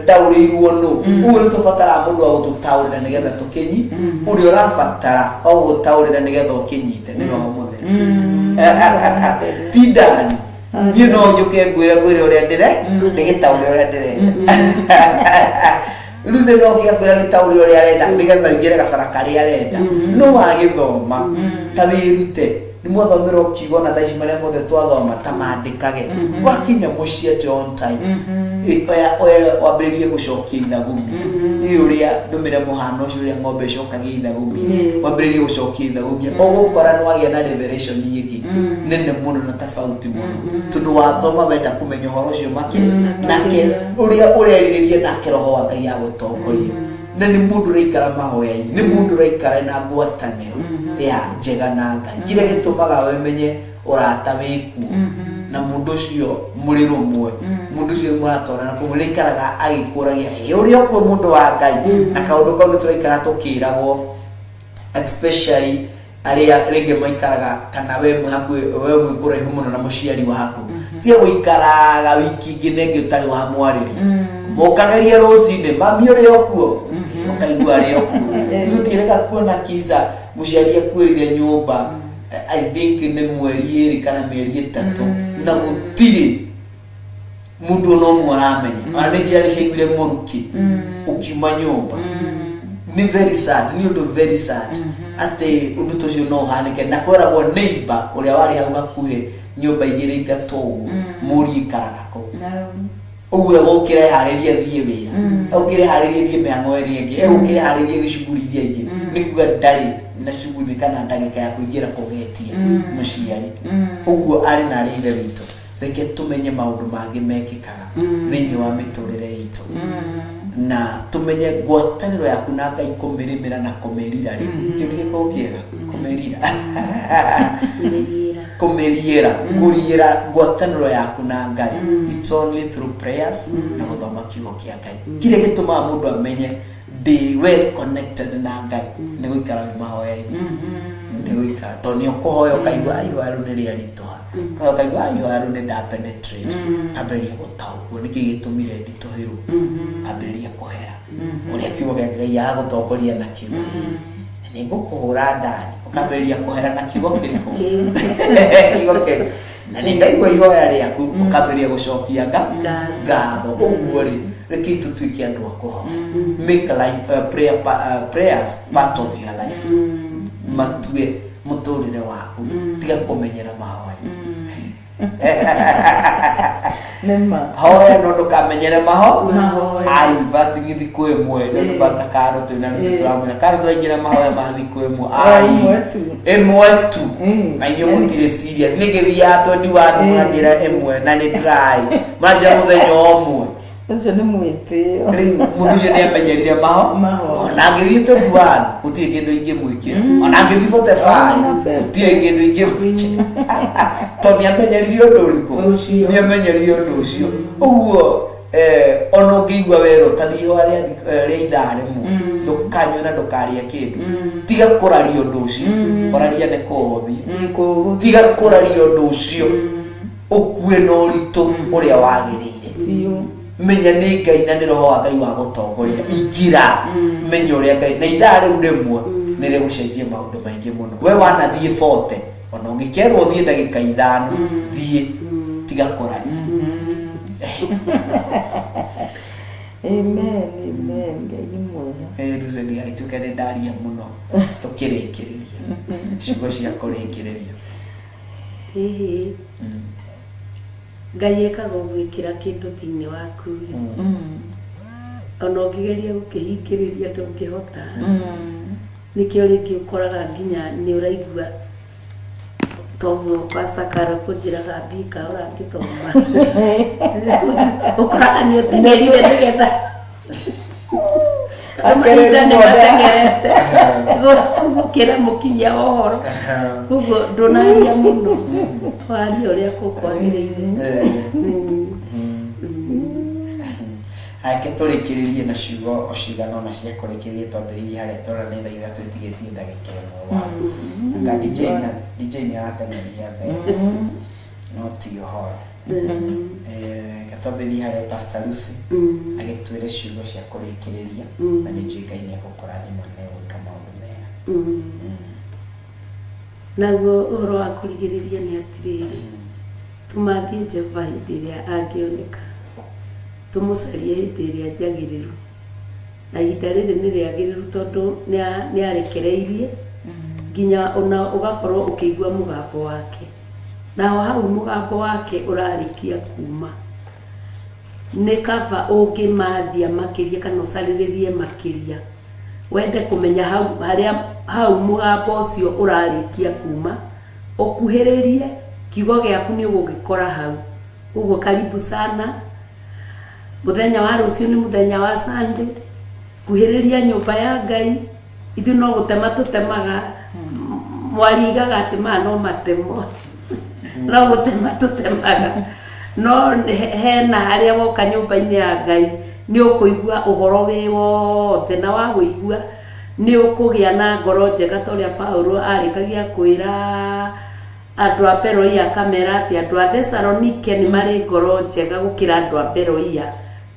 ndaurirwo no uguo ni tubatara mundu wa gututaurira nigetha tukinyi uri urabatara o gutaurira nigetha ukinyite ni roho mutheru tidani you know njuke ngwire uria ndire ndigitaurira uria ndirenda Luze no kia gitauri uria arenda nigetha ingire gabara karia arenda no wagithoma tabirute ni mwathomero kiugo na thaici maria mothe twathoma tamandikage wakinya mucie on time oya wambiririe gucokia ithagumi ni uria ndumire muhano ucio uria ng'ombe cokagia ithagumi wambiririe gucokia ithagumi ogukora no wagia na revelation yingi nene muno na tofauti muno tundu wathoma wenda kumenya horo ucio maki nake uria ureriririe nake roho wa Ngai agutongoria na ni mundu reikara mahoya-ini ni mundu reikara na ngwataniro ya njega na Ngai kire gitumaga wemenye urata wiku na mundu ucio muri rumwe mundu ucio muratorana kumurikaraga agikuragia uria kwa mundu wa Ngai na kaundu kau ni turaikara tukiragwo especially aria rege maikaraga kana we mwikura muno na muciari waku tie guikaraga wiki nginenge utari wa mwariri mukageria rosine mami uri okuo ukaigua ri okuo tutireka kuona kisa muciari akwirire nyumba I think ni mweri eri kana mieri 3 na gutiri mundu no mwaramenya ona ni njira cigire muruki ukiuma nyumba ni very sad ni undu very sad ate undu tucio no hanike na koragwo neighbor uria wari hau hakuhe nyumba igire igatogu muri ikaragako uwe gukire hariria thie wira ukire hariria thie miango eri ingi ukire hariria thie shuguri iria ingi nikuga ndari na shuguri kana ndagika ya kuingira kugetia muciari uguo ari na rive witu reke tumenye maundu mangi mekikaga thiini wa miturire itu na tumenye ngwataniro yaku na Ngai kumirimira na kumirira ri kiuri giko kiega kumirira kurira ngwataniro yaku na Ngai it's only through prayers na guthoma kiugo kia Ngai kire gituma mundu amenye they well connected na Ngai ni guikara mahoya-ini ni guikara to ni ukuhoya ukaigua ayu ni ria ritoha kwa ukaigua ayu ni da penetrate kaberia gutaugwo niki gitumire nditohiru kaberia kuhera uria kiugo kia Ngai ya gutongoria na kiugo ni ngukuhura ndani ukaberia kuhera na kiugo kiriko kiugo ke na ni ndaigua ihoya riaku ukaberia gucokia ngatho uguo ri reke tutuike andu akuhoya make life prayers part of your life matue muturire waku tiga kumenyera mahoya nema hoya no ndukamenyere ai fasting ithiku imwe no basta karo tu na nisitu na karo tu ingira mahoya ma thikũ imwe ai imwe tu na inyo mutire serious nigithia to ndiwanu majira imwe na ni dry majira muthenya omwe ucio ni mwitio riu mundu ucio ni amenyerire ona ngithie to ndiwanu utire kindu ingimwikira ona ngithie bote fine utire kindu ingimwikira to ni amenyerire undu uriku ni amenyerire undu ucio uguo ono ngigwa wero tathiho aria ithare mu ndukanywe na ndukaria kindu tiga kuraria undu ucio kuraria ni kuthi tiga kuraria undu ucio ukue no ritu uria wagirire menya ni Ngai na ni roho wa Ngai wa gutongoria ingira menya uria Ngai na ithare rimwe ni ri gucenjia maundu maingi muno we wanathie 40 ona ungikerwo thie ndagika 5 thie tiga kuraria amen Ngai ni mwega ruze ni aitukane ndaria muno tukirikiriria ciugo cia kurikiriria Ngai ekaga gwikira kindu thiini waku ona ungigeria gukihingiriria ndungihota nikio ringi ukoraga nginya ni uraigua toguo Pastor Karo kunjiraga mbika urangithoma ukoraga ni utengerire nigetha mahinda nĩ matengerete gũkĩra mũkinyia wa ũhoro, koguo ndũnaria mũno waria ũrĩa kũkwagĩrĩire. Ake tũrĩkĩrĩrie na ciugo o cigana ona cia kũrĩkĩrĩria twambĩrĩrie harĩa twana nĩ thaa ithatũ ĩtigĩtie ndagĩka ĩmwe wa anga DJ nĩ aratengeria thĩ no ti ũhoro. Gatwambĩrĩrie harĩa Pastor Lucy agĩtwĩre ciugo cia kũrĩkĩrĩria na nĩ njũĩ Ngai nĩ egũkũrathima na egwĩka maũndũ mega. Naguo ũhoro wa kũrigĩrĩria nĩ atĩrĩrĩ, tũmathiĩ Jehova hĩndĩ ĩrĩa angĩoneka, tũmũcarie hĩndĩ ĩrĩa njagĩrĩru, na ihinda rĩrĩ nĩ rĩagĩrĩru tondũ nĩ arekereirie nginya ona ũgakorwo ũkĩigua mũgambo wake, naho hau mũgambo wake ũrarĩkia kuma nĩ kaba ũngĩmathia makĩria kana ũcarĩrĩrie makĩria, wende kũmenya hau mũgambo ũcio ũrarĩkia kuma, ũkuhĩrĩrie kiugo gĩaku nĩ ũgũgĩkora hau. Ũguo karibu sana. Mũthenya wa rũciũ nĩ mũthenya wa Sunday, kuhĩrĩria nyũmba ya Ngai. Ithuĩ no gũtema tũtemaga, mwarigaga atĩ maya no matemo, no gũtema tũtemaga, no hena harĩa woka nyũmba-inĩ ya Ngai nĩ ũkũigua ũhoro wĩ wothe, na wa wĩigua nĩ ũkũgĩa na ngoro njega ta ũrĩa Paulo arĩkagia kwĩra andũ a Beroia kamera atĩ andũ a Thesalonike nĩ marĩ ngoro njega gũkĩra andũ a Beroia,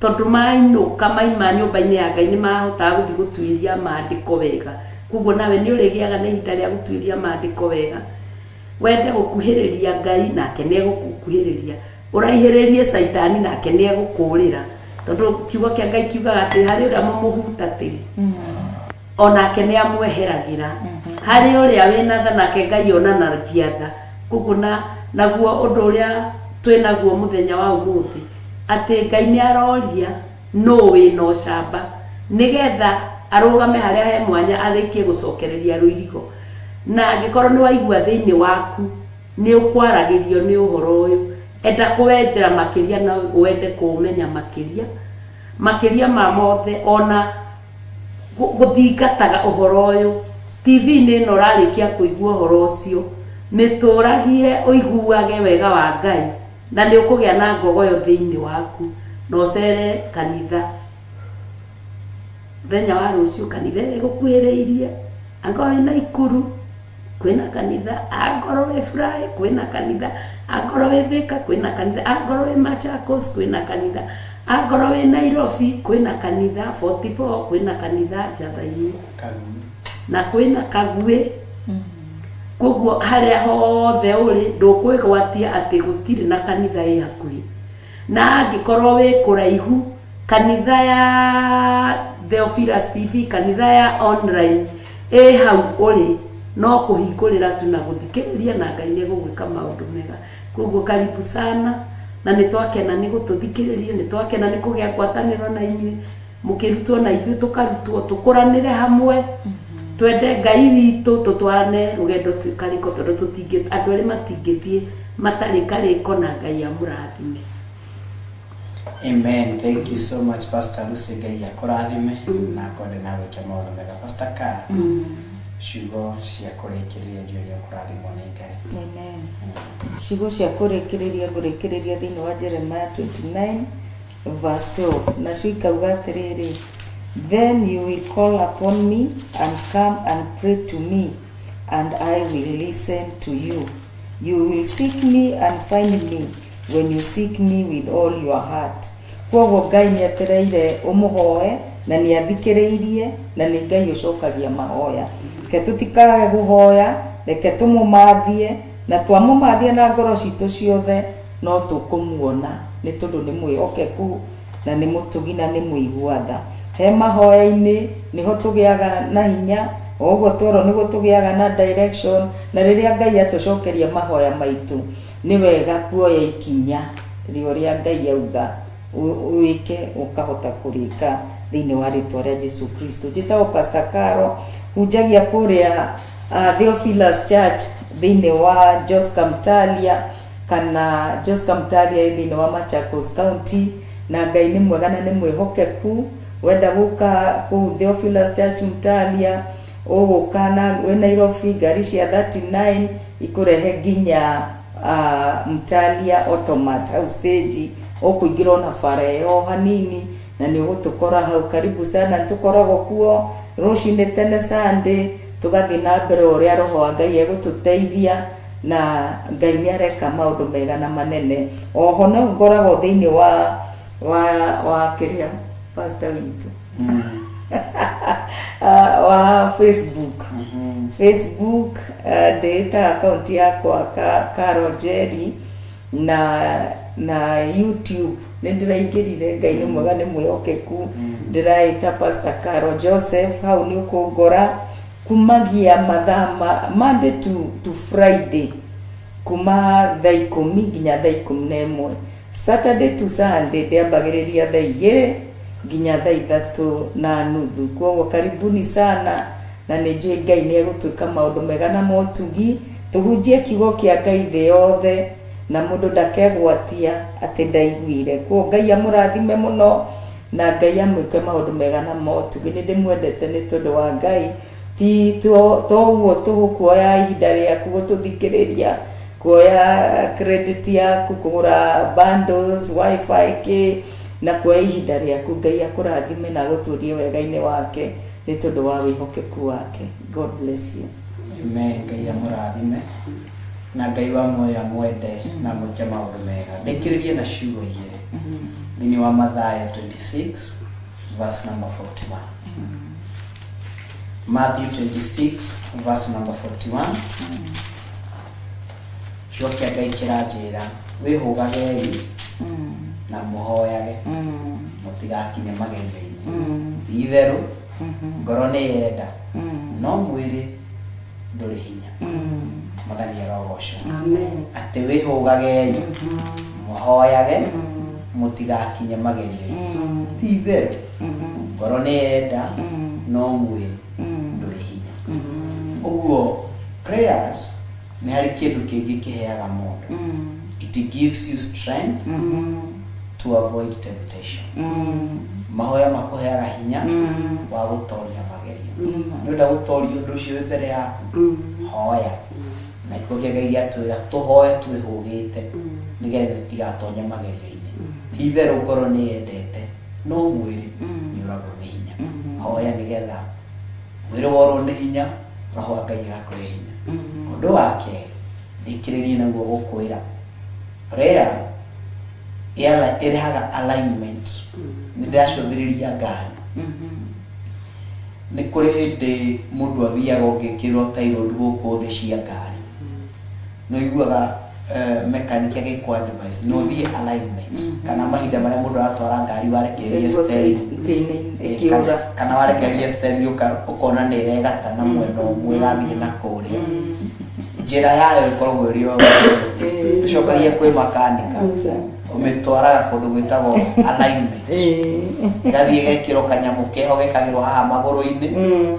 tondũ mainũka maima nyũmba-inĩ ya Ngai nĩ mahotaga gũthiĩ gũtuĩria maandĩko wega. Koguo nawe nĩ ũrĩgĩaga na ihinda rĩa gũtuĩria maandĩko wega, wende gũkuhĩrĩria Ngai nake nĩ egũkuhĩrĩria, ũraihĩrĩrie Saitani nake nĩ egũkũũrĩra, tondũ kiugo kĩa Ngai kiugaga atĩ harĩ ũrĩa mũmũhutatĩri onake nĩ amweheragĩra, harĩ ũrĩa wĩna tha nake Ngai onanagia tha. Koguo naguo ũndũ ũrĩa twĩnaguo mũthenya wa ũmũthĩ atĩ Ngai nĩ aroria no wĩna ũcamba nĩgetha arũgame harĩa he mwanya arĩkie gũcokereria rũirigo, na angĩkorwo nĩ waigua thĩinĩ waku nĩ ũkwaragĩrio nĩ ũhoro ũyũ, enda kũwenjera makĩria na wende kũũmenya makĩria ma mothe, ona gũthingataga ũhoro ũyũ. TV-inĩ ĩno ũrarĩkia kũigua ũhoro ũcio, mĩtũragie ũiguage wega wa Ngai, na nĩ ũkũgĩa na ngogoyo thĩinĩ waku, na ũcere kanitha. Mũthenya wa rũciũ kanitha ĩgũkuhĩrĩirie, angorwo wĩ Naikuru kwĩna kanitha, angorwo wĩ Fly kwĩna kanitha, angorwo wĩ Thika kwĩna kanitha, angorwo wĩ Machakos kwĩna kanitha, angorwo wĩ Nairobi kwĩna kanitha, 44 kwĩna kanitha Njatha-inĩ na kwĩna Kaguĩ. Koguo harĩa hothe ũrĩ ndũkwĩgwatia atĩ gũtirĩ na kanitha ĩ hakuhĩ, na angĩkorwo wĩ kũraihu, kanitha ya Theophilus TV, kanitha ya online ĩ hau ũrĩ, no kũhingũrĩra tu na gũthikĩrĩria, na Ngai nĩ egũgwĩka maũndũ mega. Koguo karibu sana, na nĩ twakena nĩ gũtũthikĩrĩria, nĩ twakena nĩ kũgĩa ngwatanĩro na inyuĩ, mũkĩrutwo na ithuĩ tũkarutwo, tũkũranĩre hamwe, twende Ngai witũ, tũtwarane rũgendo karĩko, tondũ andũ arĩa matingĩthiĩ matarĩ karĩko na Ngai amũrathime. Amen. Thank you so much Pastor Lucy, Ngai akũrathime na akwende na gwĩka maũndũ mega. Pastor Carl, ciugo cia kũrĩkĩrĩria ndio nĩ kũrathimwo nĩ Ngai. Amen. Ciugo cia kũrĩkĩrĩria ngũrĩkĩrĩria thĩinĩ wa Jeremiah 29 verse 12, na cio ikauga atĩrĩrĩ: Then you will call upon me and come and pray to me, and I will listen to you. You will seek me and find me when you seek me with all your heart. Koguo Ngai nĩ atereire ũmũhoe na nĩ athikĩrĩirie, na nĩ Ngai ũcokagia mahoya. Reke tũtikage gũhoya, reke tũmũmathie, na twamũmathia na ngoro citũ ciothe no tũkũmuona, nĩ tondũ nĩ mwĩhokeku na nĩ mũtugi na nĩ mũigua-tha. He mahoya-inĩ nĩho tũgĩaga na hinya, ũguo tworo nĩguo tũgĩaga na direction, na rĩrĩa Ngai atũcokeria mahoya maitũ nĩ wega kuoya ikinya rĩrĩa Ngai auga wĩke ũkahota kũrĩka thĩinĩ wa rĩtwa rĩa Jesu Kristo. Njĩtagwo Pastor Carol, hunjagia kũrĩa Theophilus Church thĩinĩ wa Joska Mtalia, kana Joska Mtalia thĩinĩ wa Machakos County, na Ngai nĩ mwega na nĩ mwĩhokeku. wenda guka ku Theophilus Church Mtalia ugukana we Nairobi ngari cia 39 ikurehe nginya Mtalia automat au stage ukuingira na fare yo hanini na ni ugutukora hau karibu sana tukoragwo kuo rucine tene Sunday tugathi na mbere uria roho wa Ngai egututeithia na Ngai ni areka maundu mega na manene. Oho no ngoragwo thiini wa kiria pastor witu wa Facebook. Facebook data account yakwa Carol Jerry na YouTube ndiraingirire. Ngai ni mwega ni mwihokeku. Ndiraita Pastor Carol Joseph hau ni ukungora kumagia mathama Monday to Friday kuma thaa 10 nginya thaa 11, Saturday to Sunday ndiambagiriria thaa 2 nginya thaa 3:30. Kwa karibuni sana na nijue Ngai ni egutwika maundu mega na motugi tuhunjie kiugo kia Ngai the yothe na mundu ndakegwatia ati ndaiguire. Kwa Ngai amurathime muno na Ngai amwike maundu mega na motugi. Ni ndimwendete ni tondu wa Ngai ti to kuoya ihinda riaku gututhikiriria kuoya credit yaku kugura bundles wifi ke na kuoya ihinda riaku. Ngai akurathime na guturie wega-ini wake ni tondu wa wihokeku wake. God bless you. Amen. Ngai amurathime na Ngai wa moyo amwende na mwike maundu mega. Ndikiririe na ciugo igiri thini wa Mathayo 26 verse number 41. Matthew 26 verse number 41. Shokia Ngai kiranjira wihugagei na muhoyage mutigakinye magerio-ini. Ti itheru ngoro ni yenda no mwiri nduri hinya. Mwathani arogocwo. Amen. Ati wihugagei muhoyage mutigakinye magerio-ini. Ti itheru ngoro ni yenda no mwiri nduri hinya. Uguo prayers ni hari kindu kingi kiheaga mundu. It gives you strength to avoid temptation. Mahoya makuheaga hinya wa gutoria magerio. Ni nda gutoria undu ucio mbere yaku hoya na ikokia Ngai atwira tuhoye twihugite nigetha tigatonya magerio-ini. Ti itheru ngoro ni yendete no mwiri ni uragwo ni hinya. Hoya nigetha mwiri worwo ni hinya roho wa Ngai agakore hinya. Undu wake ndikiririe naguo gukwira prayer irehaga alignment. Ndiracũthĩrĩria ngari nĩ kũrĩ hĩndĩ mũndũ athiaga ũngĩkĩrwo tairo gũkũ thĩ cia ngari no iguaga mechanic agĩkũ advice no thiĩ alignment kana mahinda marĩa mũndũ aratwara ngari warekereria steering kana warekereria steering ũkona nĩ ĩregata na mwena ũmwe gathiĩ na kũrĩa njĩra yayo ĩkoragwo ĩrĩ o ũcokagia kwĩ makanika umetwaraga kundu gwitagwo alignment gathie gekiro kanyamu keho gekagirwo haha maguru-ini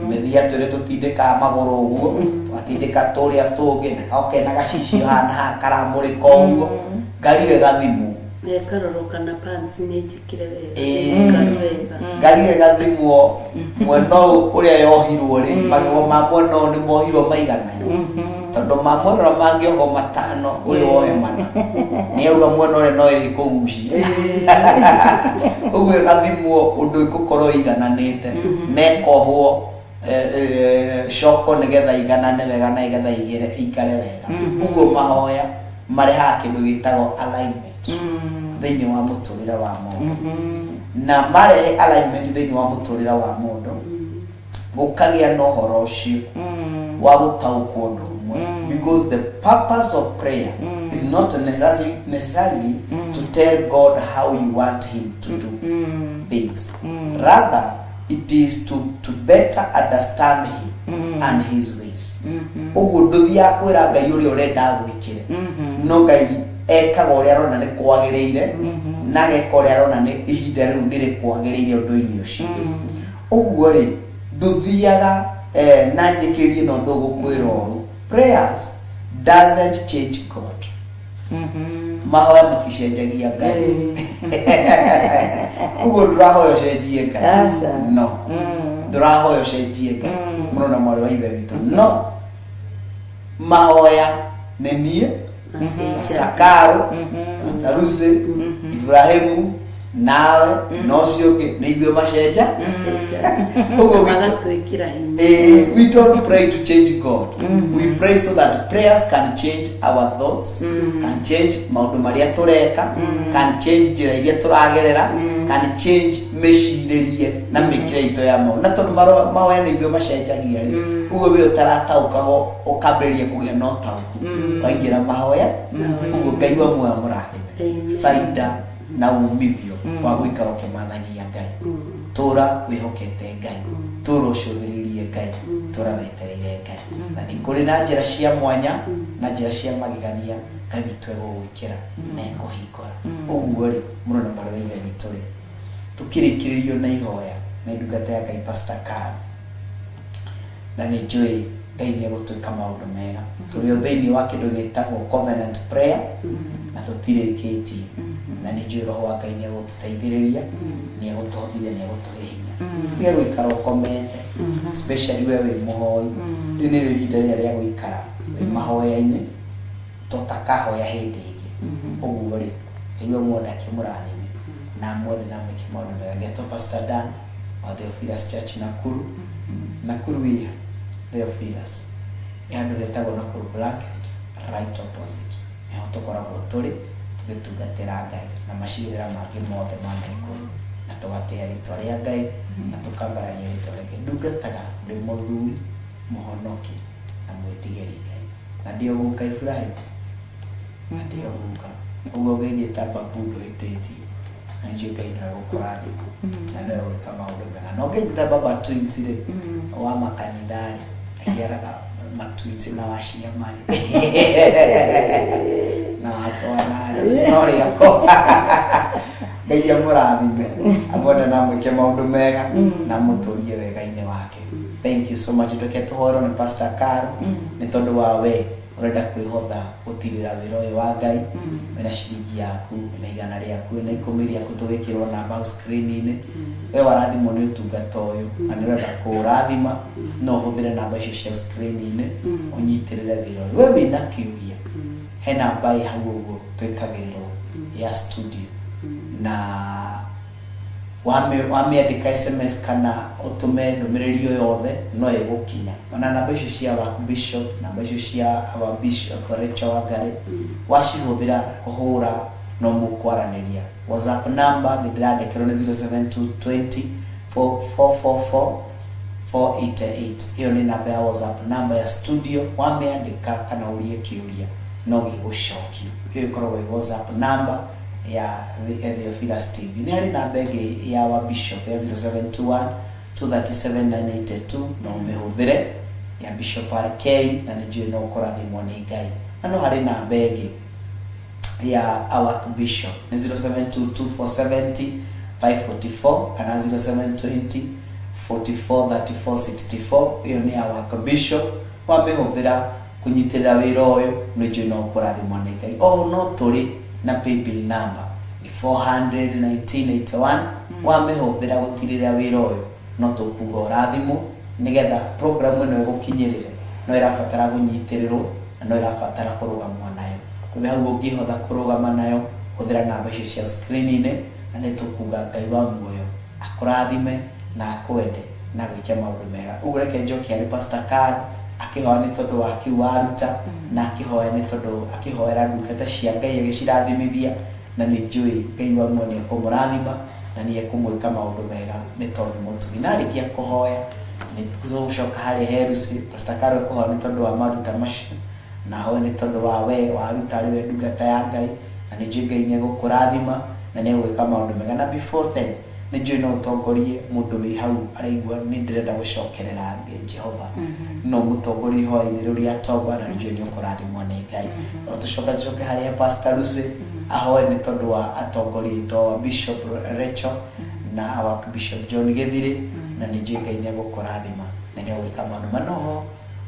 methia twire tutindika maguru uguo twatindika turia tungi na okena gacicio hana ha karamurika uguo ngari gathimwo karoroka na pants ni njikire wega ngari gathimwo mwena uria yohirwo ri magego ma mwena ni mohirwo maigana tondu mamwena mangioho matano uyu wohe mana ni auga mwena uri no iri kugucia uguo gathimwo undu igukorwo igananite nekohwo shoko nigetha iganane wega na igetha igire ikare wega. Uguo mahoya marehaga kindu gitagwo alignment thiini wa muturire wa mundu na marehe alignment thiini wa muturire wa mundu gukagia no horo ucio wa gutaukwo undu umwe because the purpose of prayer is not necessarily to tell God how you want him to do things. Rather it is to better understand him and his ways. Uguo nduthia kwira Ngai uri urenda gwikire no Ngai ekaga uria arona ni kwagiriire na geka uria arona ni ihinda riu ni rikwagiriire undu-ini ucio. Uguo ri nduthiaga na njikiririe no ndugukwira uru prayers doesn't change God. mahoya maticenjagia Ngai uguo ndurahoya cenjie Ngai no ndurahoya cenjie Ngai muno na mwari wa ithe witũ no mahoya nĩ niĩ Pastor Karo Pastor Lucy Ibrahimu nawe no cio ũngĩ nĩ ithuĩ macenja uguo we don't pray to change God. We pray so that prayers can change our thoughts, can change maundu maria tureka, can change njira iria turagerera, can change meciririe na mikire ito ya mo na tondu mahoya ni ithuĩ macenjagia ri uguo we utarataukago ukambĩrĩria kũgĩa na ũtaũku waingĩra mahoya uguo Ngai wa muoyo mũrathime faida na umithio wa gũikara ũkĩmathagia Ngai tura wĩhokete Ngai tura ũcũthĩrĩirie Ngai tura wetereire Ngai na nĩ kũrĩ na njĩra cia mwanya na njĩra cia magegania Ngai witũ egũgwĩkĩra na ekũhingũra ũguo rĩ mũno na mwari wa ithe witũ rĩ tũkĩrĩkĩrĩrio na ihoya na ndungata ya Ngai Pastor Karo na nĩ njũĩ Ngai nĩ egũtwĩka maũndũ mega tũrĩ o thĩinĩ wa kĩndũ gĩtagwo covenant prayer na tũtirĩkĩtie na nĩ njũĩ roho wa Ngai nĩ egũtũteithĩrĩria nĩ egũtũhotithia nĩ egũtũhe hinya tiga gũikara ũkomete especially we wĩ mũhoi rĩu nĩrĩo ihinda rĩrĩa rĩa gũikara wĩ mahoya-inĩ tũtakahoya hĩndĩ ĩngĩ ũguo rĩ Ngai wa muoyo akĩmũrathime na mwende na mwĩke maũndũ mega ngetwo Pastor Dan wa Theophilus Church Nakuru wĩ Theophilus handũ hetagwo Nakuru Blanket right opposite nĩho tũkoragwo tũrĩ tũgĩtungatĩra Ngai na macirĩra mangĩ mothe ma Naikuru na tũgatĩĩa rĩtwa rĩa Ngai na tũkambararia rĩtwa rĩake ndungataga ndĩ mũthuri mũhonoki na mwĩtigĩri Ngai na ndio guka Ibrahim na ndio guka ũguo Ngai nĩtamba mbundu ĩtĩtie na njũĩ Ngai nĩ egũkũrathima na nĩ egwĩka maũndũ mega no Ngai baba twins rĩ wa makanitharĩ aciaraga matwins na waciamari na atwanarĩ no rĩako Ngai amũrathime amwende na mwĩke maũndũ mega na mũtũrie wega-inĩ wake. Thank you so much. Ndoke tũhorwo nĩ Pastor Karo nĩ tondũ wa we urenda kwĩhotha gũtirĩra wĩra ũyũ wa Ngai wĩna ciringi yaku na igana rĩaku na ikũmi rĩaku tũgĩkĩrwo namba screen-inĩ we warathimwo nĩ ũtungata ũyũ na nĩ ũrenda kũũrathima no ũhũthĩre namba icio cia screen-inĩ ũnyitĩrĩre wĩra ũyũ we wĩna kĩũria he namba ĩ hau ũguo twĩkagĩrĩrwo ya studio na wamĩandĩka SMS kana ũtũme ndũmĩrĩri o yothe no ĩgũkinya ona namba icio cia waku bishop namba icio cia our bishop Rachel Wangari wacihũthĩra kũhũra no mũkwaranĩria WhatsApp number ndĩrandĩkĩrwo nĩ 07220 444 488 hiyo ni namba ya WhatsApp namba ya studio wamĩandĩka kana ũrie kĩũria no gĩgũcokio hiyo ĩkoragwo WhatsApp number ya Theophilus TV ni hari namba ĩngĩ ya wa bishop ya 0721 237 982 no ũmĩhũthĩre ya Bishop RK na nĩ njũĩ no ũkũrathimwo nĩ Ngai na no hari namba ĩngĩ ya our bishop ni 0722 540 kana 0720 443464 hiyo ni our bishop wamĩhũthĩra kũnyitĩrĩra wĩra ũyũ nĩ njũĩ no ũkũrathimwo nĩ Ngai no tũrĩ na paybill number ni 41981 wamĩhũthĩra gũtirĩra wĩra ũyũ no tũkuga ũrathimwo nĩgetha program ĩno ĩgũkinyĩrĩre no ĩrabatara gũnyitĩrĩrwo na no ĩrabatara kũrũgamwo nayo kwa hau ũngĩhotha kũrũgama nayo hũthĩra namba icio cia screen-inĩ na nĩ tũkuga Ngai wa muoyo akũrathime na akwende na gwĩke maũndũ mega ũguo reke njoke harĩ Pastor Karo akĩhoya nĩ tondũ wa kiu waruta na akĩhoya nĩ tondũ akĩhoera ndungata cia Ngai agĩcirathimithia na nĩ njũĩ Ngai wa muoyo nĩ ekũmũrathima na nĩ ekũmwĩka maũndũ mega nĩ tondũ mũtugi na arĩkia kũhoya nĩ tũgũcoka harĩ Herusi Pastor Karo ekũhoya nĩ tondũ wa maruta macio na ahoe nĩ tondũ wa we waruta arĩ we ndungata ya Ngai na nĩ njũĩ Ngai nĩ egũkũrathima na nĩ egwĩka maũndũ mega na before then nĩ njũĩ no ũtongorie mũndũ wĩ hau araigua nĩ ndĩrenda gũcokerera Jehova no mũtongorie ihoya-inĩ rĩu rĩa toba na nĩ njũĩ nĩ ũkũrathimwo nĩ Ngai no tũcoke harĩa Pastor Lucy ahoe nĩ tondũ wa atongoria aitũ wa Bishop Rachel na our Bishop John Githiri na nĩ njũĩ Ngai nĩ egũkũrathima na nĩ egwĩka maũndũ manoho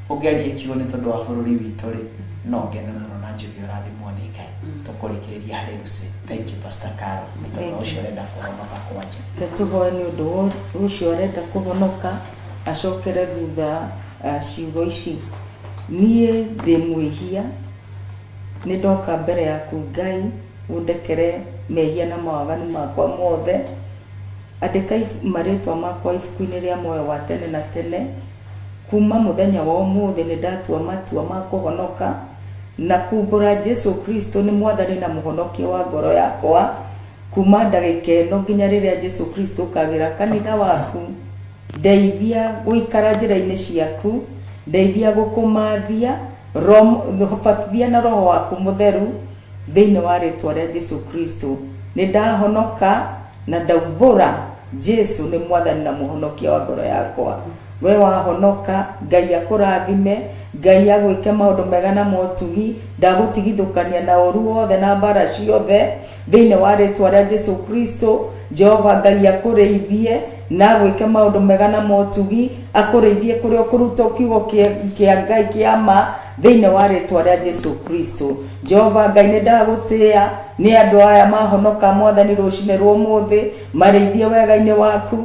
ũgerie kiugo nĩ tondũ wa bũrũri witũ rĩ no ngene mũno na Wanjiru rathimwo nĩ Ngai tũkũrĩkĩrĩria harĩ Lucy. Thank you Pastor Carol nĩ tondũ ũcio ũrenda kũhonoka kwanja. Ketuhoe nĩ ũndũ ũcio ũrenda kũhonoka acokere thutha ciugo ici. Niĩ ndĩ mwĩhia nĩ ndoka mbere yaku Ngai ũndekere mehia na mawaganu makwa mothe, andĩka marĩtwa makwa ibuku-inĩ rĩa muoyo wa tene na tene. Kuma mũthenya wa ũmũthĩ nĩ ndatua matua ma kũhonoka na kumbũra Jesu Kristo nĩ mwathani na mũhonokia wa ngoro yakwa. Kuma ndagĩka ĩno nginya rĩrĩa Jesu Kristo kagĩra kanitha waku, ndeithia gũikara njĩra-inĩ ciaku, ndeithia gũkũmathia, batithia na roho waku mũtheru thĩinĩ wa rĩtwa rĩa Jesu Kristo. Nĩ ndahonoka na ndaumbũra Jesu nĩ mwathani na mũhonokia wa ngoro yakwa. We wahonoka, Ngai akũrathime, Ngai agwĩke maũndũ mega na motugi, ndagũtigithũkania na ũru wothe na mbara ciothe thĩinĩ wa rĩtwa rĩa Jesu Kristo. Jehova Ngai akũrĩithie na gwĩke maũndũ mega na motugi, akũrĩithie kũrĩa ũkũruta kiugo kĩa Ngai kĩa ma thĩinĩ wa rĩtwa rĩa Jesu Kristo. Jehova Ngai nĩ ndagũtĩĩa nĩ andũ aya mahonoka mwathani rũcinĩ rwa ũmũthĩ, marĩithie wega-inĩ waku,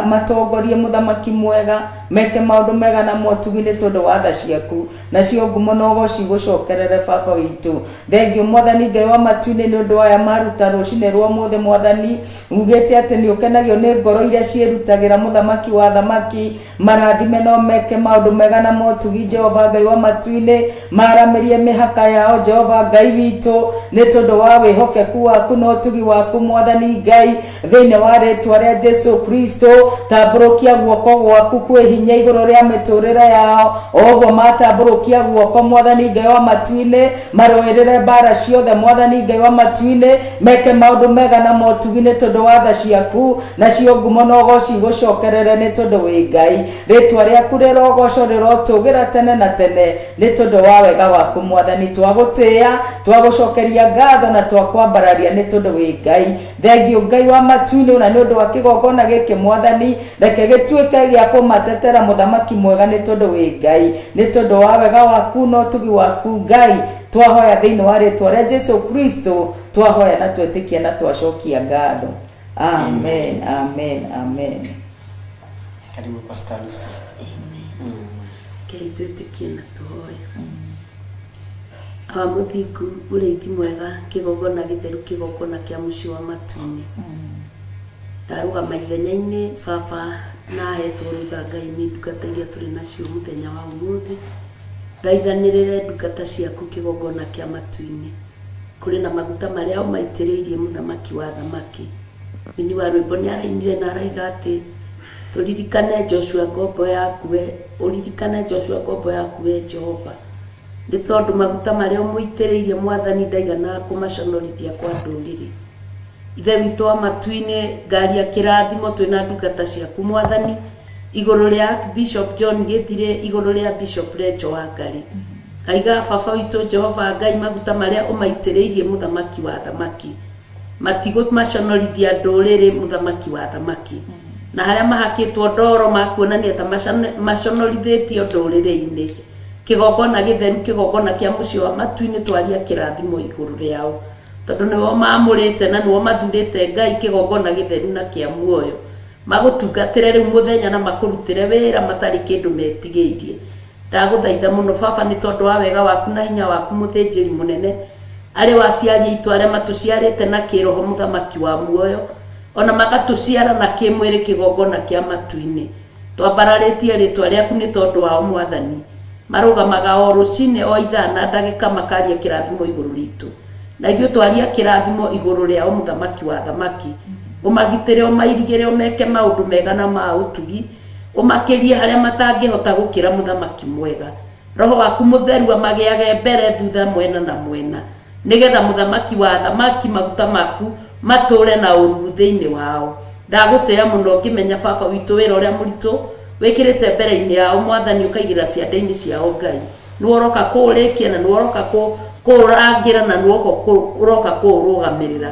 matongorie mũthamaki mwega, meke maũndũ mega na motugi nĩ tondũ wa tha ciaku, nacio ngumo na ũgooci gũcokerere baba witũ. Thengiũ mwathani Ngai wa matu-inĩ nĩ ũndũ aya maruta rũcinĩ rwa ũmũthĩ mwathani, ugĩte atĩ nĩ ũkenagio nĩ ngoro iria ciĩrutagĩra mũthamaki wa thamaki, marathime no meke maũndũ mega na motugi Jehova Ngai wa matu-inĩ, maramĩrie mĩhaka yao Jehova Ngai witũ nĩ tondũ wa wĩhokeku waku na ũtugi waku mwathani Ngai thĩinĩ wa rĩtwa rĩa Jesu Kristo. Tambũrũkia guoko gwaku kwĩ hinya igũrũ rĩa mĩtũrĩre yao, oguo matambũrũkia guoko mwathani Ngai wa matu-inĩ, marũĩrĩre mbara ciothe mwathani Ngai wa matu-inĩ, meke maũndũ mega na motugi nĩ tondũ wa tha ciaku, nacio ngumo na ũgooci gũcokerere nĩ tondũ wĩ Ngai. Rĩtwa rĩaku rĩrogoco rĩrotũgĩra tene na tene nĩ tondũ wa wega waku mwathani. Twagũtĩĩa, twagũcokeria ngatho na twakwambararia nĩ tondũ wĩ Ngai. Thengiũ Ngai wa matu-inĩ na nĩ ũndũ wa kĩgongona gĩkĩ mwathani, reke gĩtuĩke gĩa kũmatetera mũthamaki mwega nĩ tondũ wĩ Ngai, nĩ tondũ wa wega waku na ũtugi waku Ngai. Twahoya thĩinĩ wa rĩtwa rĩa Jesu Kristo, twahoya na twetĩkia na twacokia ngatho. Amen, amen, amen. Karibu Pastor Lucy. Ngai twetĩkie na tũhoya. Mũthingu ũrĩithi mwega, kĩgongona gĩtheru, kĩgongona kĩa mũciĩ wa matu-inĩ. Ndarũgama ithenya-inĩ baba na hetwo rũtha Ngai nĩ ndungata iria tũrĩ nacio mũthenya wa ũmũthĩ. Thaithanĩrĩre ndungata ciaku kĩgongona kĩa matu-inĩ. Kũrĩ na maguta marĩa ũmaitĩrĩirie mũthamaki wa thamaki. Mũini wa rwĩmbo nĩ arainire na araiga atĩ tũririkane Joshua ngombo yaku we, ũririkane Joshua ngombo yaku we Jehova. Nĩ tondũ maguta marĩa ũmũitĩrĩirie mwathani ndaigana kũmaconorithia kwa ndũrĩrĩ. Ithe witũ wa matu-inĩ, ngaria kĩrathimo twĩna ndungata ciaku mwathani, igũrũ rĩa Bishop John Gĩthire, igũrũ rĩa Bishop Recho wa Ngarĩ. Ngaiga baba witũ Jehova Ngai maguta marĩa ũmaitĩrĩirie mũthamaki wa thamaki, matigũmaconorithia ndũrĩrĩ mũthamaki wa thamaki. Na harĩa mahakĩtwo ndoro makuonania ta maconorithĩtio ndũrĩrĩ-inĩ. Kĩgongona gĩtheru, kĩgongona kĩa mũciĩ wa matu-inĩ, twaria kĩrathimo igũrũ rĩao, tondũ nĩo mamũrĩte na nĩo mathurĩte Ngai kĩgongona gĩtheru na kĩa muoyo, magũtungatĩre rĩu mũthenya na makũrutĩre wĩra matarĩ kĩndũ metigĩirie. Ndagũthaitha mũno baba nĩ tondũ wa wega waku na hinya waku mũthĩnjĩri mũnene, arĩ waciaria itũ arĩa matũciarĩte na kĩroho mũthamaki wa muoyo, ona magatũciara na kĩmwĩrĩ kĩgongona kĩa matu-inĩ. Twambararĩtie rĩtwa rĩaku nĩ tondũ wao mwathani, marũgamaga o rũcinĩ o ithaa na ndagĩka makaria kĩrathimo igũrũ ritũ. Na ithuĩ twaria kĩrathimo igũrũ rĩao mũthamaki wa thamaki, ũmagitĩre, ũmairigĩre, ũmeke maũndũ mega na ma ũtugi, ũmakĩrie harĩa matangĩhota gũkĩra mũthamaki mwega. Roho waku mũtheru amagĩage mbere thutha mwena na mwena, nĩgetha mũthamaki wa thamaki maguta maku matũre na ũruru thĩinĩ wao. Ndagũtĩĩa mũno ngĩmenya baba witũ wĩra ũrĩa mũritũ wĩkĩrĩte mbere-inĩ yao mwathani, ũkaigĩra ciande-inĩ ciao Ngai. Nĩworoka kũũrĩkia na nĩworoka kũũrangĩra na nĩworoka kũũrũgamĩrĩra.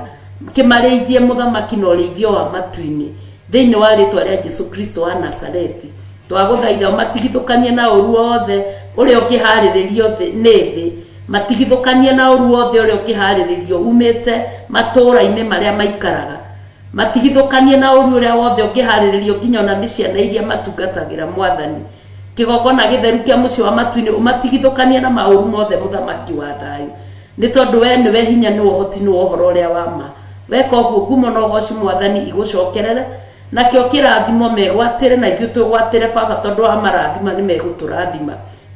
Kĩmarĩithie mũthamaki na ũrĩithio wa matu-inĩ thĩinĩ wa rĩtwa rĩa Jesu Kristo wa Nazarethi. Twagũthaitha ũmatigithũkanie na ũru wothe ũrĩa ũngĩharĩrĩrio nĩ thĩ, matigithukanie na ũru wothe ũrĩa ũkĩharĩrĩrio umĩte matũũra-inĩ marĩa maikaraga, matigithukanie na ũru ũrĩa wothe ũkĩharĩrĩrio nginya ona nĩ ciana iria matungatagĩra Mwathani. Kĩgongona gĩtheru kĩa mũciĩ wa Matu-inĩ ũmatigithukanie na maũru mothe mũthamaki wa thayũ, nĩ tondũ we nĩwe hinya, nĩ ũhoti, nĩ ũhoro ũrĩa wa ma. Weka ũguo ngumo na ũgooci Mwathani igũcokerere, nakĩo kĩrathimo megwatĩre na ithuĩ twĩgwatĩre Baba, tondũ wa marathima nĩ megũtũrathima.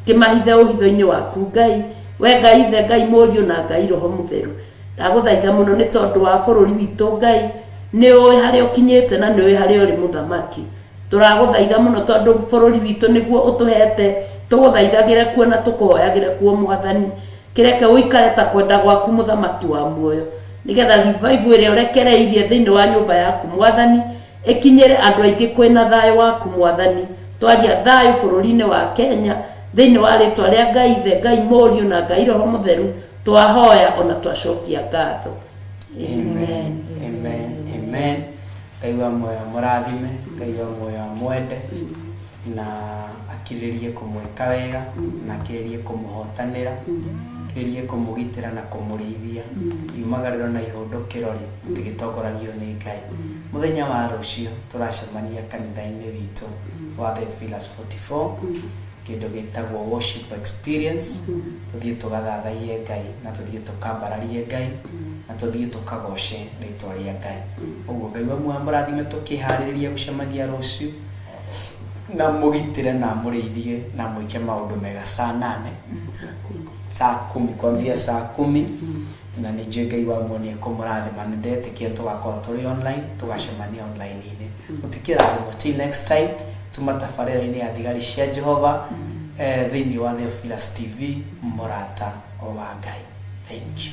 Kĩmahithe ũhitho-inĩ waku Ngai, we Ngai Ithe, Ngai Mũriũ na Ngai Roho Mũtheru. Ndagũthaitha mũno nĩ tondũ wa bũrũri witũ Ngai, nĩ ũĩ harĩa ũkinyĩte na nĩ ũĩ harĩa ũrĩ mũthamaki. Tũragũthaitha mũno tondũ bũrũri witũ nĩguo ũtũhete, tũgũthaithagĩre kuo na tũkũhoyagĩre kuo Mwathani. Kĩreke ũikare ta kwenda gwaku mũthamaki wa muoyo, nĩgetha revival ĩrĩa ũrekereirie thĩinĩ wa nyũmba yaku Mwathani ĩkinyĩre andũ aingĩ kwĩna thayũ waku Mwathani. Twaria thayũ bũrũri-inĩ wa Kenya thĩinĩ wa rĩtwa rĩa Ngai Ithe, Ngai Mũriũ na Ngai Roho Mũtheru twahoya ona twacokia ngatho. Amen, amen, amen. Ngai wa muoyo mũrathime, Ngai wa muoyo mwende na akirĩrie kũmwĩka wega na akirĩrie kũmũhotanĩra, akirĩrie kũmũgitĩra na kũmũrĩithia iumagarĩro na ihũndũkĩro tũgĩtongoragio nĩ Ngai. Mũthenya wa rũciũ tũracemania kanitha-inĩ witũ wa The Pillars 44, kĩndũ gĩtagwo worship experience. Tũthiĩ tũgathathaiye Ngai na tũthiĩ tũkambararie Ngai na tũthiĩ tũkagoce rĩtwa rĩa Ngai. Ũguo Ngai wa muoyo mũrathime tũkĩharĩrĩria gũcemania rũciũ, na mũgitĩre na mũrĩithie na mwĩke maũndũ mega saa 10 kuanzia saa 10, na nĩnjũĩ Ngai wa muoyo nĩekũmũrathima. Nĩndetĩkia tũgakorwo tũrĩ online, tũgacemania online-inĩ. Mũtikĩrathimwo till next time. Tuma tabarĩra-inĩ ya thigari cia Jehova thĩinĩ wa The Pillars TV, mũrata wa Ngai. Thank you.